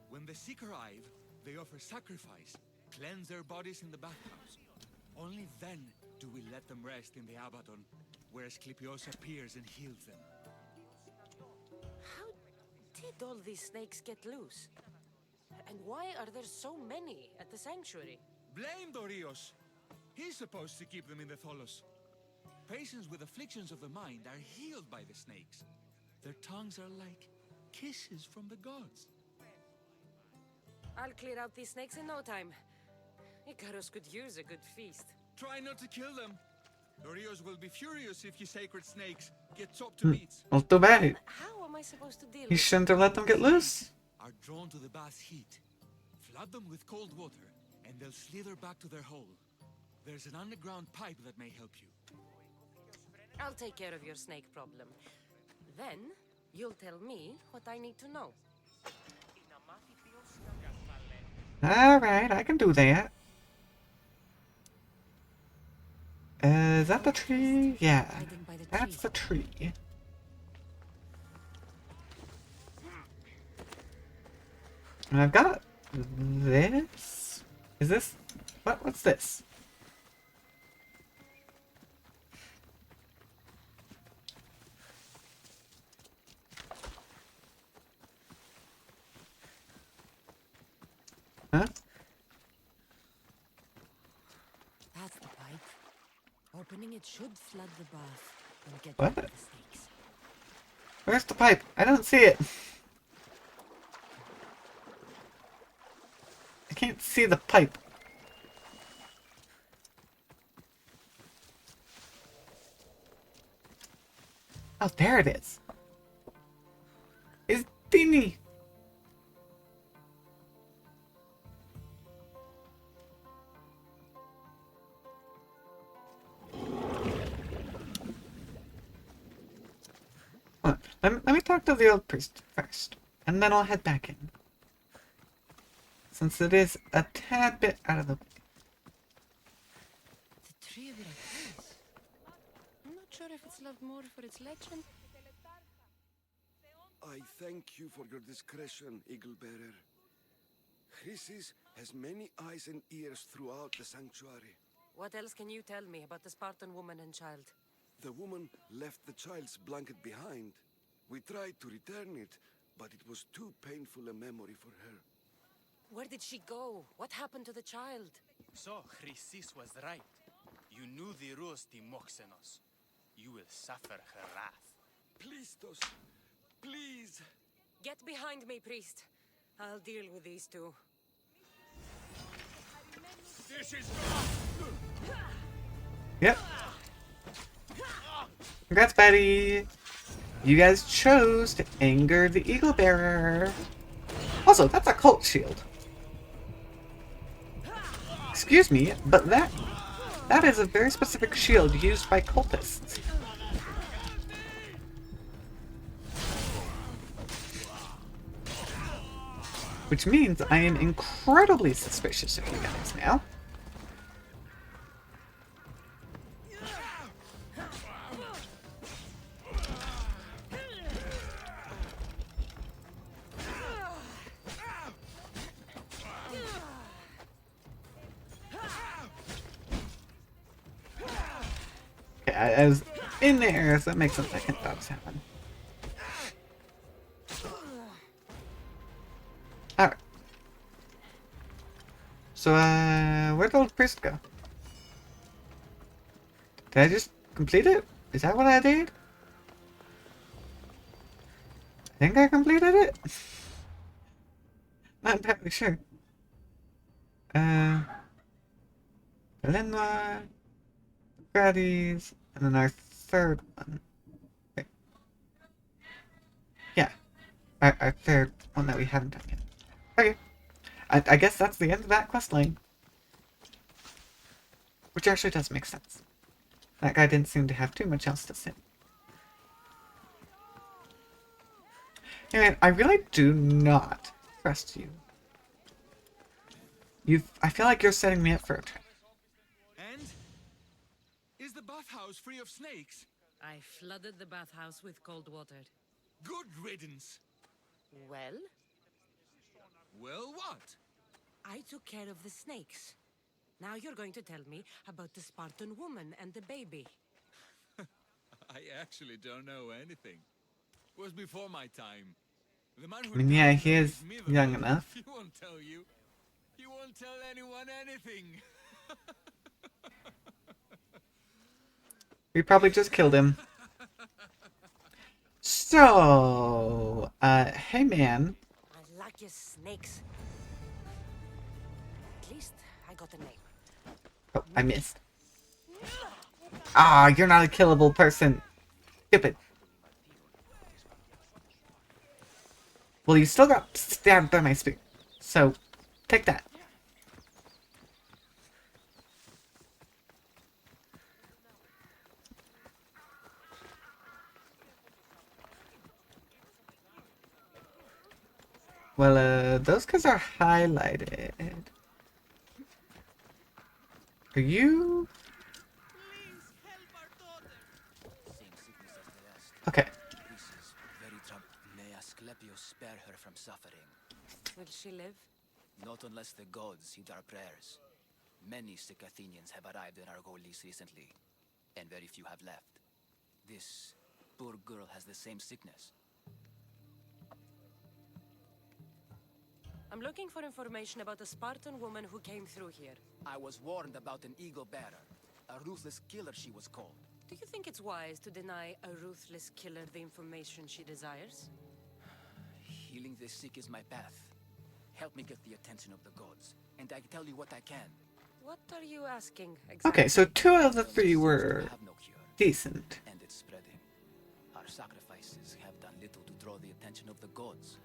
When the sick arrive, they offer sacrifice, cleanse their bodies in the bathhouse. Only then do we let them rest in the Abaddon, where Asclepios appears and heals them. How did all these snakes get loose? And why are there so many at the sanctuary? Blame Dorios! He's supposed to keep them in the Tholos. Patients with afflictions of the mind are healed by the snakes. Their tongues are like kisses from the gods. I'll clear out these snakes in no time. Icarus could use a good feast. Try not to kill them. Dorios will be furious if you sacred snakes get chopped to bits. Well, too bad. How am I supposed to deal You with shouldn't have let them get loose. Are drawn to the bath's heat. Flood them with cold water, and they'll slither back to their hole. There's an underground pipe that may help you. I'll take care of your snake problem. Then, you'll tell me what I need to know. Alright, I can do that. Is that the tree? Yeah, that's the tree. And I've got this. Is this? What's this? Huh? That's the pipe. Opening it should flood the bath and get What? rid of the snakes. Where's the pipe? I don't see it. I can't see the pipe. Oh, there it is. It's Dini. Let me talk to the old priest first, and then I'll head back in. Since it is a tad bit out of the way. The tree of Icarus. I'm not sure if it's loved more for its legend. I thank you for your discretion, Eagle Bearer. Chrysis has many eyes and ears throughout the sanctuary. What else can you tell me about the Spartan woman and child? The woman left the child's blanket behind. We tried to return it, but it was too painful a memory for her. Where did she go? What happened to the child? So, Chrysis was right. You knew the rules, Timoxenos. You will suffer her wrath. Please, Tos. Please. Get behind me, priest. I'll deal with these two. This is Yep. Congrats, Betty. You guys chose to anger the Eagle Bearer. Also, that's a cult shield. Excuse me, but that is a very specific shield used by cultists. Which means I am incredibly suspicious of you guys now. Okay, I was in there, so that makes sense. I can thought was happening. Alright. So, where'd the old priest go? Did I just complete it? Is that what I did? think I completed it? Not entirely sure. Lenwa, Grady's, and then our third one. Wait. Yeah, our third one that we haven't done yet. Okay, I guess that's the end of that quest line. Which actually does make sense. That guy didn't seem to have too much else to say. Hey man, I really do not trust you. I feel like you're setting me up for a trap. And? Is the bathhouse free of snakes? I flooded the bathhouse with cold water. Good riddance. Well? Well, what? I took care of the snakes. Now you're going to tell me about the Spartan woman and the baby. I actually don't know anything. It was before my time. The man who I mean, yeah, died he is with me, young enough. He won't tell you. He won't tell anyone anything. We probably just killed him. So, hey man. I like your snakes. At least I got a name. Oh, I missed. Ah, you're not a killable person. Stupid. Well, you still got stabbed by my spear. So, take that. Well, those guys are highlighted. Are you? Okay. May Asclepius spare her from suffering. Will she live? Not unless the gods heed our prayers. Many sick Athenians have arrived in Argolis recently, and very few have left. This poor girl has the same sickness. I'm looking for information about a Spartan woman who came through here. I was warned about an eagle bearer. A ruthless killer, she was called. Do you think it's wise to deny a ruthless killer the information she desires? Healing the sick is my path. Help me get the attention of the gods, and I tell you what I can. What are you asking exactly? Okay, so 2 out of the 3 were decent. And it's spreading. Our sacrifices have done little to draw the attention of the gods.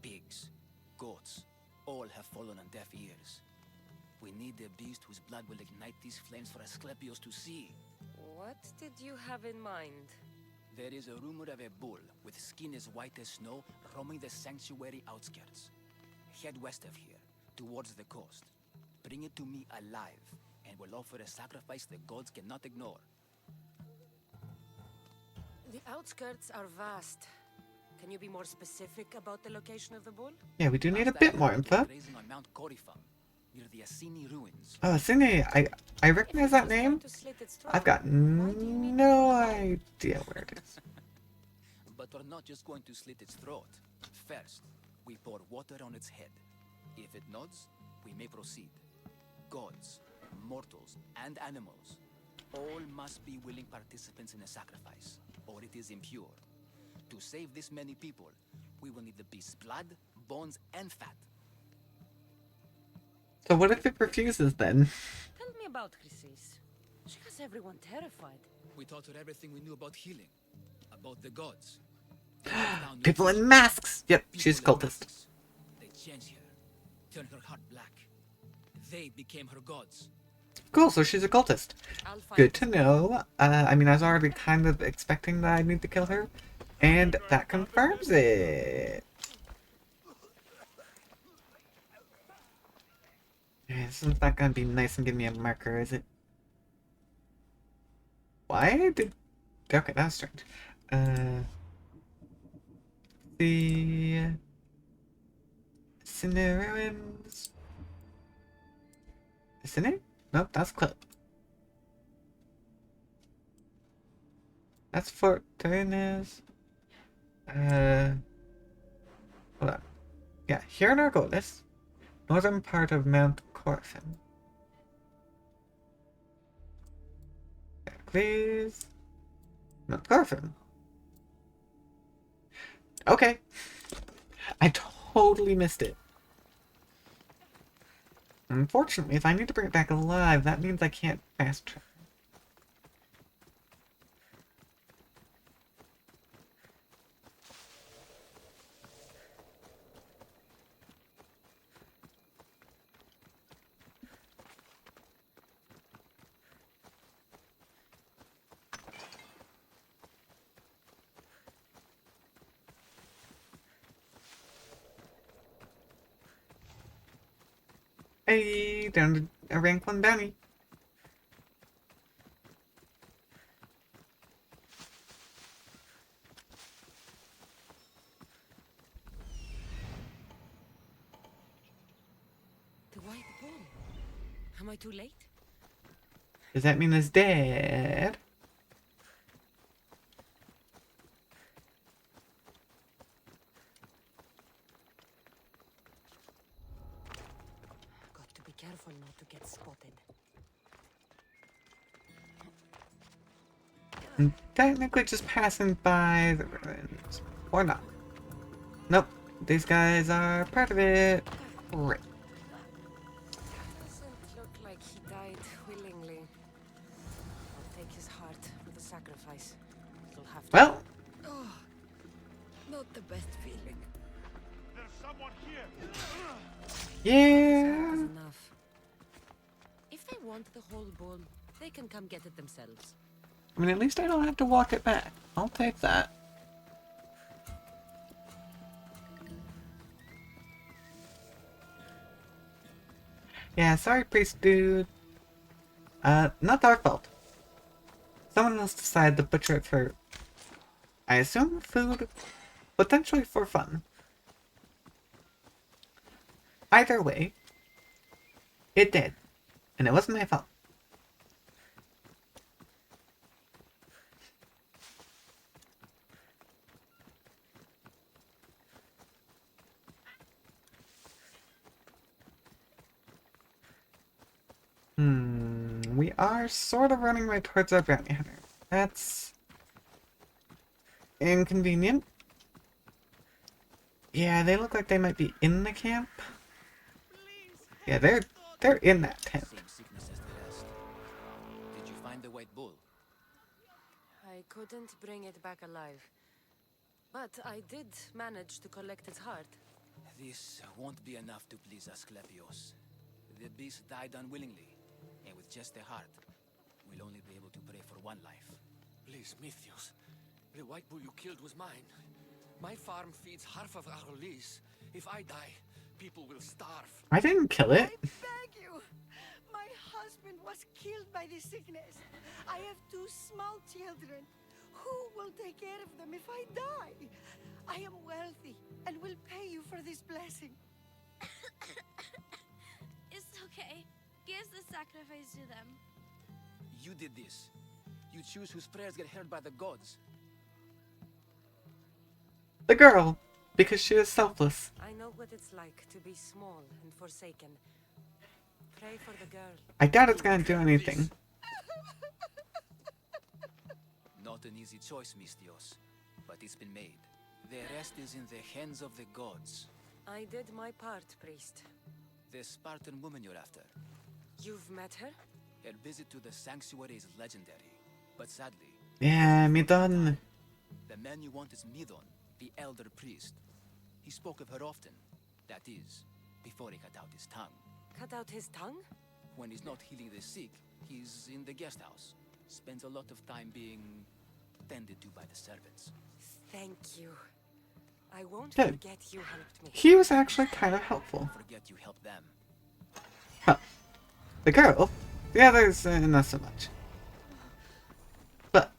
Pigs, goats, all have fallen on deaf ears. We need a beast whose blood will ignite these flames for Asclepius to see. What did you have in mind? There is a rumor of a bull with skin as white as snow roaming the sanctuary outskirts. Head west of here, towards the coast. Bring it to me alive, and we'll offer a sacrifice the gods cannot ignore. The outskirts are vast. Can you be more specific about the location of the bull? Yeah, we do need a bit more info. Grazing on Mount Coryphon, near the Assini ruins. Oh, Assini, I recognize that name. I've got no idea where it is. But we're not just going to slit its throat. First, we pour water on its head. If it nods, we may proceed. Gods, mortals, and animals, all must be willing participants in a sacrifice, or it is impure. To save this many people, we will need the beast's blood, bones, and fat. So what if it refuses then? Tell me about Chrysis. She has everyone terrified. We taught her everything we knew about healing, about the gods. People in masks! Yep, she's a cultist. They changed her, turned her heart black. They became her gods. Cool, so she's a cultist. Good to know. I mean, I was already kind of expecting that I'd need to kill her. And that confirms it. Yeah, this is not gonna be nice and give me a marker, is it? Why did... Okay, that's strange. The... Assini ruins... Assini? Nope, that's Clip. That's Fort Tyrannus. Hold on. Yeah, here in Argolis, northern part of Mount Coryphon. Please. Mount Coryphon. Okay. I totally missed it. Unfortunately, if I need to bring it back alive, that means I can't fast travel. Hey, down to a rank 1 bounty. The White Bull. Am I too late? Does that mean it's dead? Got to be careful not to get spotted. I'm technically just passing by the ruins. Or not. Nope. These guys are part of it. Great. Doesn't look like he died willingly. I'll take his heart for the sacrifice. It'll have to. Well. Oh, not the best feeling. There's someone here. Yeah. Enough. If they want the whole bull, they can come get it themselves. I mean, at least I don't have to walk it back. I'll take that. Yeah, sorry, priest dude. Not our fault. Someone else decided to butcher it for, I assume, food, potentially for fun. Either way, it did, and it wasn't my fault. We are sort of running right towards our bounty hunter. That's inconvenient. Yeah, they look like they might be in the camp. Yeah, they're in that tent. Same sickness as the rest. Did you find the White Bull? I couldn't bring it back alive. But I did manage to collect its heart. This won't be enough to please Asclepios. The beast died unwillingly, and with just the heart, we'll only be able to pray for one life. Please, Mythios. The White Bull you killed was mine. My farm feeds half of our lease. If I die, people will starve. I didn't kill it. Beg you! My husband was killed by this sickness. I have 2 small children. Who will take care of them if I die? I am wealthy and will pay you for this blessing. It's okay. Give the sacrifice to them. You did this. You choose whose prayers get heard by the gods. The girl, because she is selfless. I know what it's like to be small and forsaken. Pray for the girl. I doubt it's gonna do anything. Not an easy choice, Mystios, but it's been made. The rest is in the hands of the gods. I did my part, priest. The Spartan woman you're after. You've met her? Her visit to the sanctuary is legendary, but sadly... Yeah, Midon. The man you want is Midon, the elder priest. He spoke of her often. That is, before he cut out his tongue. Cut out his tongue? When he's not healing the sick, he's in the guest house. Spends a lot of time being tended to by the servants. Thank you. I won't Good. forget you helped me. He was actually kind of helpful. Forget you helped them. Huh. The girl, the others, not so much. But,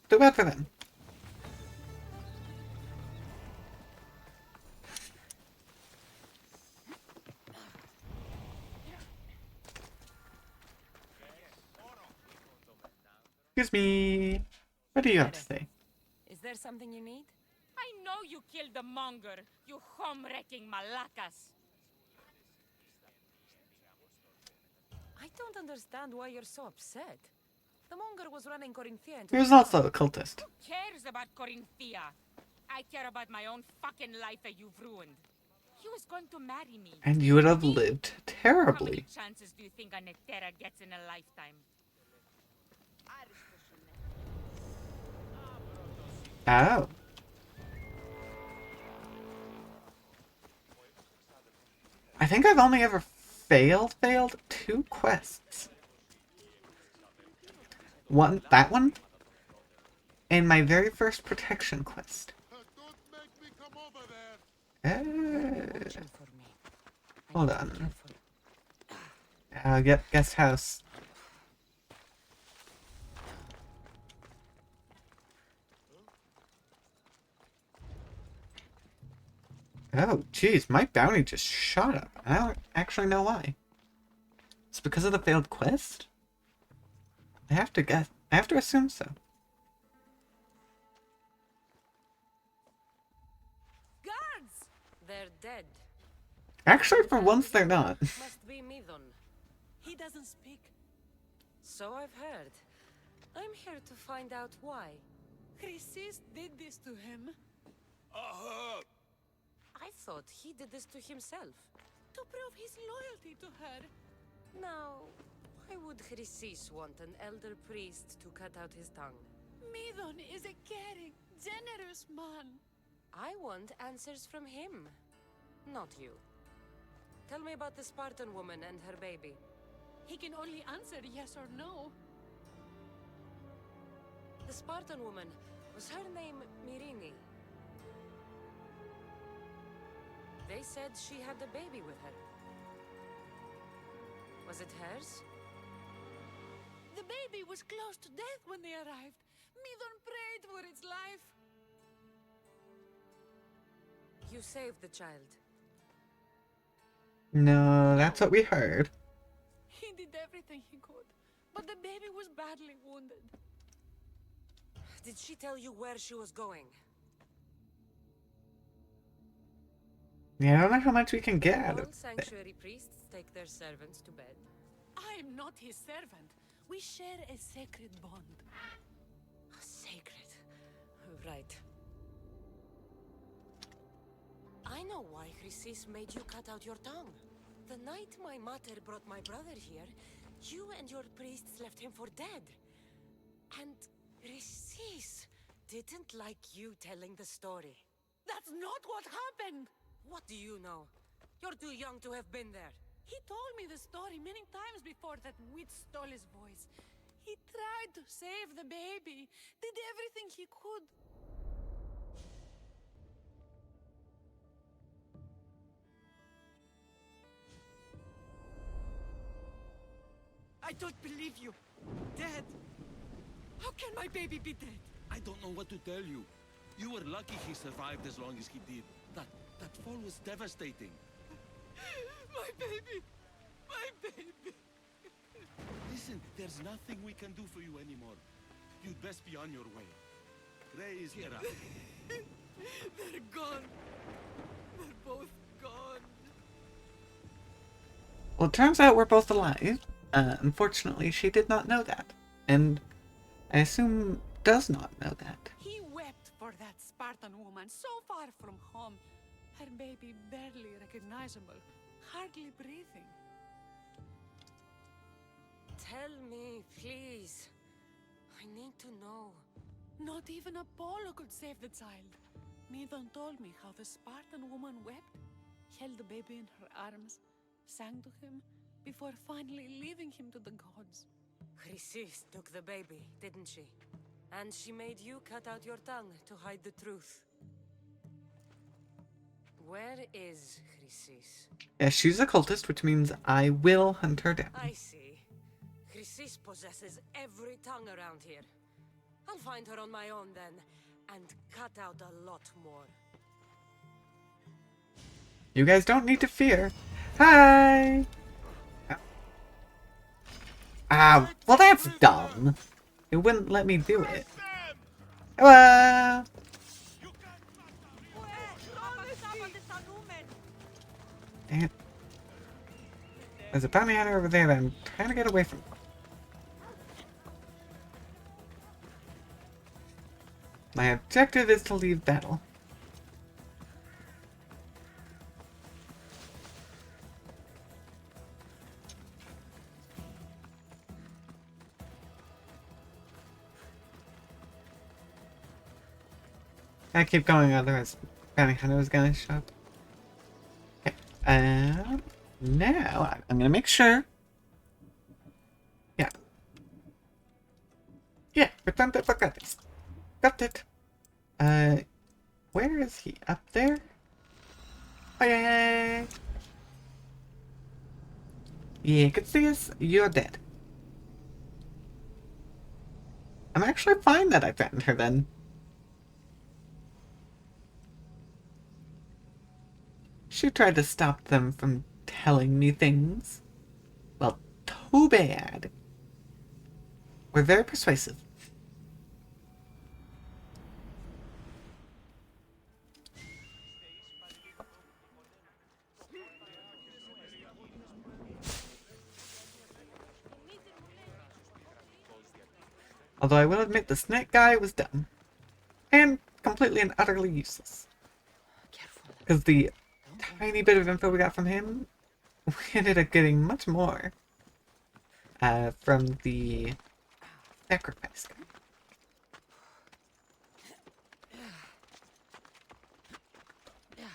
too bad for them. Excuse me. What do you have to say? Is there something you need? I know you killed the monger, you home-wrecking malacas. I don't understand why you're so upset. The monger was running Corinthia into He was also a cultist. Who cares about Corinthia? I care about my own fucking life that you've ruined. He was going to marry me. And you would have lived How many terribly. chances do you think a Nectera gets in a lifetime? Oh. I think I've only ever failed 2 quests. That one, and my very first protection quest. Hold on. Guest house. Oh, geez, my bounty just shot up. I don't actually know why. It's because of the failed quest? I have to guess. I have to assume so. Guards! They're dead. Actually, for once, they're not. Must be Midon. He doesn't speak. So I've heard. I'm here to find out why. Chrysis did this to him. I thought he did this to himself. To prove his loyalty to her. Now, why would Chrysis want an elder priest to cut out his tongue? Midon is a caring, generous man. I want answers from him, not you. Tell me about the Spartan woman and her baby. He can only answer yes or no. The Spartan woman, was her name Myrini? They said she had a baby with her. Was it hers? The baby was close to death when they arrived. Midon prayed for its life. You saved the child. No, that's what we heard. He did everything he could, but the baby was badly wounded. Did she tell you where she was going? Yeah, I don't know how much we can get out All of it. sanctuary priests take their servants to bed. I'm not his servant. We share a sacred bond. Sacred. Right. I know why Chrysis made you cut out your tongue. The night my mater brought my brother here, you and your priests left him for dead. And Chrysis didn't like you telling the story. That's not what happened! What do you know? You're too young to have been there. He told me the story many times before that witch stole his voice. He tried to save the baby, did everything he could. I don't believe you. Dead. How can my baby be dead? I don't know what to tell you. You were lucky he survived as long as he did. That fall was devastating. My baby! My baby! Listen, there's nothing we can do for you anymore. You'd best be on your way. Ray is here. They're gone. They're both gone. Well, it turns out we're both alive. Unfortunately, she did not know that. And I assume does not know that. He wept for that Spartan woman so far from home. Her baby barely recognizable, hardly breathing. Tell me, please. I need to know. Not even Apollo could save the child. Midon told me how the Spartan woman wept, held the baby in her arms, sang to him, before finally leaving him to the gods. Chrysis took the baby, didn't she? And she made you cut out your tongue to hide the truth. Where is Chrysis? Yeah, she's a cultist, which means I will hunt her down. I see. Chrysis possesses every tongue around here. I'll find her on my own then, and cut out a lot more. You guys don't need to fear. Hi! Well that's dumb. It wouldn't let me do it. Hello! Damn. There's a bounty hunter over there that I'm trying to get away from. My objective is to leave battle. I keep going, otherwise Bounty Hunter was gonna show up. Okay. Now I'm gonna make sure. Yeah. Yeah, return to Hippocrates. Got it. Where is he? Up there? Oh, yeah. Yeah, Catsius, you're dead. I'm actually fine that I threatened her then. She tried to stop them from telling me things. Well, too bad. We're very persuasive. Although I will admit the snake guy was dumb. And completely and utterly useless. Because the tiny bit of info we got from him, we ended up getting much more from the sacrifice guy.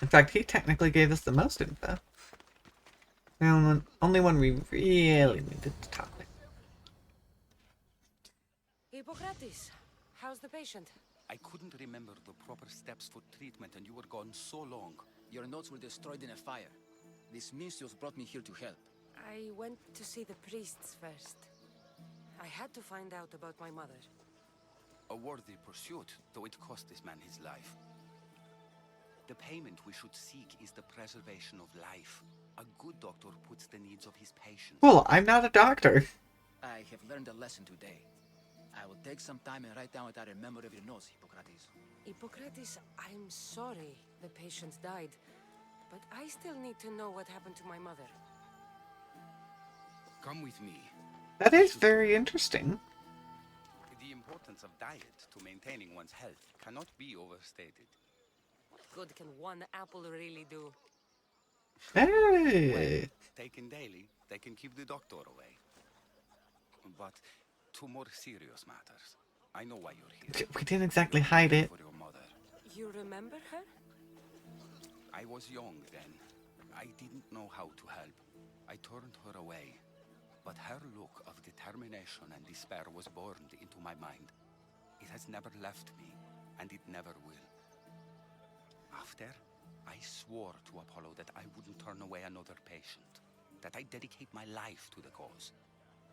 In fact, he technically gave us the most info. The only one we really needed to talk with. Hippocrates, how's the patient? I couldn't remember the proper steps for treatment and you were gone so long. Your notes were destroyed in a fire. This Mincios brought me here to help. I went to see the priests first. I had to find out about my mother. A worthy pursuit, though it cost this man his life. The payment we should seek is the preservation of life. A good doctor puts the needs of his patients. Well, I'm not a doctor. I have learned a lesson today. I will take some time and write down what I remember of your notes, Hippocrates. Hippocrates, I'm sorry the patient died, but I still need to know what happened to my mother. Come with me. That is very interesting. The importance of diet to maintaining one's health cannot be overstated. What good can one apple really do? Hey! Well, taken daily, they can keep the doctor away. But to more serious matters. I know why you're here. We didn't exactly hide it. For your mother. You remember her? I was young then. I didn't know how to help. I turned her away. But her look of determination and despair was burned into my mind. It has never left me, and it never will. After, I swore to Apollo that I wouldn't turn away another patient. That I'd dedicate my life to the cause.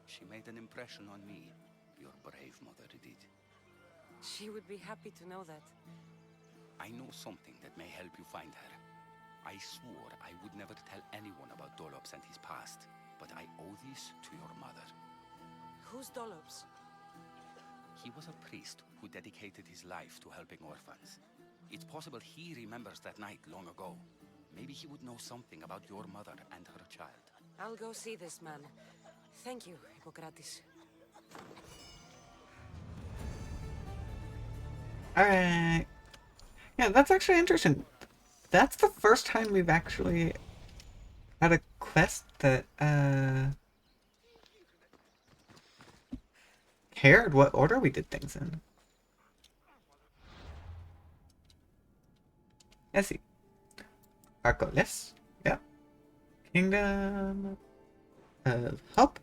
She made an impression on me. Your brave mother did. She would be happy to know that. I know something that may help you find her. I swore I would never tell anyone about Dolops and his past, but I owe this to your mother. Who's Dolops? He was a priest who dedicated his life to helping orphans. It's possible he remembers that night long ago. Maybe he would know something about your mother and her child. I'll go see this man. Thank you, Hippocrates. Alright. Yeah, that's actually interesting. That's the first time we've actually had a quest that, cared what order we did things in. Let's see. Argolis. Yeah. Kingdom of Hope.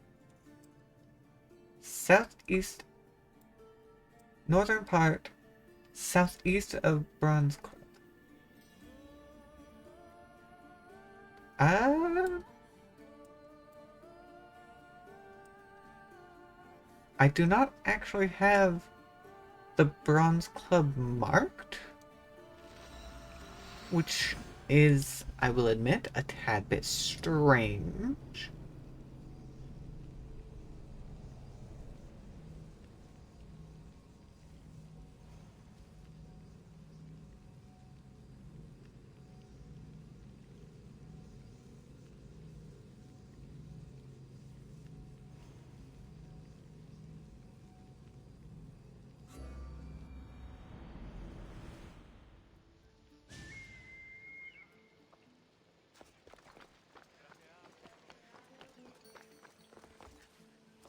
Southeast. Northern part. Southeast of Bronze Club. I do not actually have the Bronze Club marked, which is, I will admit, a tad bit strange.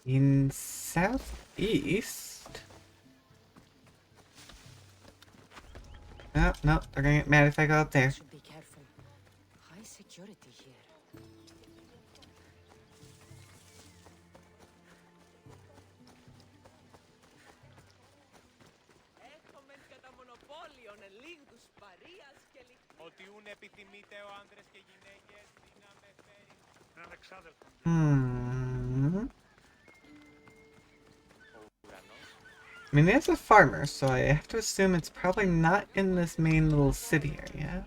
In southeast, No, no, they're gonna get mad if I go up there. Should be careful. High security here. Ότι ούν επιθυμείτε ο άντρες και γυναίκες να με φέρει. Έναν εξάδελφο. I mean, it's a farmer, so I have to assume it's probably not in this main little city area.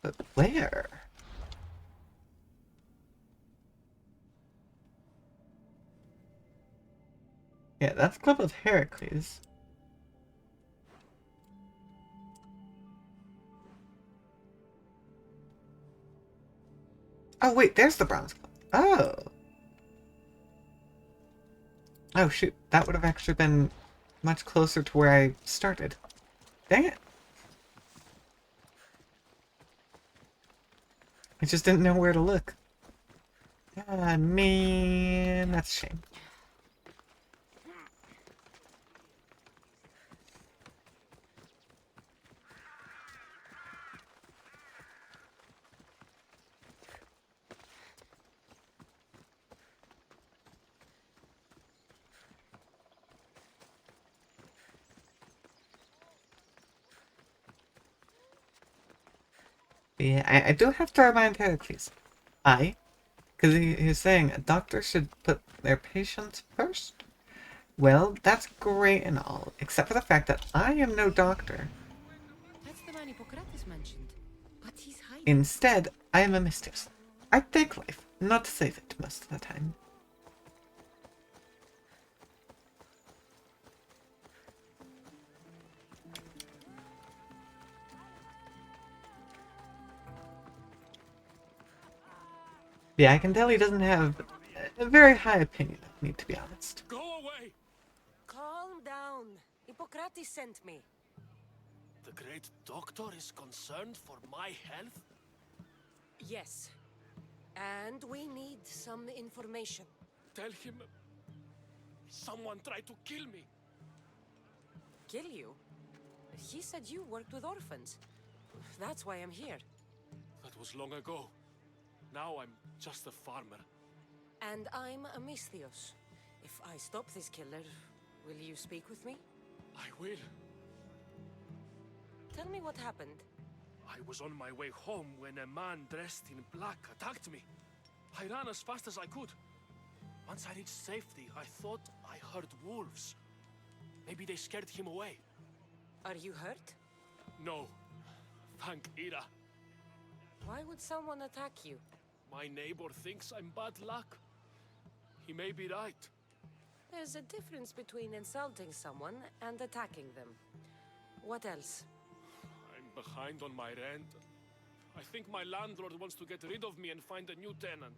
But where? Yeah, that's Club of Heracles. Oh wait, there's the Bronze Club. Oh. Oh shoot, that would have actually been much closer to where I started. Dang it. I just didn't know where to look. Ah, man, that's a shame. Yeah, I do have to remind Heracles. Because he's saying a doctor should put their patients first. Well, that's great and all, except for the fact that I am no doctor. That's the man Hippocrates mentioned. But he's hiding. Instead, I am a mistress. I take life, not save it most of the time. Yeah, I can tell he doesn't have a very high opinion of me, to be honest. Go away! Calm down. Hippocrates sent me. The great doctor is concerned for my health? Yes. And we need some information. Tell him someone tried to kill me. Kill you? He said you worked with orphans. That's why I'm here. That was long ago. Now I'm just a farmer. And I'm Amisthios. If I stop this killer, will you speak with me? I will. Tell me what happened. I was on my way home when a man dressed in black attacked me. I ran as fast as I could. Once I reached safety, I thought I heard wolves. Maybe they scared him away. Are you hurt? No. Thank Ira. Why would someone attack you? My neighbor thinks I'm bad luck. He may be right. There's a difference between insulting someone and attacking them. What else? I'm behind on my rent. I think my landlord wants to get rid of me and find a new tenant.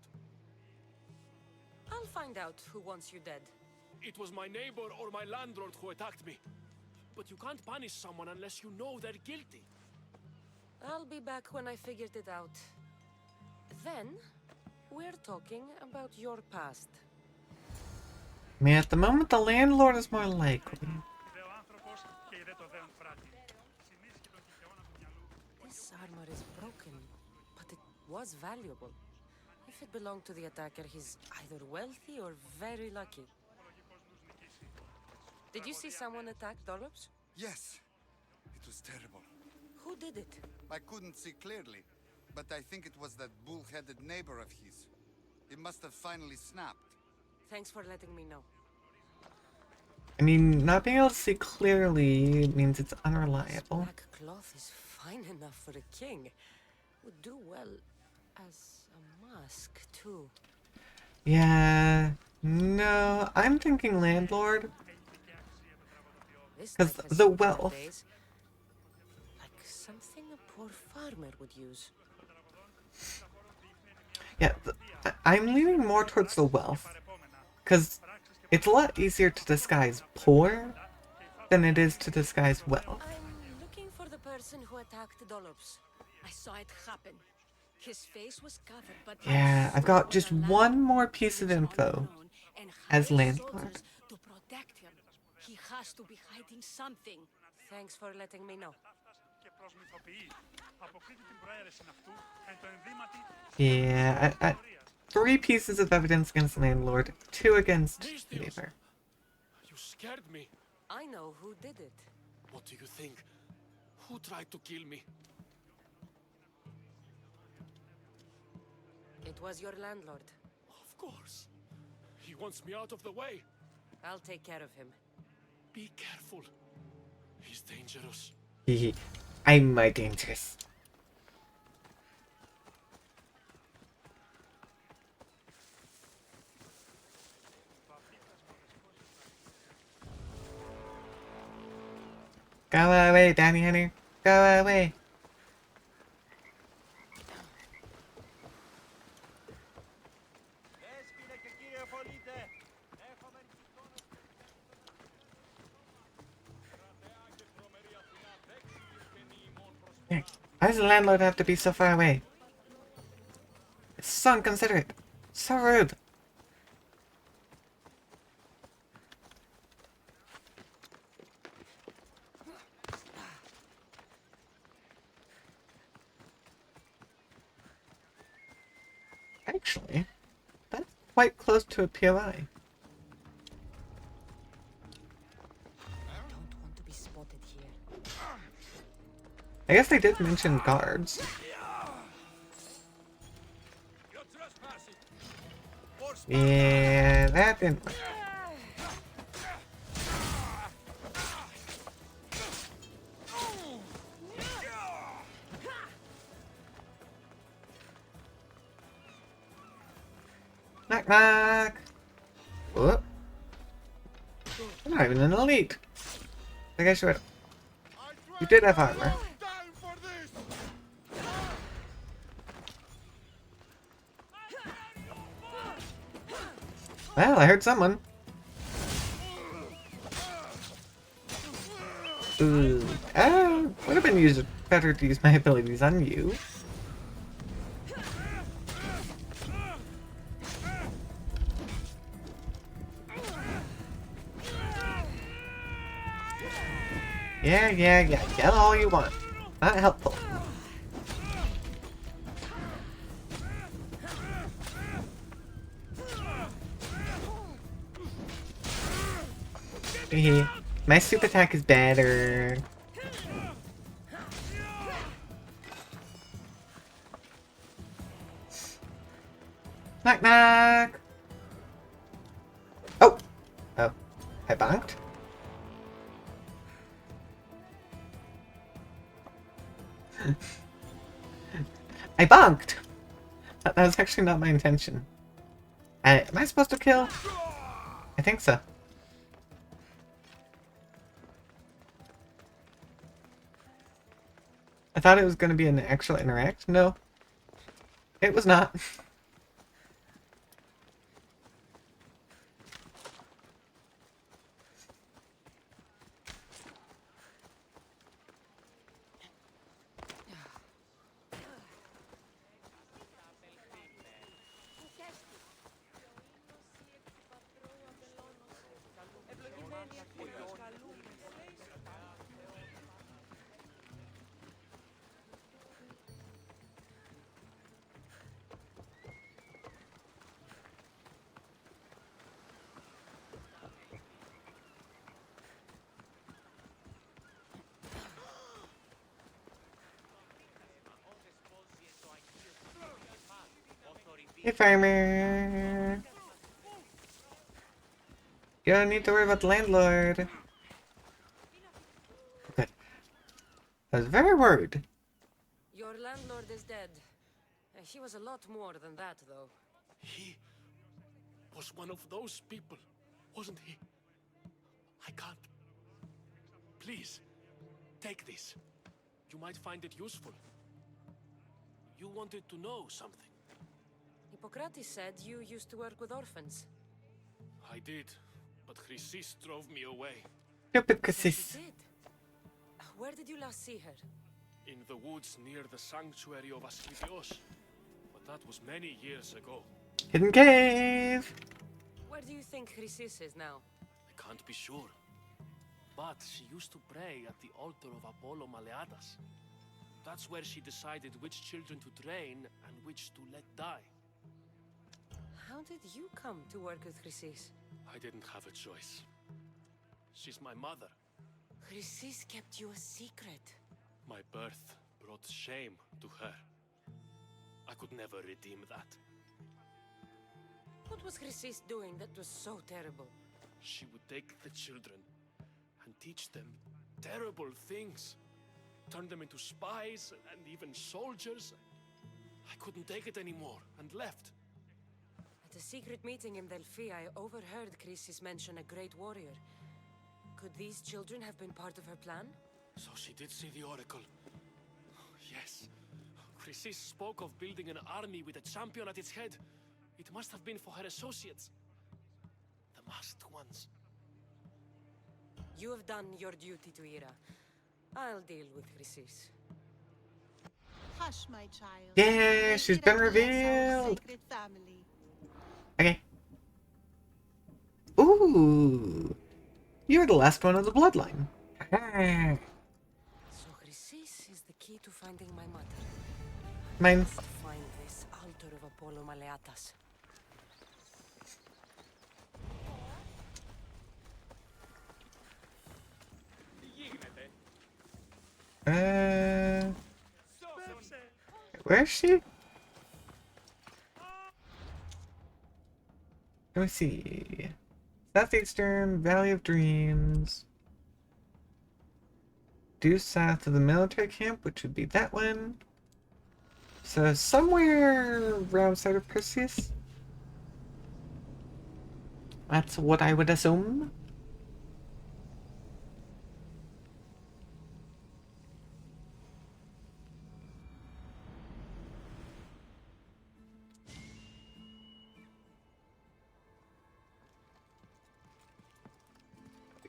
I'll find out who wants you dead. It was my neighbor or my landlord who attacked me. But you can't punish someone unless you know they're guilty. I'll be back when I figured it out. Then, we're talking about your past. I mean, at the moment, the landlord is more likely. This armor is broken, but it was valuable. If it belonged to the attacker, he's either wealthy or very lucky. Did you see someone attack Dollops? Yes. It was terrible. Who did it? I couldn't see clearly, but I think it was that bull-headed neighbor of his. He must have finally snapped. Thanks for letting me know. I mean, not being able to see clearly means it's unreliable. Black cloth is fine enough for a king. Would do well as a mask, too. Yeah, no, I'm thinking landlord. Because the wealth. Like something a poor farmer would use. Yeah, I'm leaning more towards the wealth. Because it's a lot easier to disguise poor than it is to disguise wealth. I'm looking for the person who attacked Dollops. I saw it happen. His face was covered, but Yeah, I've got just one more piece of info as landlord. to protect him. He has to be hiding something. Thanks for letting me know. Yeah, 3 pieces of evidence against the landlord, 2 against neighbor. You scared me. I know who did it. What do you think? Who tried to kill me? It was your landlord. Of course. He wants me out of the way. I'll take care of him. Be careful. He's dangerous. Hehe. I'm my dangerous. Go away, Danny Henry. Go away. Why does the landlord have to be so far away? It's so inconsiderate. So rude. Actually, that's quite close to a POI. Don't want to be spotted here. I guess they did mention guards. Yeah, that didn't work. Knock knock! Whoop. I'm not even an elite. I guess you did have armor. Well, I heard someone. Ooh. Oh, would have been better to use my abilities on you. Yeah, yell all you want. Not helpful. My super attack is better. Knock knock! Oh! Oh. I bonked? I bonked! That was actually not my intention. Am I supposed to kill? I think so. I thought it was going to be an actual interact. No. It was not. Hey, farmer. You don't need to worry about the landlord. Okay. I was very worried. Your landlord is dead. He was a lot more than that, though. He was one of those people, wasn't he? I can't. Please, take this. You might find it useful. You wanted to know something. Hippocrates said you used to work with orphans. I did, but Chrysis drove me away. Stupid Chrysis. Where did you last see her? In the woods near the sanctuary of Asclepios. that was many years ago. Hidden cave! Where do you think Chrysis is now? I can't be sure. But she used to pray at the altar of Apollo Maleatas. That's where she decided which children to train and which to let die. How did you come to work with Chrysis? I didn't have a choice. She's my mother. Chrysis kept you a secret. My birth brought shame to her. I could never redeem that. What was Chrysis doing that was so terrible? She would take the children and teach them terrible things. Turn them into spies and even soldiers. I couldn't take it anymore and left. At a secret meeting in Delphi, I overheard Chrysis mention a great warrior. Could these children have been part of her plan? So she did see the Oracle. Yes. Chrysis spoke of building an army with a champion at its head. It must have been for her associates. The masked ones. You have done your duty to Ira. I'll deal with Chrysis. Hush, my child. Yeah, she's been revealed. Okay. Ooh. You're the last one of the bloodline. So Chrysis is the key to finding my mother. Mine. Must find this altar of Apollo Maleatas. Where is she? Let me see. Southeastern Valley of Dreams. Due south of the military camp, which would be that one. So somewhere around side of Perseus. That's what I would assume.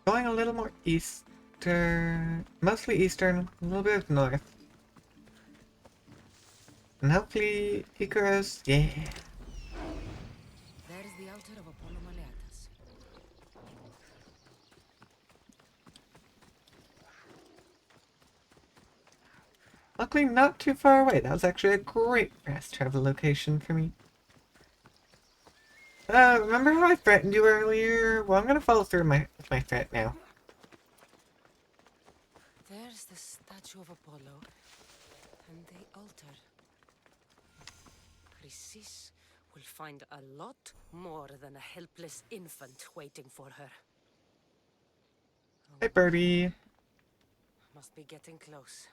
Going a little more eastern, mostly eastern, a little bit of north. And hopefully Icarus, yeah. There is the altar of Apollo Maleatas. Luckily not too far away. That was actually a great fast travel location for me. Remember how I threatened you earlier? Well, I'm gonna follow through with my threat now. There's the statue of Apollo and the altar. Chrysis will find a lot more than a helpless infant waiting for her. Hi, birdie. Must be getting close.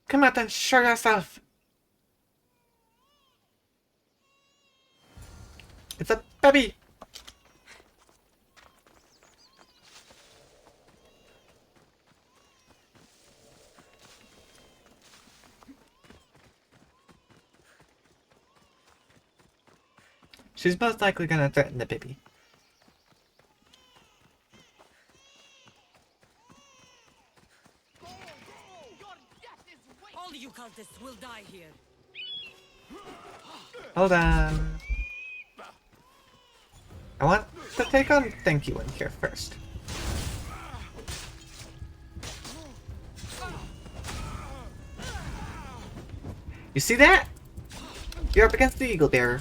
Come out and show yourself. It's a baby. She's most likely gonna threaten the baby. All you cultists will die here. Hold on. I want to take on Thank You in here first. You see that? You're up against the Eagle Bearer.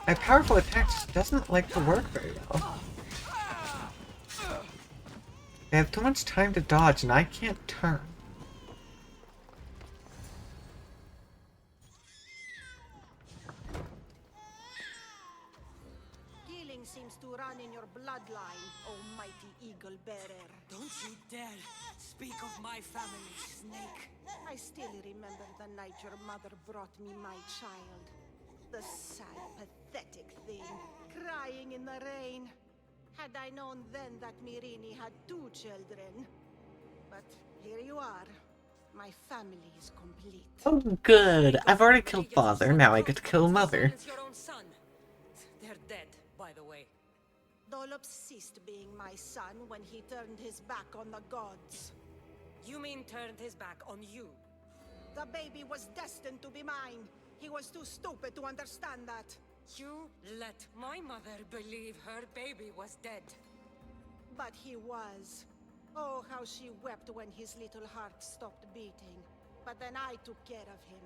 My powerful attack just doesn't like to work very well. They have too much time to dodge and I can't turn. Healing seems to run in your bloodline, almighty eagle bearer. Don't you dare speak of my family, Snake. I still remember the night your mother brought me my child. The sad, pathetic thing, crying in the rain. Had I known then that Myrrine had 2 children. But here you are, My family is complete. Oh, good. I've already killed father. Now I get to kill mother. Silence your own son. They're dead, by the way. Dolops ceased being my son when he turned his back on the gods. You mean turned his back on you? The baby was destined to be mine. He was too stupid to understand that. You let my mother believe her baby was dead. But he was. Oh, how she wept when his little heart stopped beating. But then I took care of him.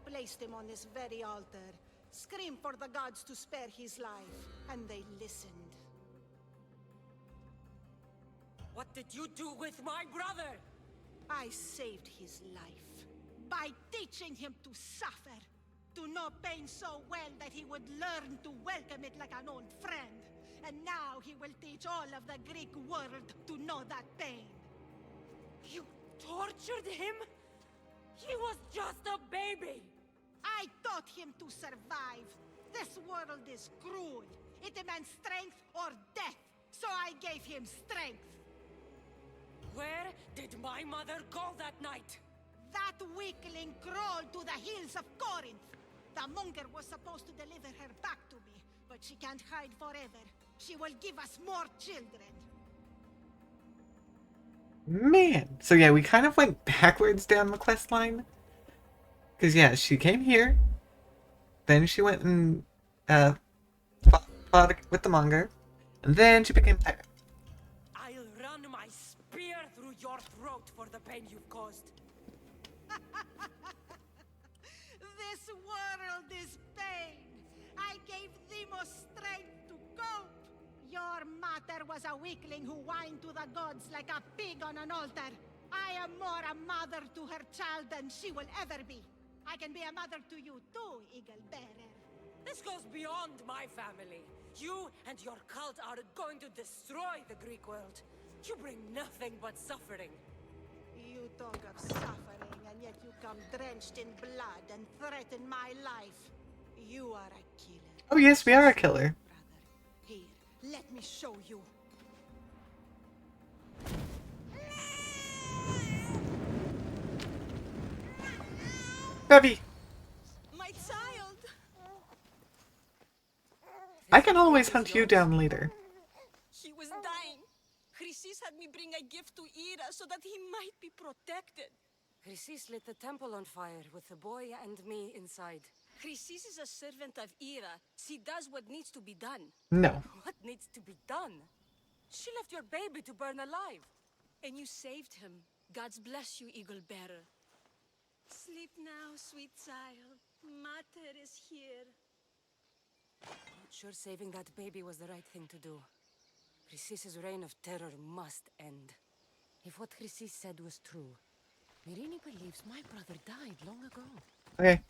Placed him on this very altar. Screamed for the gods to spare his life. And they listened. What did you do with my brother? I saved his life. By teaching him to suffer. To know pain so well that he would learn to welcome it like an old friend. And now he will teach all of the Greek world to know that pain. You tortured him? He was just a baby! I taught him to survive. This world is cruel. It demands strength or death. So I gave him strength. Where did my mother go that night? That weakling crawled to the hills of Corinth. The monger was supposed to deliver her back to me, but she can't hide forever. She will give us more children. Man. So yeah, we kind of went backwards down the quest line. Because yeah, she came here. Then she went and fought with the monger. And then she became pirate. I'll run my spear through your throat for the pain you've caused. This world is pain. I gave Demos strength to cope. Your mother was a weakling who whined to the gods like a pig on an altar. I am more a mother to her child than she will ever be. I can be a mother to you too, Eagle Bearer. This goes beyond my family. You and your cult are going to destroy the Greek world. You bring nothing but suffering. You talk of suffering, and yet you come drenched in blood and threaten my life. You are a killer. Oh yes, we are a killer. Here, let me show you. Bevy! My child! I can always hunt you down later. He was dying. Chrysis had me bring a gift to Ira so that he might be protected. Chrysis lit the temple on fire with the boy and me inside. Chrysis is a servant of Ira. She does what needs to be done. No. What needs to be done? She left your baby to burn alive. And you saved him. God's bless you, Eagle Bearer. Sleep now, sweet child. Mater is here. Not sure saving that baby was the right thing to do. Chrysis' reign of terror must end. If what Chrysis said was true, Myrrine believes my brother died long ago. Okay.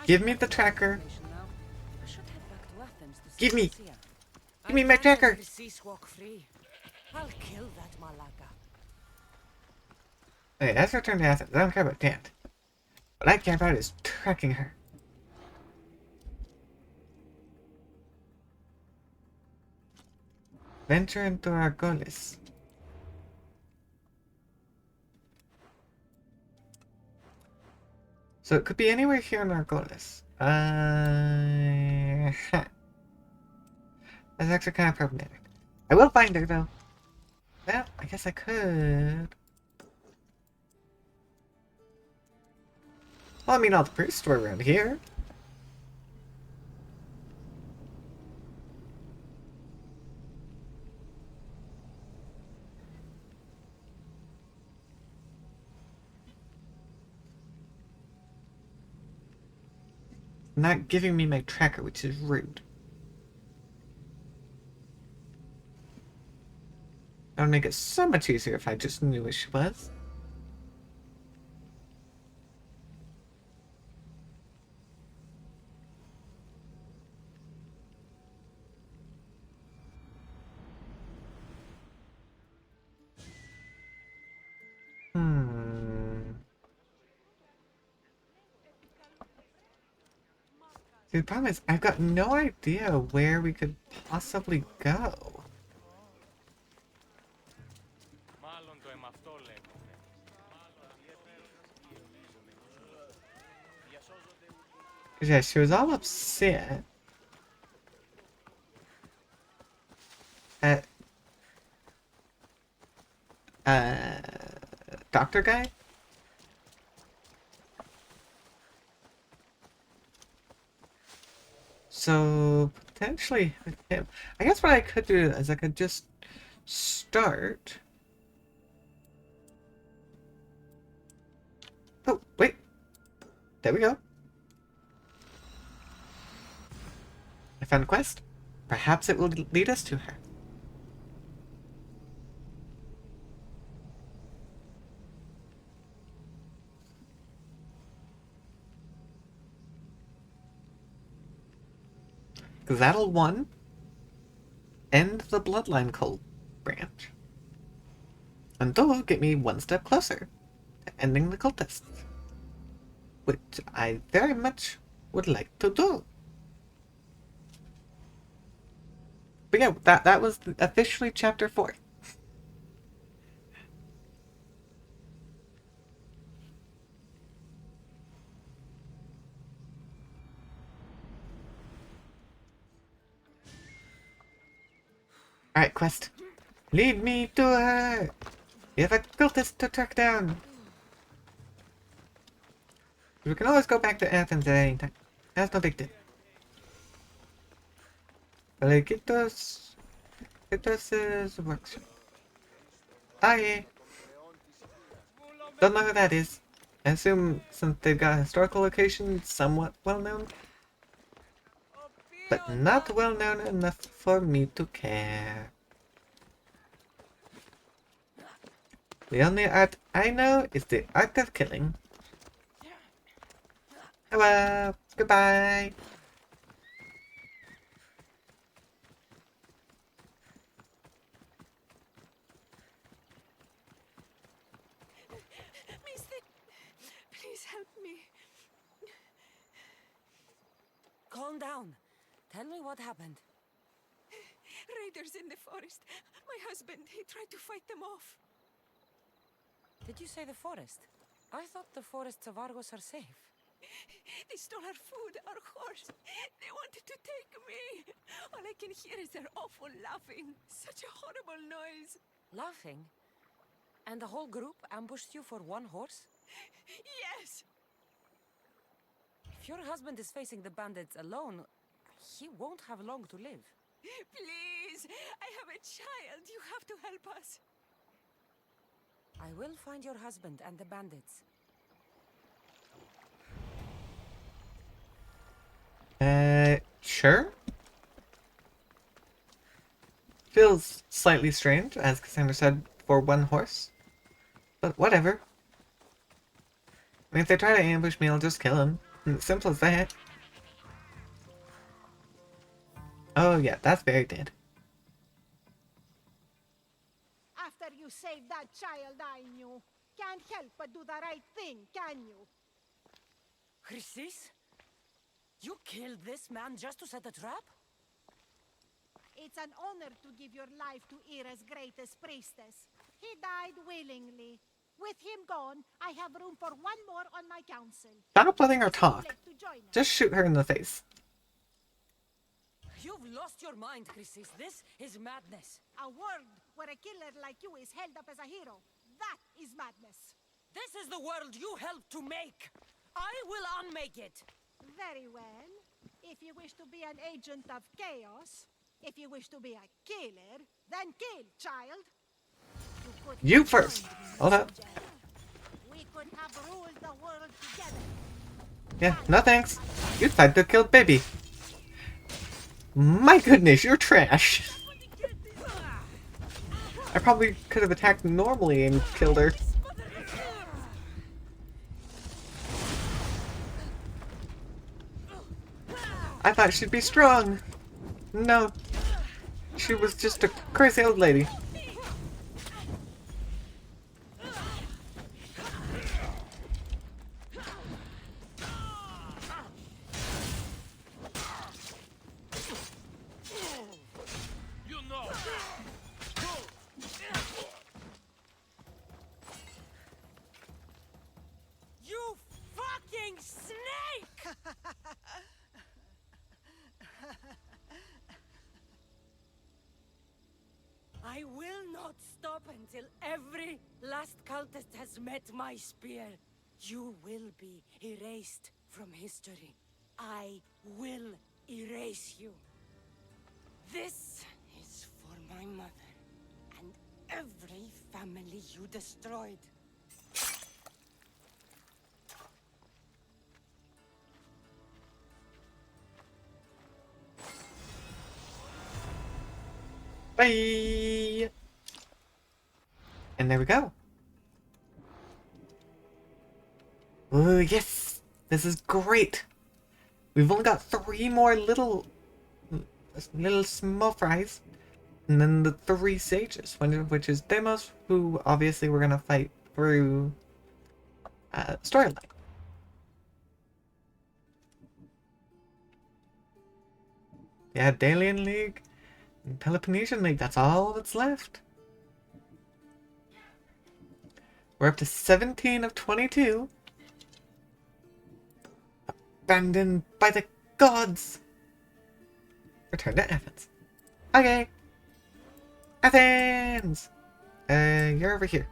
Give me the tracker. I should head back to Athens to Give me. Lucia. Give me my tracker. Chrysis walk free. I'll kill that Malaka. Okay, let's return to Athens. I don't care about Dant. What I care about is tracking her. Venture into Argolis. So it could be anywhere here in Argolis. That's actually kind of problematic. I will find her though. Well, I guess I could. Well, I mean, all the priests were around here. Not giving me my tracker, which is rude. That would make it so much easier if I just knew where she was. See, the problem is, I've got no idea where we could possibly go. Yeah, she was all upset at doctor guy. So potentially with him, I guess what I could do is I could just start. Oh wait, there we go. I found a quest. Perhaps it will lead us to her. That'll 1 end the bloodline cult branch. And that'll get me one step closer to ending the cultists. Which I very much would like to do. But yeah, that was officially chapter 4. Alright, quest. Lead me to her! You have a cultist to track down! We can always go back to Athens at any time. That's no big deal. But Gytos' workshop. Ah, yeah. Don't know who that is. I assume since they've got a historical location, somewhat well known. But not well known enough for me to care. The only art I know is the art of killing. Hello, goodbye. Mister, please help me. Calm down. Tell me what happened. Raiders in the forest. My husband, he tried to fight them off. Did you say the forest? I thought the forests of Argos are safe. They stole our food, our horse. They wanted to take me. All I can hear is their awful laughing. Such a horrible noise. Laughing? And the whole group ambushed you for one horse? Yes. If your husband is facing the bandits alone, he won't have long to live. Please, I have a child. You have to help us. I will find your husband and the bandits. Sure? Feels slightly strange, as Cassandra said, for one horse. But whatever. I mean, if they try to ambush me, I'll just kill them. Simple as that. Oh yeah, that's very dead. After you saved that child I knew, can't help but do the right thing, can you? Chrysis? You killed this man just to set a trap? It's an honor to give your life to Ira's greatest priestess. He died willingly. With him gone, I have room for one more on my council. Stop letting her talk. Just shoot her in the face. You've lost your mind, Chrysis. This is madness. A world where a killer like you is held up as a hero. That is madness. This is the world you helped to make. I will unmake it. Very well. If you wish to be an agent of chaos, if you wish to be a killer, then kill, child. You first. Hold up. We could have ruled the world together. Yeah, no thanks. You tried to kill baby. My goodness, you're trash. I probably could have attacked normally and killed her. I thought she'd be strong. No. She was just a crazy old lady. You fucking snake! met my spear, you will be erased from history. I will erase you. This is for my mother and every family you destroyed. Bye! And there we go. Oh, yes! This is great! We've only got 3 more little small fries. And then the 3 sages, one of which is Deimos, who obviously we're gonna fight through storyline. Yeah, Dalian League and Peloponnesian League, that's all that's left. We're up to 17 of 22. Abandoned by the gods. Return to Athens. Okay. Athens! You're over here.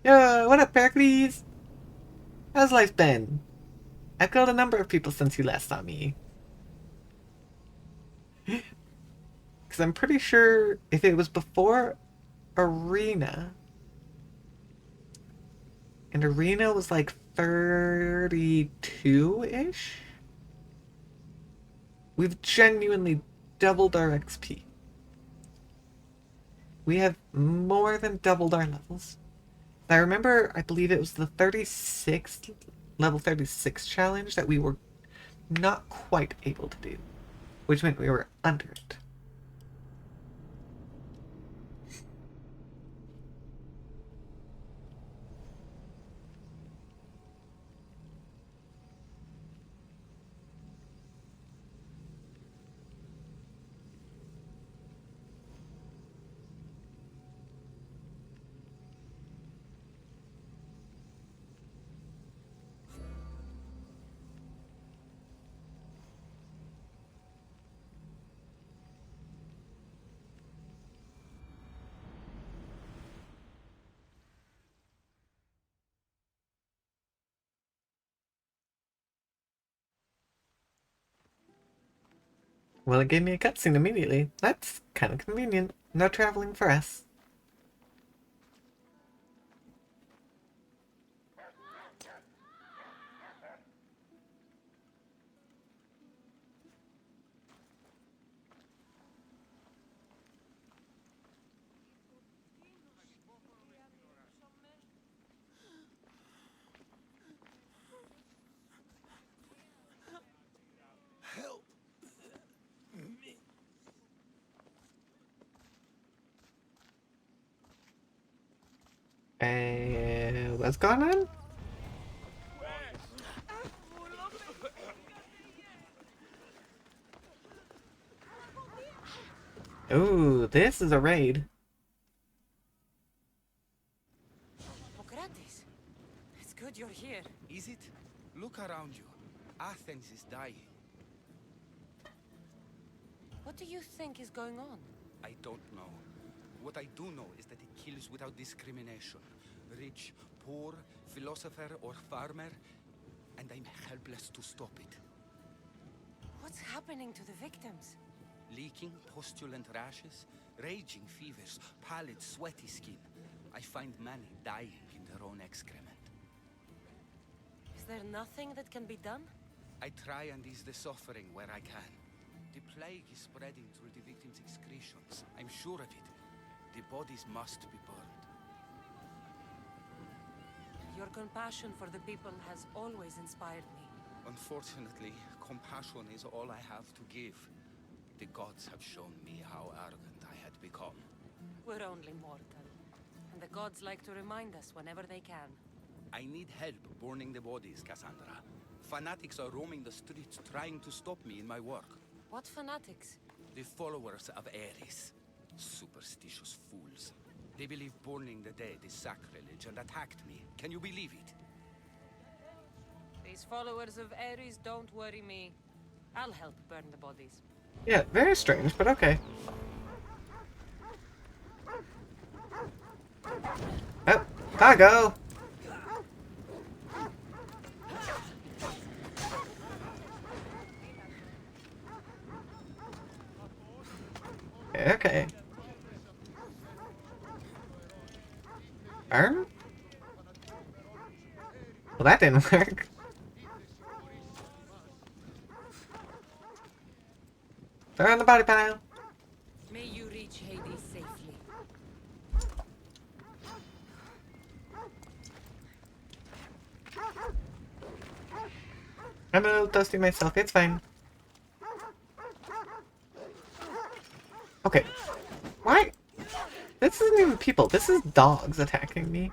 Yo, what up, Pericles? How's life been? I've killed a number of people since you last saw me. Because I'm pretty sure if it was before Arena, and Arena was like 32-ish, we've genuinely doubled our XP. We have more than doubled our levels. I remember, I believe it was the 36th, level 36 challenge that we were not quite able to do, which meant we were under it. Well, it gave me a cutscene immediately. That's kind of convenient. No traveling for us. Help! What's going on? Ooh, this is a raid. Hippocrates, it's good you're here. Is it? Look around you. Athens is dying. What do you think is going on? I don't know. What I do know is that it kills without discrimination. Rich, poor, philosopher or farmer, and I'm helpless to stop it. What's happening to the victims? Leaking, postulant rashes, raging fevers, pallid, sweaty skin. I find many dying in their own excrement. Is there nothing that can be done? I try and ease the suffering where I can. The plague is spreading through the victims' excretions. I'm sure of it. The bodies must be burned. Your compassion for the people has always inspired me. Unfortunately, compassion is all I have to give. The gods have shown me how arrogant I had become. We're only mortal, and the gods like to remind us whenever they can. I need help burning the bodies, Cassandra. Fanatics are roaming the streets trying to stop me in my work. What fanatics? The followers of Ares. Superstitious fools. They believe burning the dead is sacrilege and attacked me. Can you believe it? These followers of Ares don't worry me. I'll help burn the bodies. Yeah, very strange, but okay. Gotta go. Okay. Burn? Well, that didn't work. Throw in the body pile. May you reach Hades safely. I'm a little dusty myself, it's fine. Okay. Why? This isn't even people, this is dogs attacking me.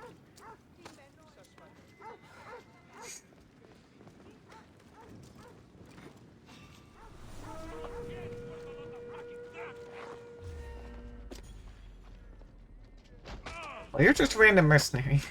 Well, you're just a random mercenary.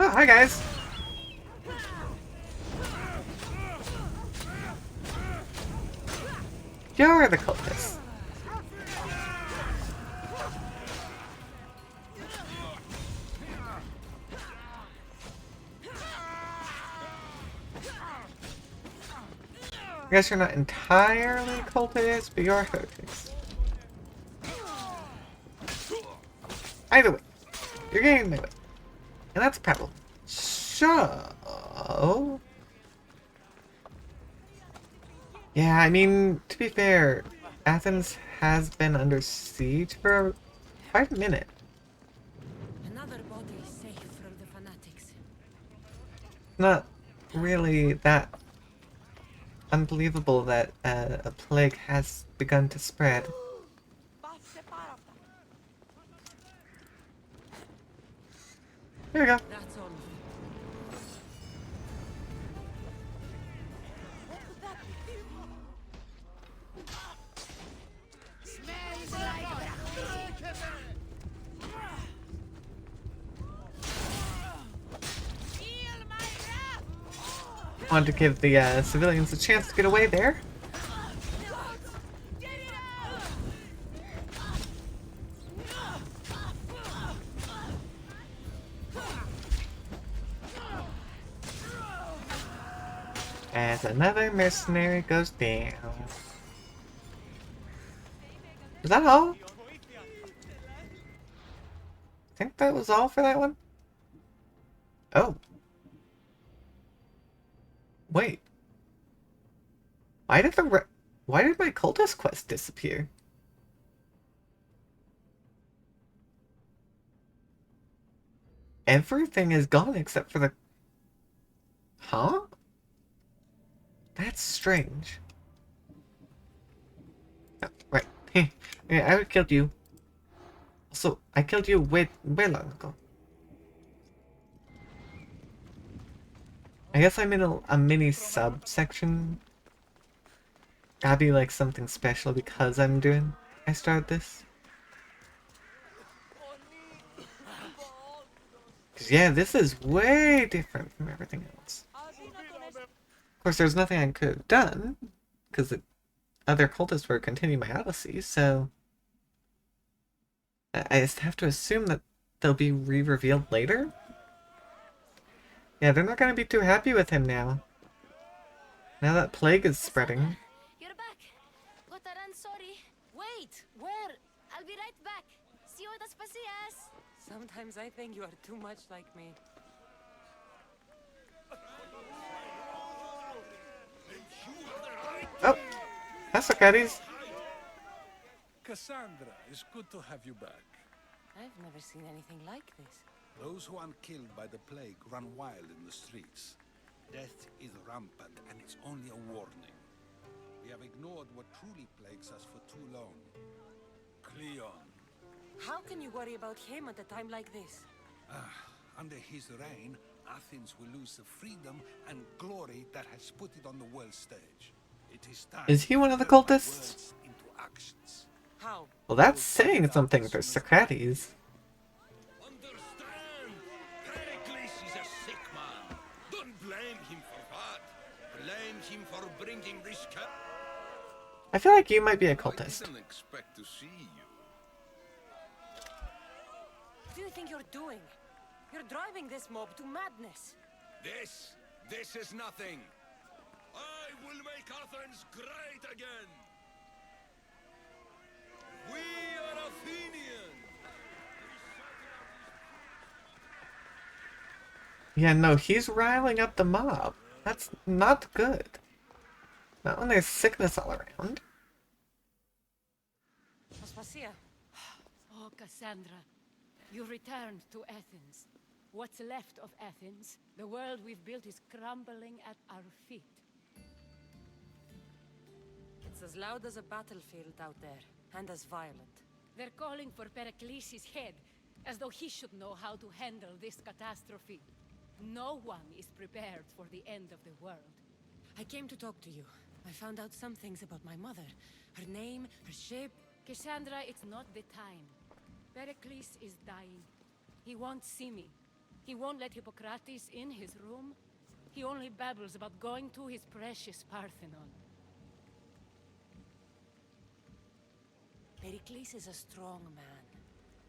Oh, hi guys. You're the cultist. I guess you're not entirely cultist, but you're heretics. Either way, you're getting in my way. And that's a problem. So... yeah, I mean, to be fair, Athens has been under siege for quite a minute. Another body safe from the fanatics. Not really that unbelievable that a plague has begun to spread. There we go. That's all. Wanted to give the civilians a chance to get away there. As another mercenary goes down. Is that all? I think that was all for that one. Oh. Wait. Why did my cultist quest disappear? Everything is gone except for the... huh? That's strange. Oh, right. Yeah, I killed you. Also, I killed you way long ago. I guess I'm in a mini subsection. Gotta be like something special because I started this. Cause yeah, this is way different from everything else. Of course, there's nothing I could have done, because the other cultists were continuing my odyssey, so... I just have to assume that they'll be re-revealed later? Yeah, they're not gonna be too happy with him now. Now that plague is spreading. You're back. Gotaran, sorry. Wait, where? I'll be right back. See you at the Spasias. Sometimes I think you are too much like me. Oh, that's Socrates. Cassandra, it's good to have you back. I've never seen anything like this. Those who aren't killed by the plague run wild in the streets. Death is rampant, and it's only a warning. We have ignored what truly plagues us for too long. Cleon. How can you worry about him at a time like this? Under his reign, Athens will lose the freedom and glory that has put it on the world stage. It is time. Is he one of the cultists? Into actions. How? Well, that's saying something for Socrates. Understand! Take Blame him for bringing this I feel like you might be a cultist. I didn't expect to see you. What do you think you're doing? You're driving this mob to madness. This is nothing. I will make Athens great again. We are Athenians. Yeah, no, he's riling up the mob. That's not good. Not when there's sickness all around. Aspasia. Oh, Cassandra, you returned to Athens. What's left of Athens, the world we've built is crumbling at our feet. It's as loud as a battlefield out there, and as violent. They're calling for Pericles' head, as though he should know how to handle this catastrophe. No one is prepared for the end of the world. I came to talk to you. I found out some things about my mother. Her name, her ship. Cassandra, it's not the time. Pericles is dying. He won't see me. He won't let Hippocrates in his room. He only babbles about going to his precious Parthenon. Pericles is a strong man.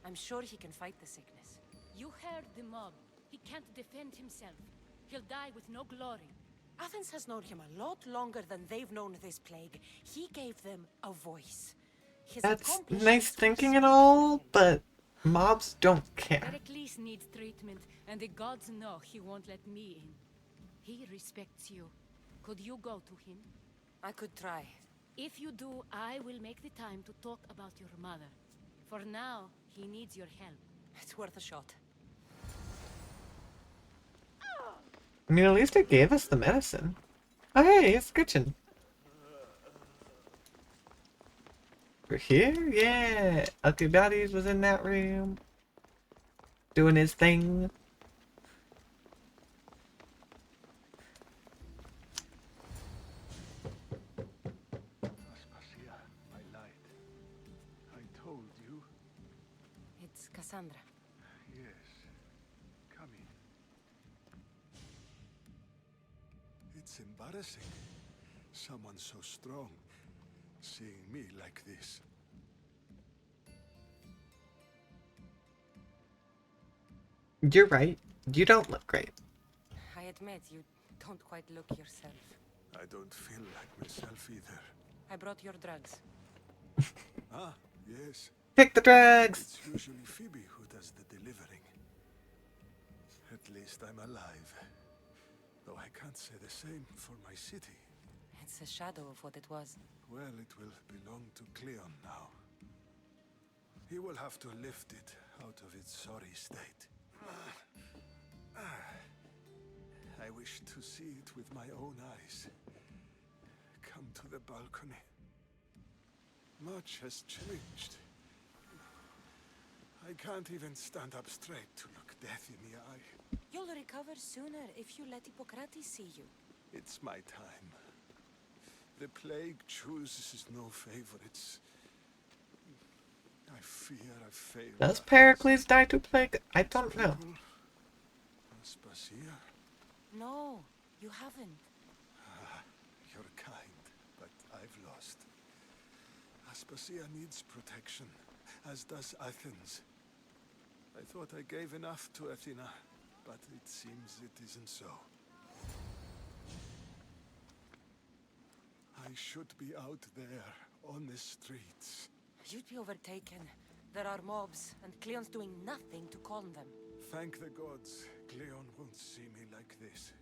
I'm sure he can fight the sickness. You heard the mob. He can't defend himself. He'll die with no glory. Athens has known him a lot longer than they've known this plague. He gave them a voice. His That's nice thinking and all, but mobs don't care. Pericles needs treatment, and the gods know he won't let me in. He respects you. Could you go to him? I could try. If you do, I will make the time to talk about your mother. For now, he needs your help. It's worth a shot. I mean, at least it gave us the medicine. Oh, hey, it's Gretchen. We're here? Yeah. Alcibiades was in that room. Doing his thing. Aspasia, I lied. I told you. It's Cassandra. Yes. Come in. It's embarrassing. Someone so strong, seeing me like this. You're right. You don't look great. I admit, you don't quite look yourself. I don't feel like myself either. I brought your drugs. Ah, yes. Pick the drugs! It's usually Phoebe who does the delivering. At least I'm alive. Though I can't say the same for my city. It's a shadow of what it was. Well, it will belong to Cleon now. He will have to lift it out of its sorry state. I wish to see it with my own eyes. Come to the balcony. Much has changed. I can't even stand up straight to look death in the eye. You'll recover sooner if you let Hippocrates see you. It's my time. The plague chooses no favorites. I fear I failed. Does Pericles die to plague? I don't know. Aspasia? No, you haven't. You're kind, but I've lost. Aspasia needs protection, as does Athens. I thought I gave enough to Athena, but it seems it isn't so. I should be out there, on the streets. You'd be overtaken. There are mobs, and Cleon's doing nothing to calm them. Thank the gods, Cleon won't see me like this.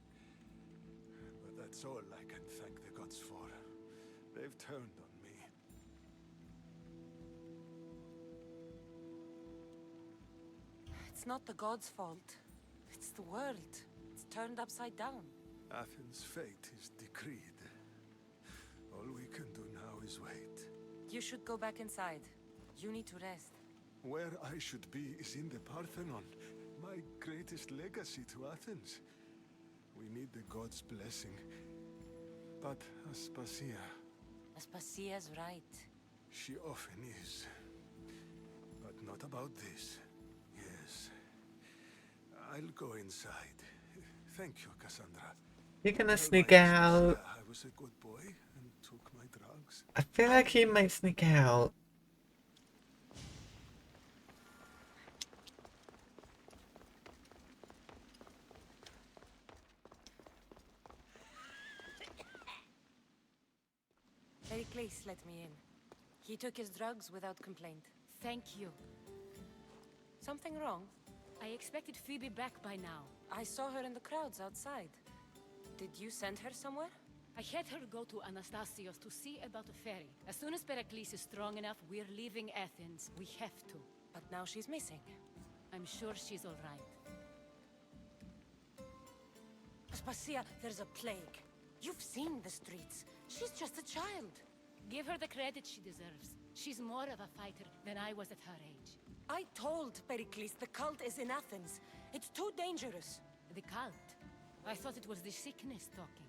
But that's all I can thank the gods for. They've turned on me. It's not the gods' fault. It's the world. It's turned upside down. Athens' fate is decreed. All we can do now is wait. You should go back inside. You need to rest. Where I should be is in the Parthenon, my greatest legacy to Athens. We need the gods' blessing. But Aspasia... Aspasia's right. She often is. But not about this. Yes. I'll go inside. Thank you, Cassandra. You're gonna sneak out. I was a good boy and took my drugs. I feel like he might sneak out. Pericles let me in. He took his drugs without complaint. Thank you. Something wrong? I expected Phoebe back by now. I saw her in the crowds outside. Did you send her somewhere? I had her go to Anastasios to see about a ferry. As soon as Pericles is strong enough, we're leaving Athens. We have to. But now she's missing. I'm sure she's all right. Aspasia, there's a plague. You've seen the streets. She's just a child. Give her the credit she deserves. She's more of a fighter than I was at her age. I told Pericles the cult is in Athens. It's too dangerous. The cult? I thought it was the sickness talking.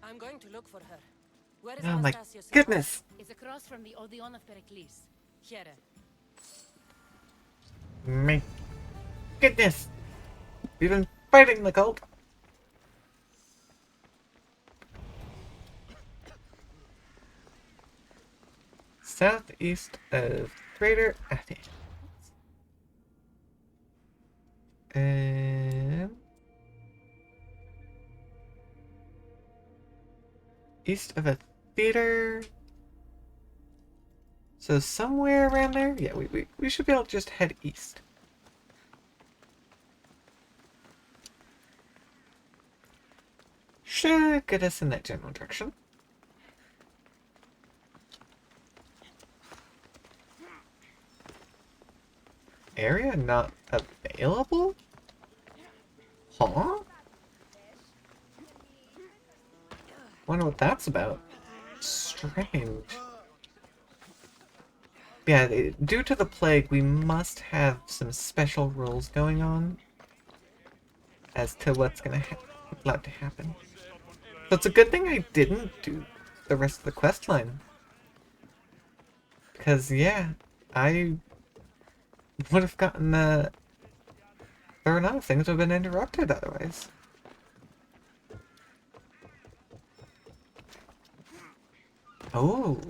I'm going to look for her. Where is Oh my Anastasios? goodness! It's across from the Odeon of Pericles. Here. My goodness! We've been fighting the cult. Southeast of Greater Athens. And east of a theater. So somewhere around there? Yeah, we should be able to just head east. Should get us in that general direction. Area not available? Huh? Wonder what that's about. Strange. Yeah, due to the plague, we must have some special rules going on as to what's gonna allowed to happen. So it's a good thing I didn't do the rest of the quest line. Because, yeah, I would have gotten thrown off. Things would have been interrupted otherwise. Oh,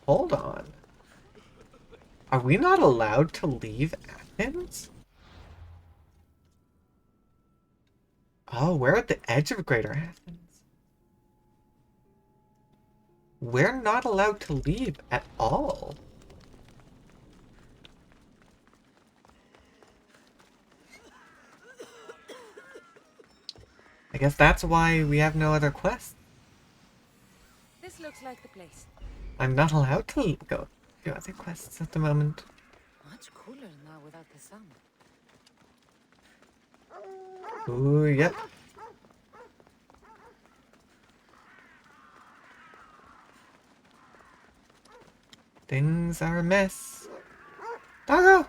hold on. Are we not allowed to leave Athens? Oh, we're at the edge of Greater Athens. We're not allowed to leave at all. I guess that's why we have no other quests. This looks like the place. I'm not allowed to go do other quests at the moment. Much cooler now without the sun. Ooh, yep. Things are a mess. Doggo!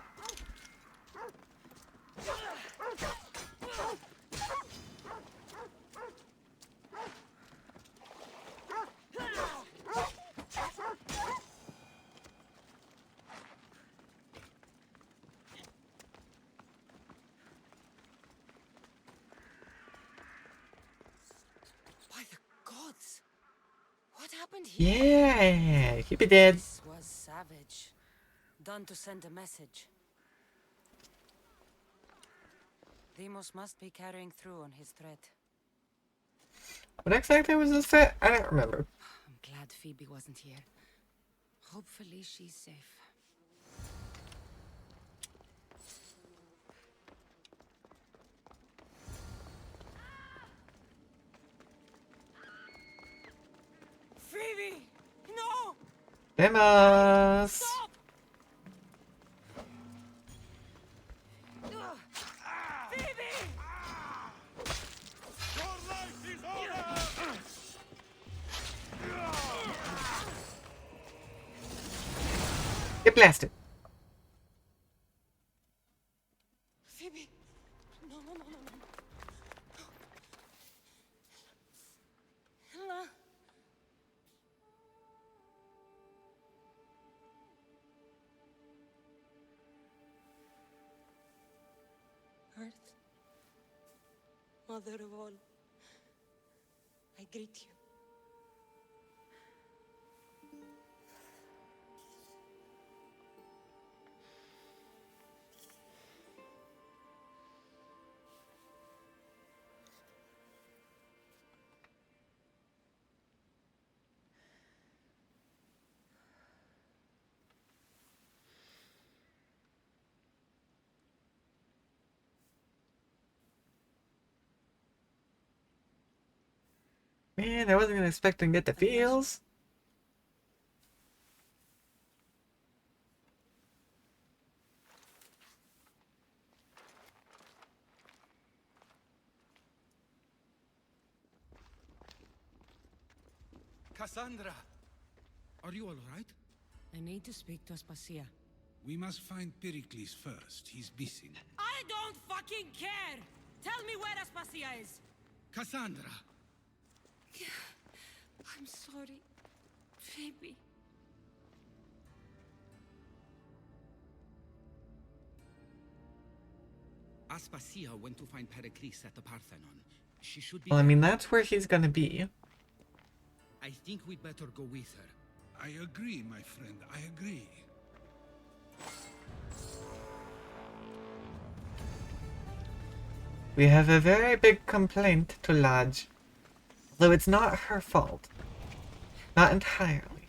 By the gods! What happened here? Yeah, keep it dead. This was savage. Done to send a message. Deimos must be carrying through on his threat. What exactly was this threat? I don't remember. I'm glad Phoebe wasn't here. Hopefully she's safe. Phoebe! No! Deimos! Stop! Phoebe! Your life is over! Get blasted. Phoebe! No, no, no, no, no. Ella. Earth, mother of all, I greet you. Man, I wasn't expecting to get the feels. Cassandra! Are you all right? I need to speak to Aspasia. We must find Pericles first. He's missing. I don't fucking care! Tell me where Aspasia is! Cassandra! I'm sorry, Phoebe. Aspasia went to find Pericles at the Parthenon. She should be... Well, I mean, that's where he's gonna be. I think we'd better go with her. I agree, my friend. I agree. We have a very big complaint to lodge. Though it's not her fault. Not entirely.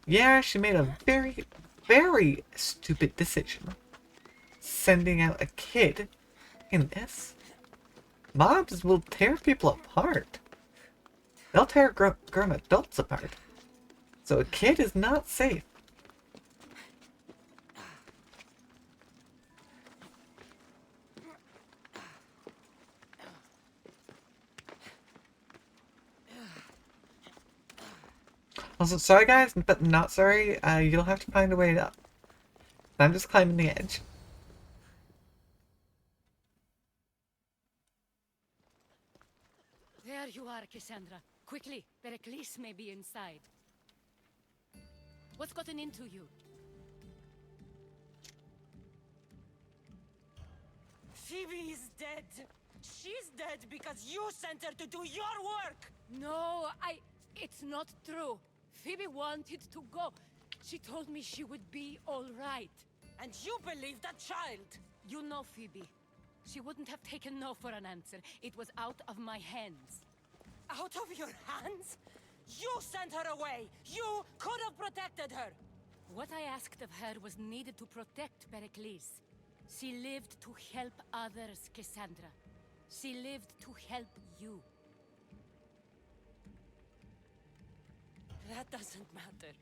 Yeah, she made a very, very stupid decision. Sending out a kid in this. Mobs will tear people apart. They'll tear grown adults apart. So a kid is not safe. Also, sorry guys, but not sorry. You'll have to find a way up. I'm just climbing the edge. There you are, Cassandra. Quickly, Pericles may be inside. What's gotten into you? Phoebe is dead. She's dead because you sent her to do your work. No, it's not true. Phoebe wanted to go. She told me she would be all right. And you believe that child? You know Phoebe. She wouldn't have taken no for an answer. It was out of my hands. Out of your hands? You sent her away! You could have protected her! What I asked of her was needed to protect Pericles. She lived to help others, Cassandra. She lived to help you. That doesn't matter.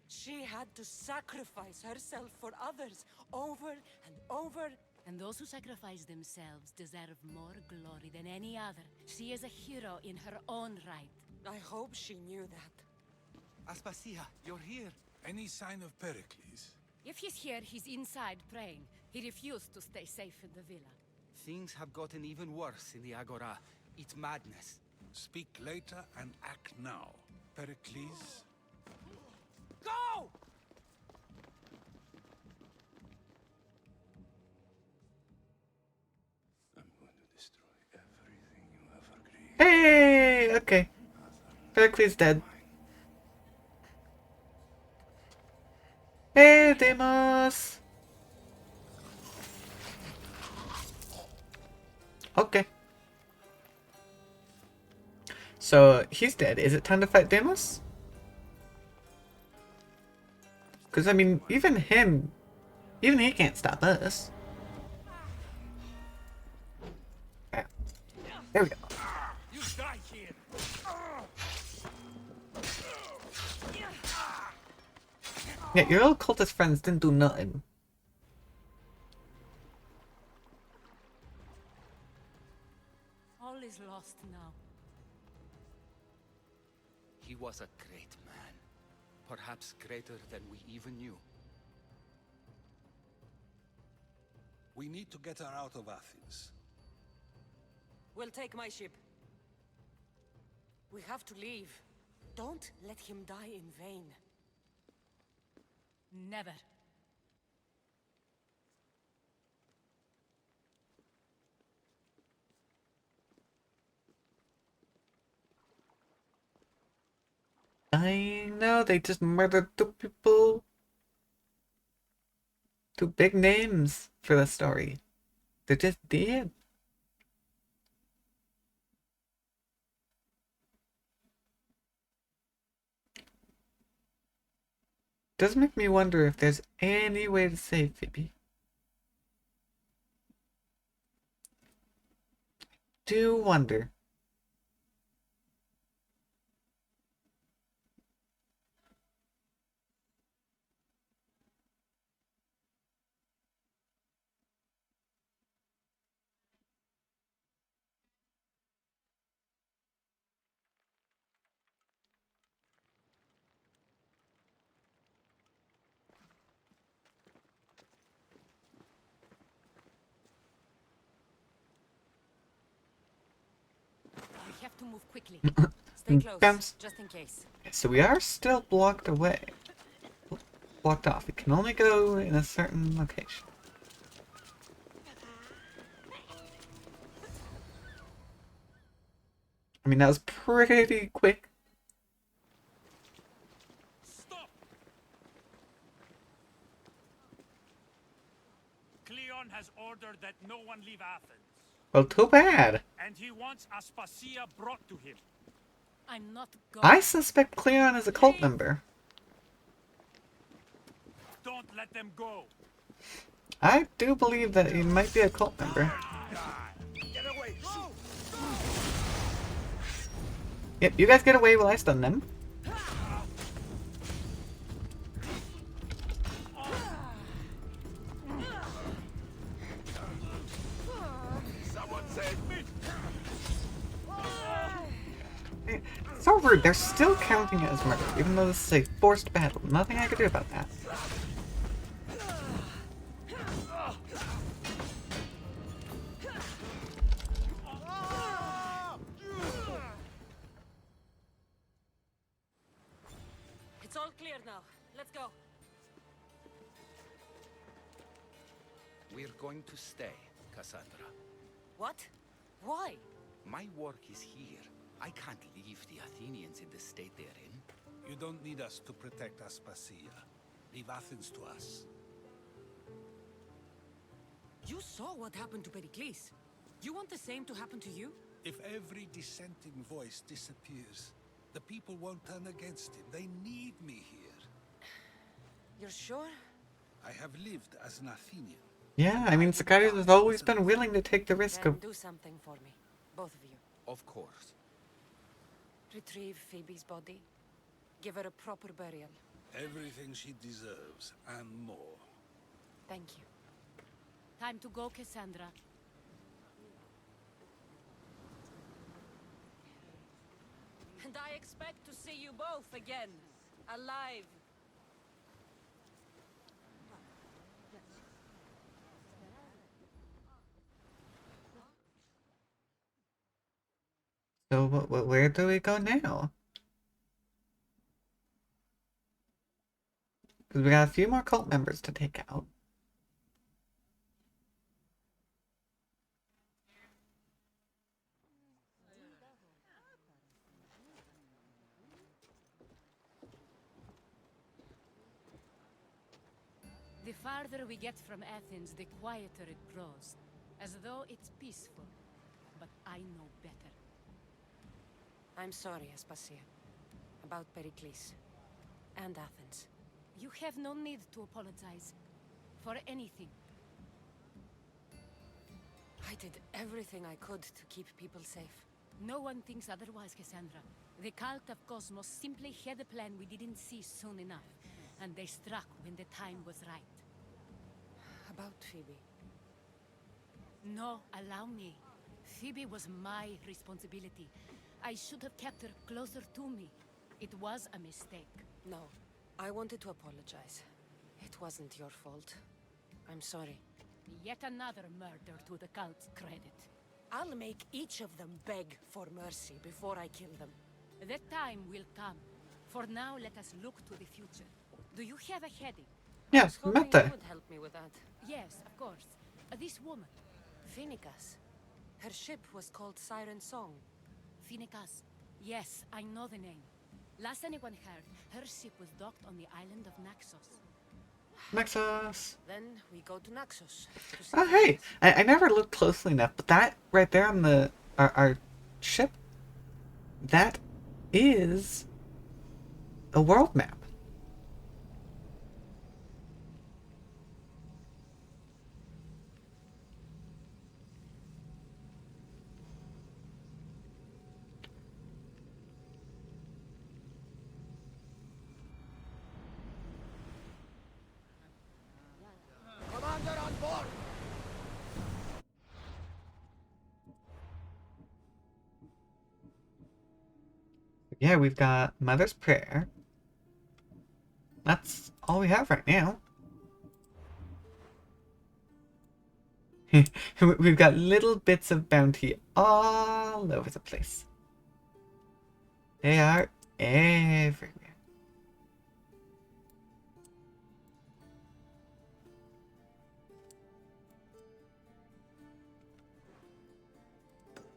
She had to sacrifice herself for others, over and over. And those who sacrifice themselves deserve more glory than any other. She is a hero in her own right. I hope she knew that. Aspasia, you're here. Any sign of Pericles? If he's here, he's inside praying. He refused to stay safe in the villa. Things have gotten even worse in the Agora. It's madness. Speak later and act now. Pericles? Go! I'm going to destroy everything you have agreed. Hey! Okay. Pericles dead. Hey, Deimos! Okay. So, he's dead. Is it time to fight Deimos? Because, I mean, even he can't stop us. Yeah. There we go. You die here. Yeah, your little cultist friends didn't do nothing. All is lost now. He was a great man. Perhaps greater than we even knew. We need to get her out of Athens. We'll take my ship. We have to leave. Don't let him die in vain. Never. I know, they just murdered 2 people. 2 big names for the story. They just did. Does make me wonder if there's any way to save Phoebe. Do wonder. We have to move quickly. Stay close, Bounce. just in case. So we are still blocked away. Blocked off. We can only go in a certain location. I mean, that was pretty quick. Cleon has ordered that no one leave Athens. Well, too bad. And he wants Aspasia brought to him. I'm not going. I suspect Cleon is a cult member. Don't let them go. I do believe that he might be a cult member. Get away. Go. Yep, you guys get away while I stun them. Someone save me. It's so rude. They're still counting it as murder, even though this is a forced battle. Nothing I could do about that. It's all clear now. Let's go. We're going to stay, Cassandra. What? Why? My work is here. I can't leave the Athenians in the state they're in. You don't need us to protect Aspasia. Leave Athens to us. You saw what happened to Pericles. You want the same to happen to you? If every dissenting voice disappears, the people won't turn against him. They need me here. You're sure? I have lived as an Athenian. Yeah, I mean, Sicarius has always been willing to take the risk Then of... do something for me. Both of you. Of course. Retrieve Phoebe's body. Give her a proper burial. Everything she deserves, and more. Thank you. Time to go, Cassandra. And I expect to see you both again. Alive. So, where do we go now? Because we got a few more cult members to take out. The farther we get from Athens, the quieter it grows. As though it's peaceful. But I know better. I'm sorry, Aspasia. About Pericles. And Athens. You have no need to apologize. For anything. I did everything I could to keep people safe. No one thinks otherwise, Cassandra. The cult of Cosmos simply had a plan we didn't see soon enough. And they struck when the time was right. About Phoebe. No, allow me. Phoebe was my responsibility. I should have kept her closer to me. It was a mistake. No, I wanted to apologize. It wasn't your fault. I'm sorry. Yet another murder to the cult's credit. I'll make each of them beg for mercy before I kill them. That time will come. For now, let us look to the future. Do you have a heading? Yes, Hoping Meta. you would help me with that. Yes, of course. This woman. Phoenicas. Her ship was called Siren Song. Phoenicas. Yes, I know the name. Last anyone heard, her ship was docked on the island of Naxos. Naxos. Then we go to Naxos. Oh, hey! I never looked closely enough, but that right there on the our ship, that is a world map. Commander on board! Yeah, we've got Mother's Prayer. That's all we have right now. We've got little bits of bounty all over the place. They are everywhere.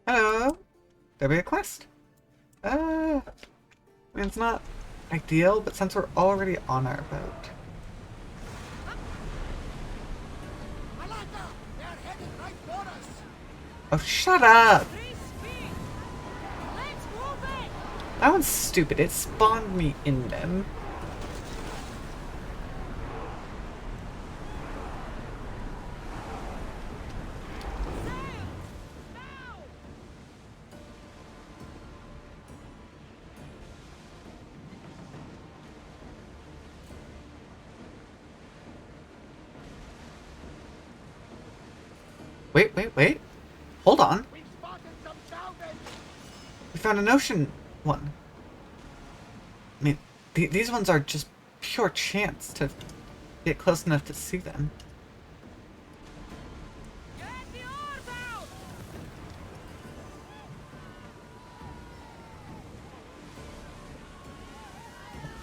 Hello. There'll be a quest. I mean, it's not ideal, but since we're already on our boat. Malaka! They're headed right for us! Oh, shut up! That one's stupid. It spawned me in them. Wait. Hold on. We found an ocean one. I mean, these ones are just pure chance to get close enough to see them.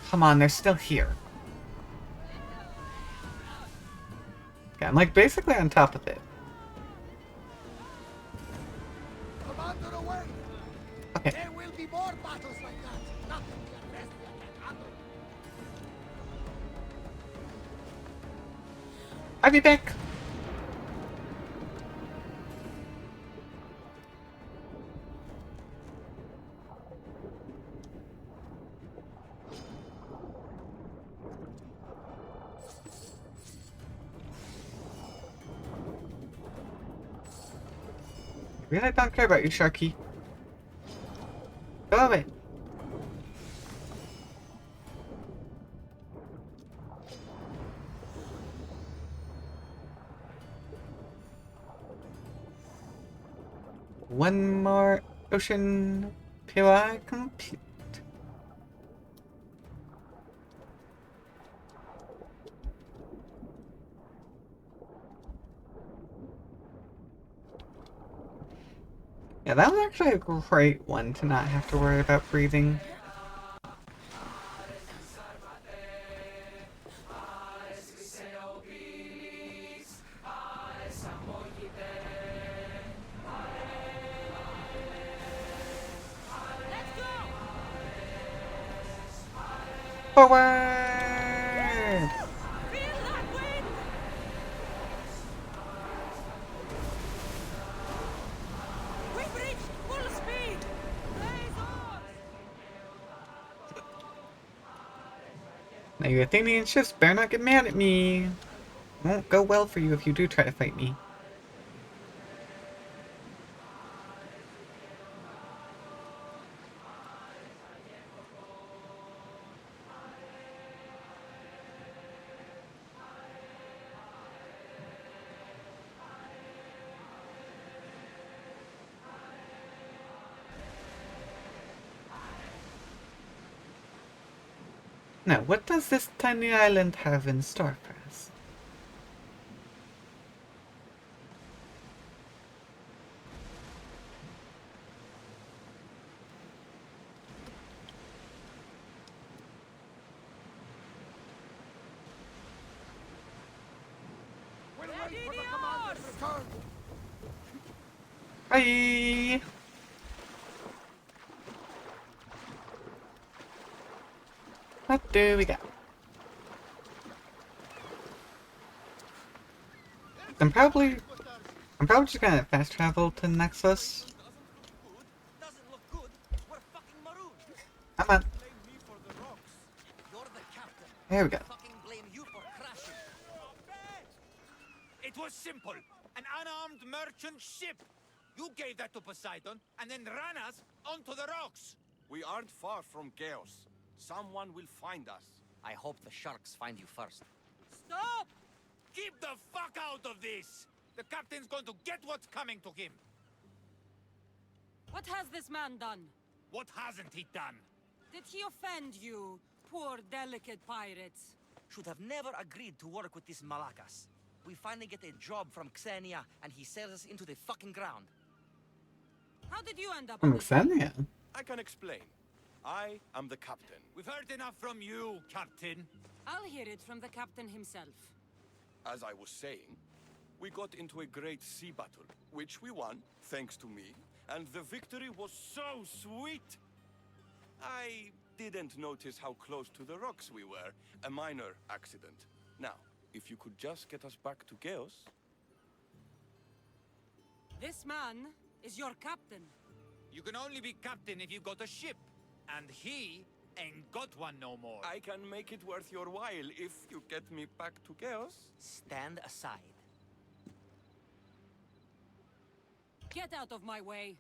Come on, they're still here. Okay, I'm like basically on top of it. Commander away! Okay. There will be more battles like that. Nothing the Adrestia can handle. I'll be back. Really don't care about you, Sharky. Go away. One more ocean POI complete. Yeah, that was actually a great one to not have to worry about breathing. Forward! Now you Athenian ships better not get mad at me. It won't go well for you if you do try to fight me. Now, what does this tiny island have in store for us? We'll wait for the commander's return. Bye! What do we got? I'm probably just gonna fast travel to Nexus. Come on. There we go. It was simple. An unarmed merchant ship. You gave that to Poseidon, and then ran us onto the rocks. We aren't far from chaos. Someone will find us. I hope the sharks find you first. Stop! Keep the fuck out of this! The captain's going to get what's coming to him. What has this man done? What hasn't he done? Did he offend you, poor delicate pirates? Should have never agreed to work with this Malakas. We finally get a job from Xenia, and he sells us into the fucking ground. How did you end up From on this? Xenia? I can explain. I am the captain. We've heard enough from you, Captain. I'll hear it from the captain himself. As I was saying, we got into a great sea battle, which we won, thanks to me, and the victory was so sweet. I didn't notice how close to the rocks we were. A minor accident. Now, if you could just get us back to Chaos. This man is your captain. You can only be captain if you've got a ship. And he ain't got one no more. I can make it worth your while if you get me back to Chaos. Stand aside. Get out of my way.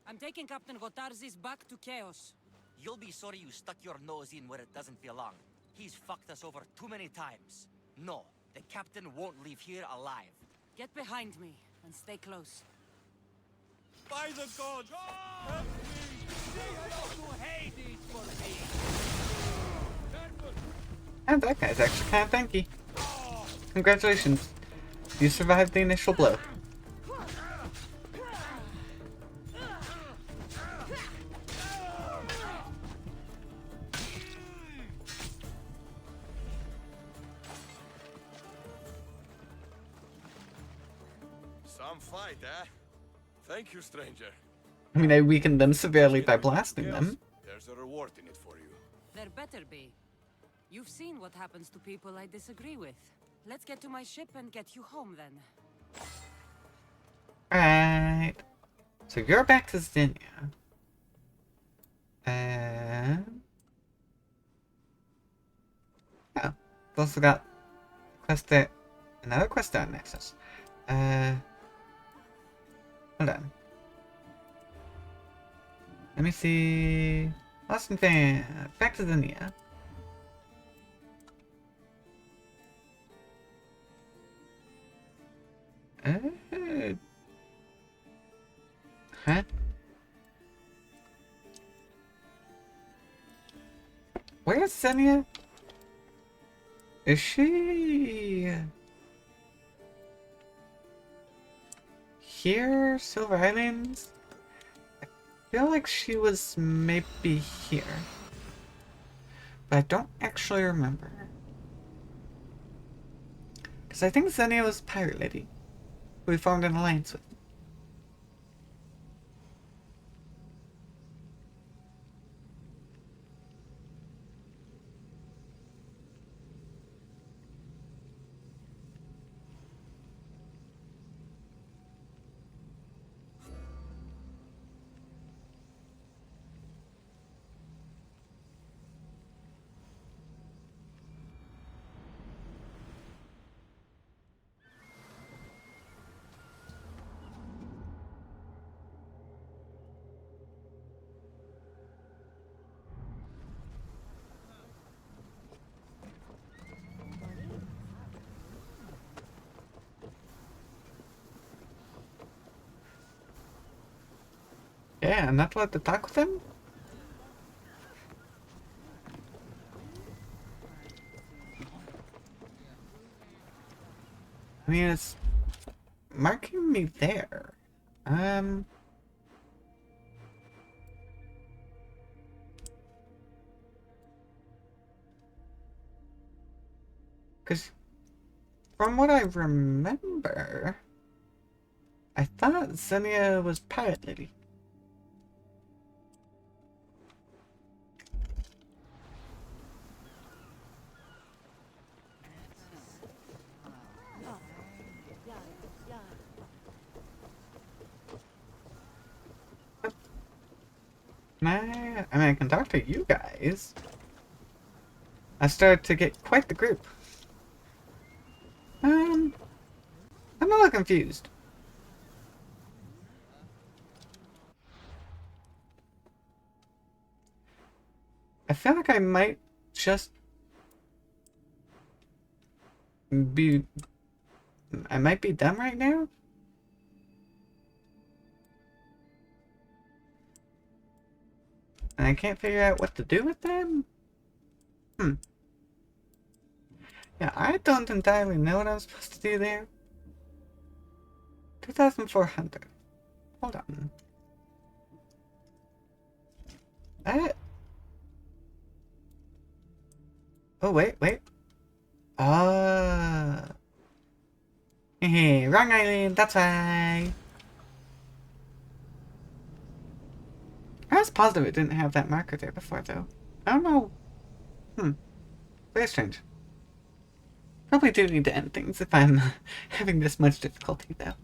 I'm taking Captain Gotarzis back to Chaos. You'll be sorry you stuck your nose in where it doesn't belong. He's fucked us over too many times. No, the captain won't leave here alive. Get behind me and stay close. By the gods! Help me! Go to Hades for me! And that guy's actually kind of tanky. Congratulations. You survived the initial blow. Some fight, eh? Thank you, stranger. I mean, I weakened them severely by blasting them. There's a reward in it for you. There better be. You've seen what happens to people I disagree with. Let's get to my ship and get you home then. Right. So you're back to Xenia. And... oh, we've also got another quest on Nexus. Hold on. Let me see. Lost and Fan. Back to Xenia. Huh? Where's Xenia? Is she here? Silver Islands? I feel like she was maybe here, but I don't actually remember. Because I think Xenia was Pirate Lady, who we formed an alliance with. Yeah, I'm not allowed to talk with him? I mean, it's marking me there. Because from what I remember, I thought Xenia was Pirate Lady. Can I mean, I can talk to you guys. I started to get quite the group. I'm a little confused. I feel like I might just be... I might be dumb right now? And I can't figure out what to do with them? Yeah, I don't entirely know what I'm supposed to do there. 2,400. Hold on. Oh, wait. Hey, wrong island, that's why. I was positive it didn't have that marker there before, though. I don't know. Very strange. Probably do need to end things if I'm having this much difficulty, though.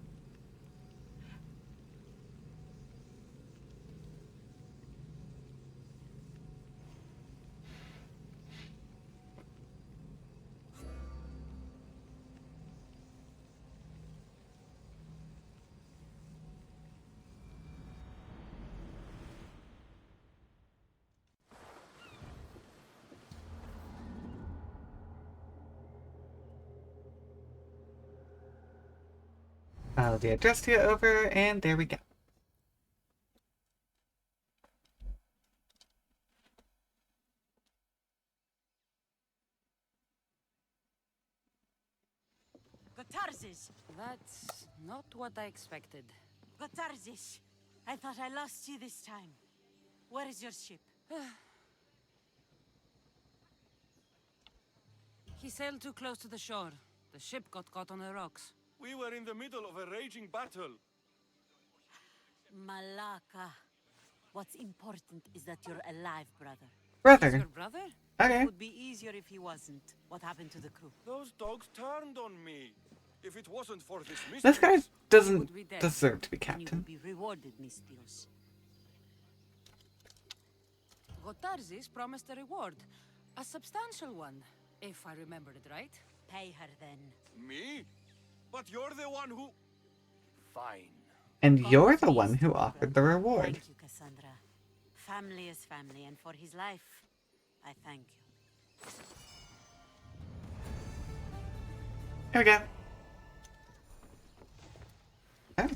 The address here over, and there we go. Gotarzes! That's not what I expected. Gotarzes! I thought I lost you this time. Where is your ship? He sailed too close to the shore. The ship got caught on the rocks. We were in the middle of a raging battle. Malaka. What's important is that you're alive, brother. Brother? He's your brother? Okay. It would be easier if he wasn't. What happened to the crew? Those dogs turned on me. If it wasn't for this mystery... This guy doesn't deserve to be captain. You will be rewarded, Mistios. Gotarzes promised a reward. A substantial one, if I remember it right. Pay her then. Me? But you're the one who... Fine. And you're the one who offered the reward. Thank you, Cassandra. Family is family, and for his life, I thank you. Here we go. Oh.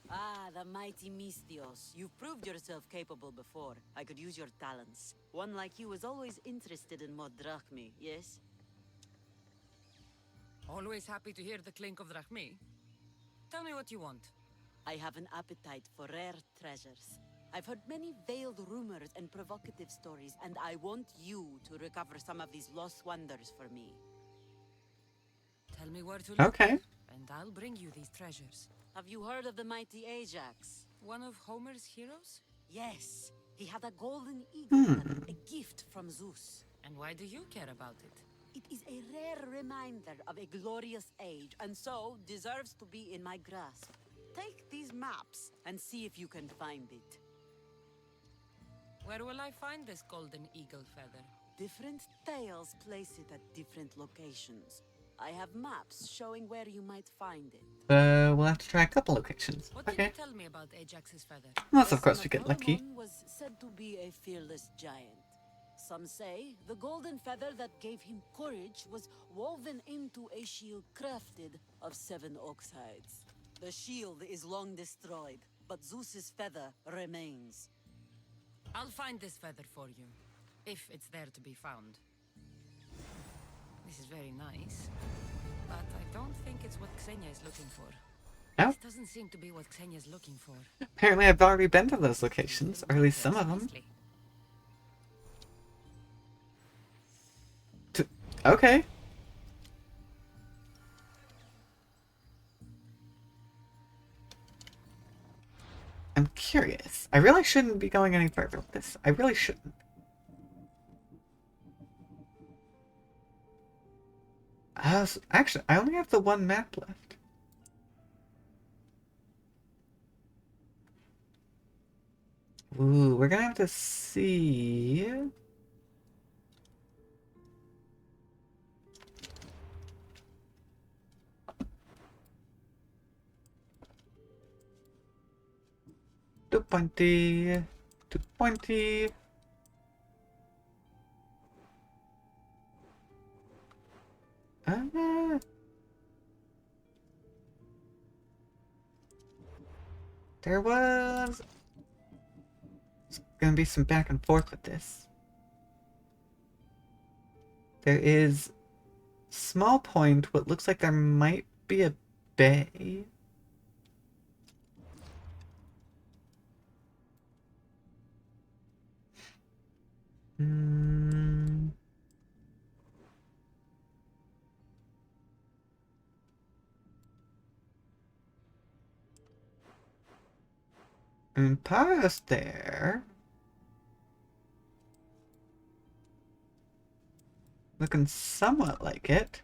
Ah, the mighty Mistios. You've proved yourself capable before. I could use your talents. One like you is always interested in more drachmi, yes? Always happy to hear the clink of drachmi. Tell me what you want. I have an appetite for rare treasures. I've heard many veiled rumors and provocative stories, and I want you to recover some of these lost wonders for me. Tell me where to look. Okay. And I'll bring you these treasures. Have you heard of the mighty Ajax? One of Homer's heroes? Yes. He had a golden eagle feather, a gift from Zeus. And why do you care about it? It is a rare reminder of a glorious age, and so deserves to be in my grasp. Take these maps and see if you can find it. Where will I find this golden eagle feather? Different tales place it at different locations. I have maps showing where you might find it. We'll have to try a couple locations. What can Okay. you tell me about Ajax's feather? Unless, of course, we get lucky. Solomon was said to be a fearless giant. Some say the golden feather that gave him courage was woven into a shield crafted of 7 ox hides. The shield is long destroyed, but Zeus's feather remains. I'll find this feather for you, if it's there to be found. This is very nice, but I don't think it's what Xenia is looking for. No? This doesn't seem to be what Xenia is looking for. Apparently I've already been to those locations, or at least some of them. Okay. I'm curious. I really shouldn't be going any further with this. I really shouldn't. Actually, I only have the one map left. Ooh, we're gonna have to see. Two pointy. There was gonna be some back and forth with this. There is small point, what looks like there might be a bay. And past there. Looking somewhat like it.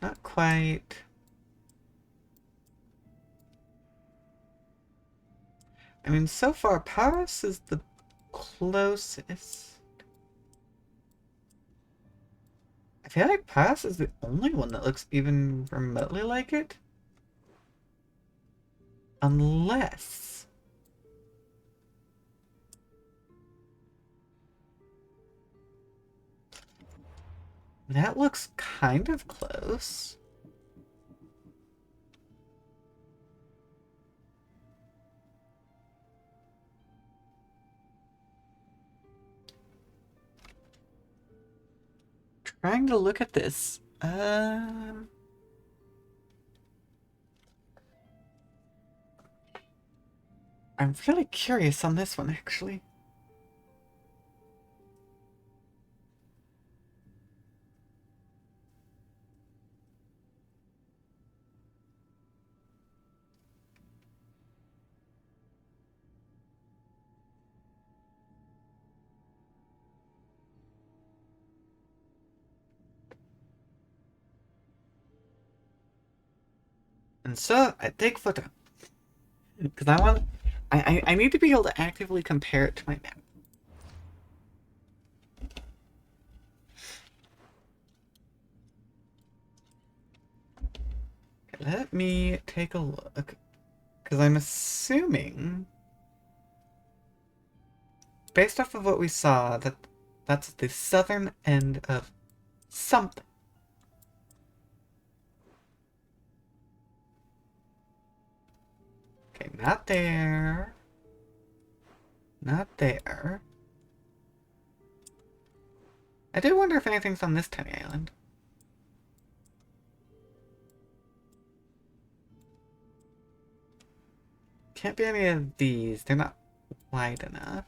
Not quite. I mean, so far, Paris is the closest. I feel like Paris is the only one that looks even remotely like it. Unless... that looks kind of close. Trying to look at this. I'm really curious on this one, actually. And so I take photo because I want. I need to be able to actively compare it to my map. Okay, let me take a look because I'm assuming, based off of what we saw, that that's the southern end of something. Okay, not there. Not there. I do wonder if anything's on this tiny island. Can't be any of these. They're not wide enough.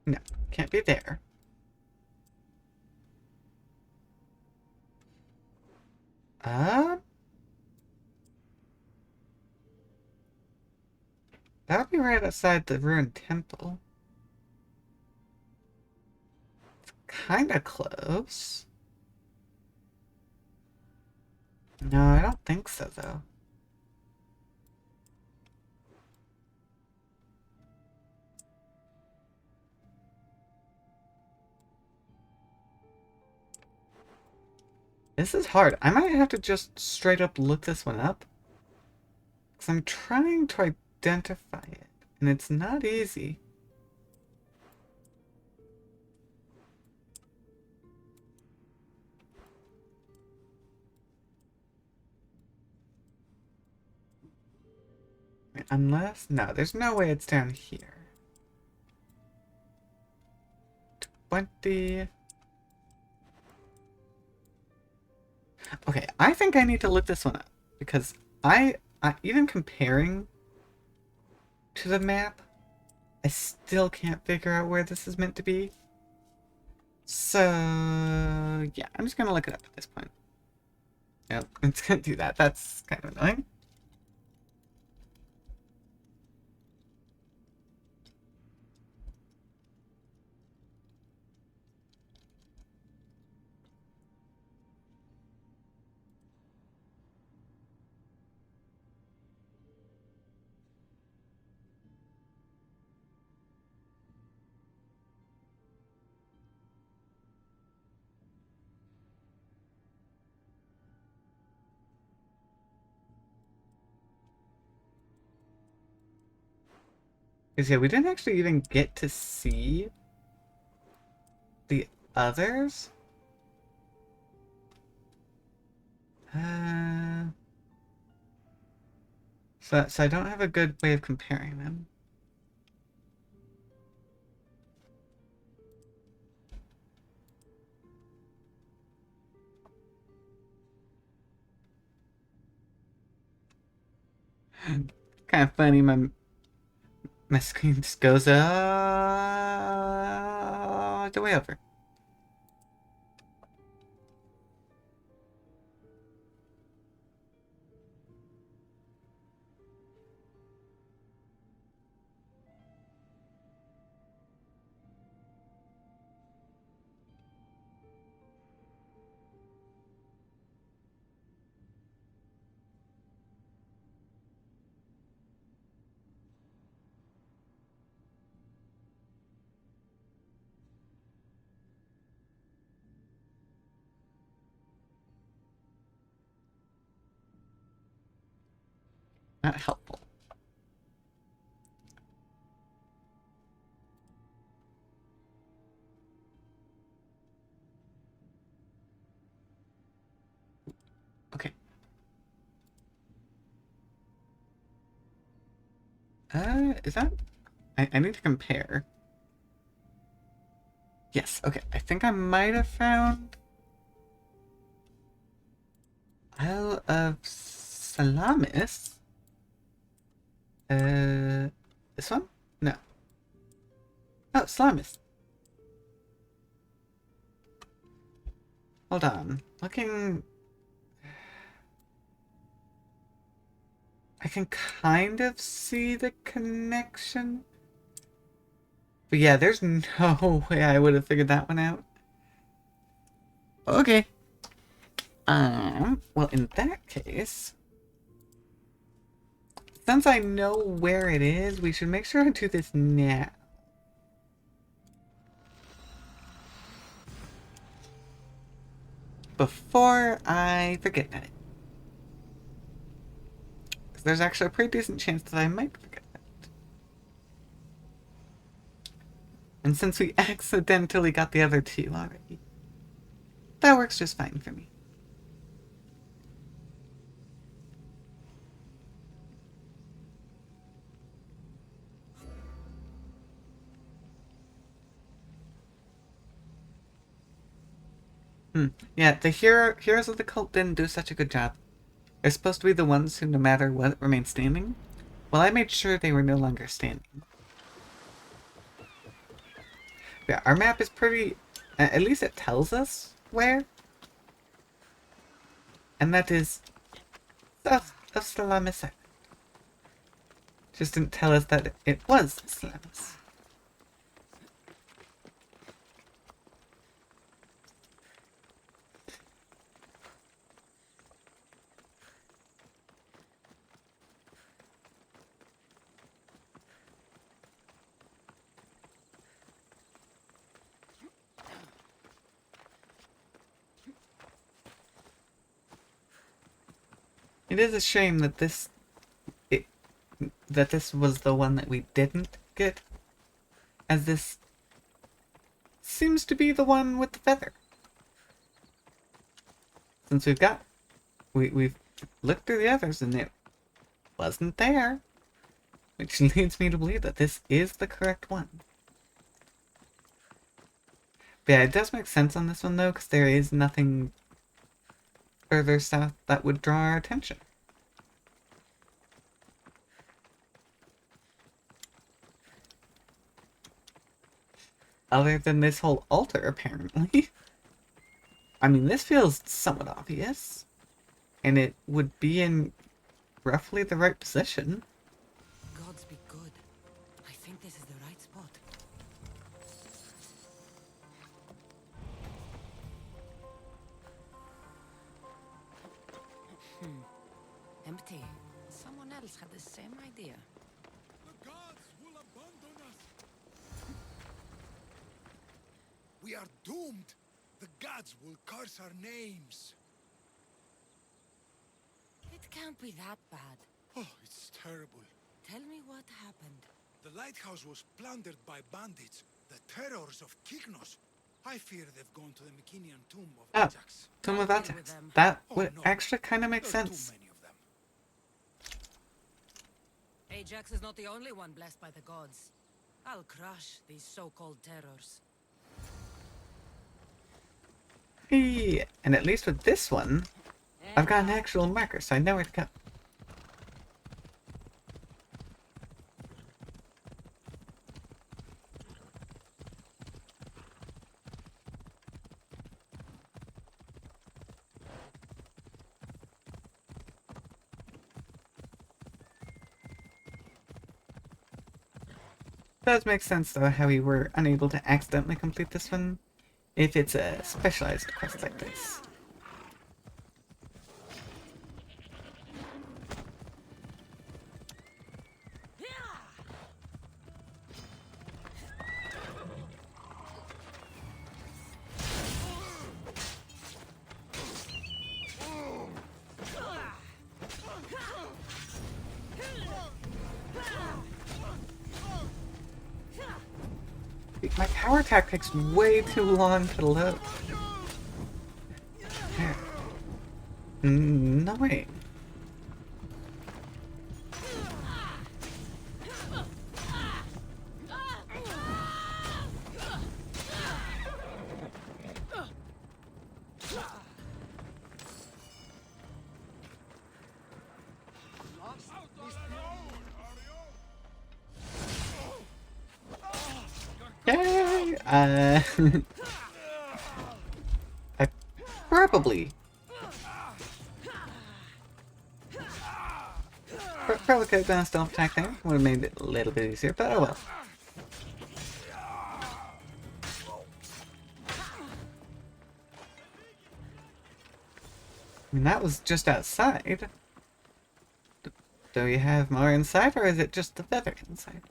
No, can't be there. That would be right outside the ruined temple. It's kinda close. No, I don't think so, though. This is hard. I might have to just straight up look this one up. Because I'm trying to identify it. And it's not easy. Unless... no, there's no way it's down here. 20... okay, I think I need to look this one up. Because I even comparing to the map, I still can't figure out where this is meant to be. So, yeah, I'm just gonna look it up at this point. Yep, it's gonna do that. That's kind of annoying. Because, yeah, we didn't actually even get to see the others. So I don't have a good way of comparing them. Kind of funny, my screen just goes the way over. Not helpful. Okay. Is that... I need to compare. Yes, okay. I think I might have found... Isle of Salamis? This one? No. Oh, Salamis. Hold on. Looking... I can kind of see the connection. But yeah, there's no way I would have figured that one out. Okay. Well, in that case, since I know where it is, we should make sure to do this now. Before I forget about it. Because there's actually a pretty decent chance that I might forget about it. And since we accidentally got the other two already, that works just fine for me. Yeah, the heroes of the cult didn't do such a good job. They're supposed to be the ones who, no matter what, remain standing. Well, I made sure they were no longer standing. Yeah, our map is pretty... At least it tells us where. And that is south of Salamis Island. Just didn't tell us that it was Salamis. It is a shame that this was the one that we didn't get, as this seems to be the one with the feather. Since we've looked through the others and it wasn't there, which leads me to believe that this is the correct one. But yeah, it does make sense on this one though, because there is nothing further south that would draw our attention. other than this whole altar, apparently. I mean, this feels somewhat obvious. And it would be in roughly the right position. Gods be good. I think this is the right spot. Empty. Someone else had the same idea. The gods will abandon us. We are doomed. The gods will curse our names. It can't be that bad. Oh, it's terrible. Tell me what happened. The lighthouse was plundered by bandits, the terrors of Kyknos. I fear they've gone to the Mycenian tomb of Ajax. Tomb of Ajax. That would actually kind of make sense. Ajax is not the only one blessed by the gods. I'll crush these so-called terrors. Hey, and at least with this one, I've got an actual marker, so I know where to go. Does make sense though how we were unable to accidentally complete this one if it's a specialized quest like this. My power attack takes way too long to load. No way. Yay! I probably could have done a stealth attack there. Would have made it a little bit easier, but oh well. I mean, that was just outside. Do you have more inside, or is it just the feather inside?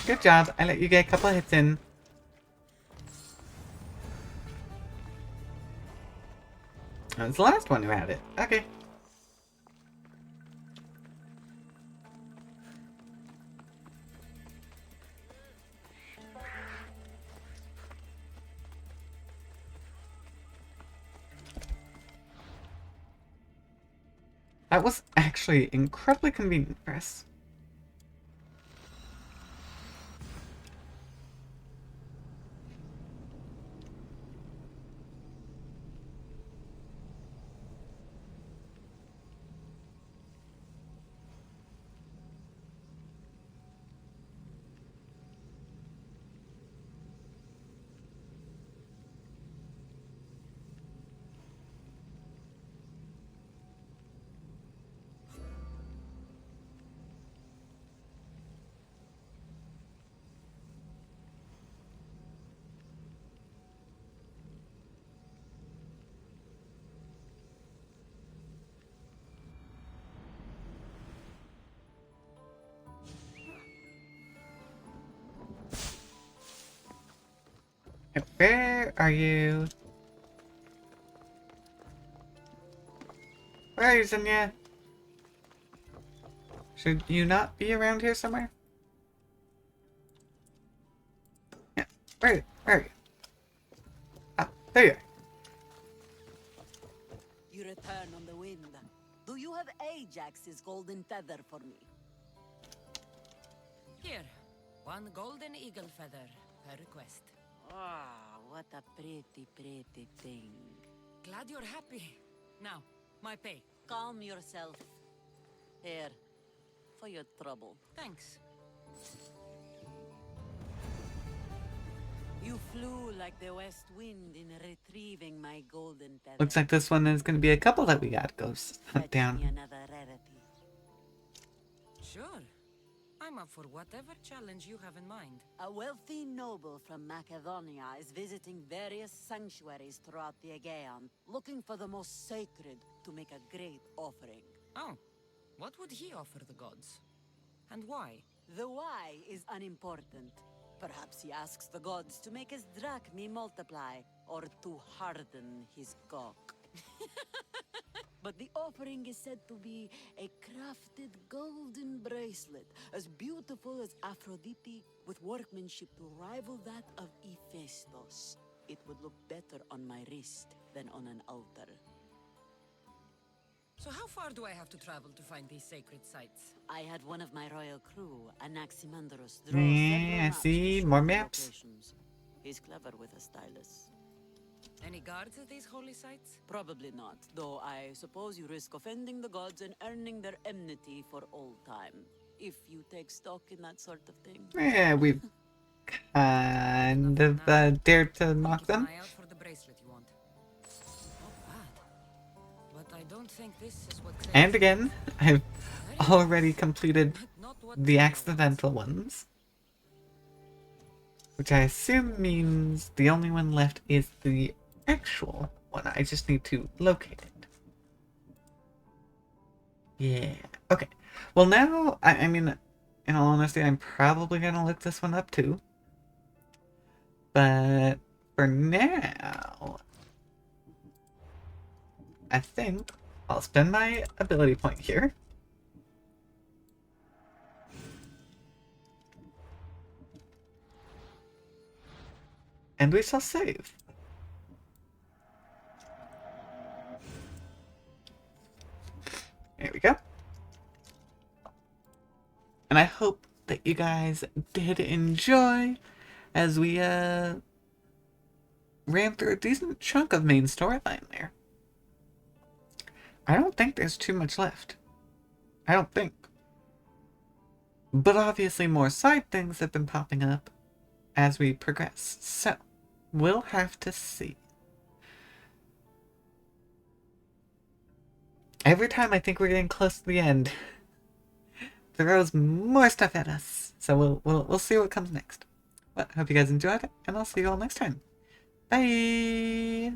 Good job. I let you get a couple of hits in. That was the last one who had it. Okay. That was actually incredibly convenient for us. Where are you? Where are you, Zinnia? Should you not be around here somewhere? Yeah, where are you? Ah, there you are. You return on the wind. Do you have Ajax's golden feather for me? Here, one golden eagle feather. per request. Ah, what a pretty, pretty thing. Glad you're happy. Now, my pay. Calm yourself. Here, for your trouble. Thanks. You flew like the west wind in retrieving my golden feather. Looks like this one is going to be a couple that we got to go hunt down. Fetch me another rarity. Sure. I'm up for whatever challenge you have in mind. A wealthy noble from Macedonia is visiting various sanctuaries throughout the Aegean, looking for the most sacred to make a great offering. Oh, what would he offer the gods? And why? The why is unimportant. Perhaps he asks the gods to make his drachmi multiply, or to harden his cock. But the offering is said to be a crafted golden bracelet, as beautiful as Aphrodite, with workmanship to rival that of Hephaestus. It would look better on my wrist than on an altar. So how far do I have to travel to find these sacred sites? I had one of my royal crew, Anaximandros, draw Yeah, I several see. maps to More show the maps. locations. He's clever with a stylus. Any guards at these holy sites? Probably not, though I suppose you risk offending the gods and earning their enmity for all time. If you take stock in that sort of thing. Yeah, we've kind of dared to mock them. Eye out for the bracelet you want. Not bad. But I don't think this is what. And again, I've already completed the accidental ones. Which I assume means the only one left is the actual one. I just need to locate it. Yeah. Okay. Well, now, I mean, in all honesty, I'm probably going to look this one up too. But for now, I think I'll spend my ability point here. And we shall save. There we go. And I hope that you guys did enjoy as we ran through a decent chunk of main storyline there. I don't think there's too much left. I don't think. But obviously more side things have been popping up as we progress. So, we'll have to see. Every time I think we're getting close to the end, throws more stuff at us. So we'll see what comes next. But I hope you guys enjoyed it, and I'll see you all next time. Bye!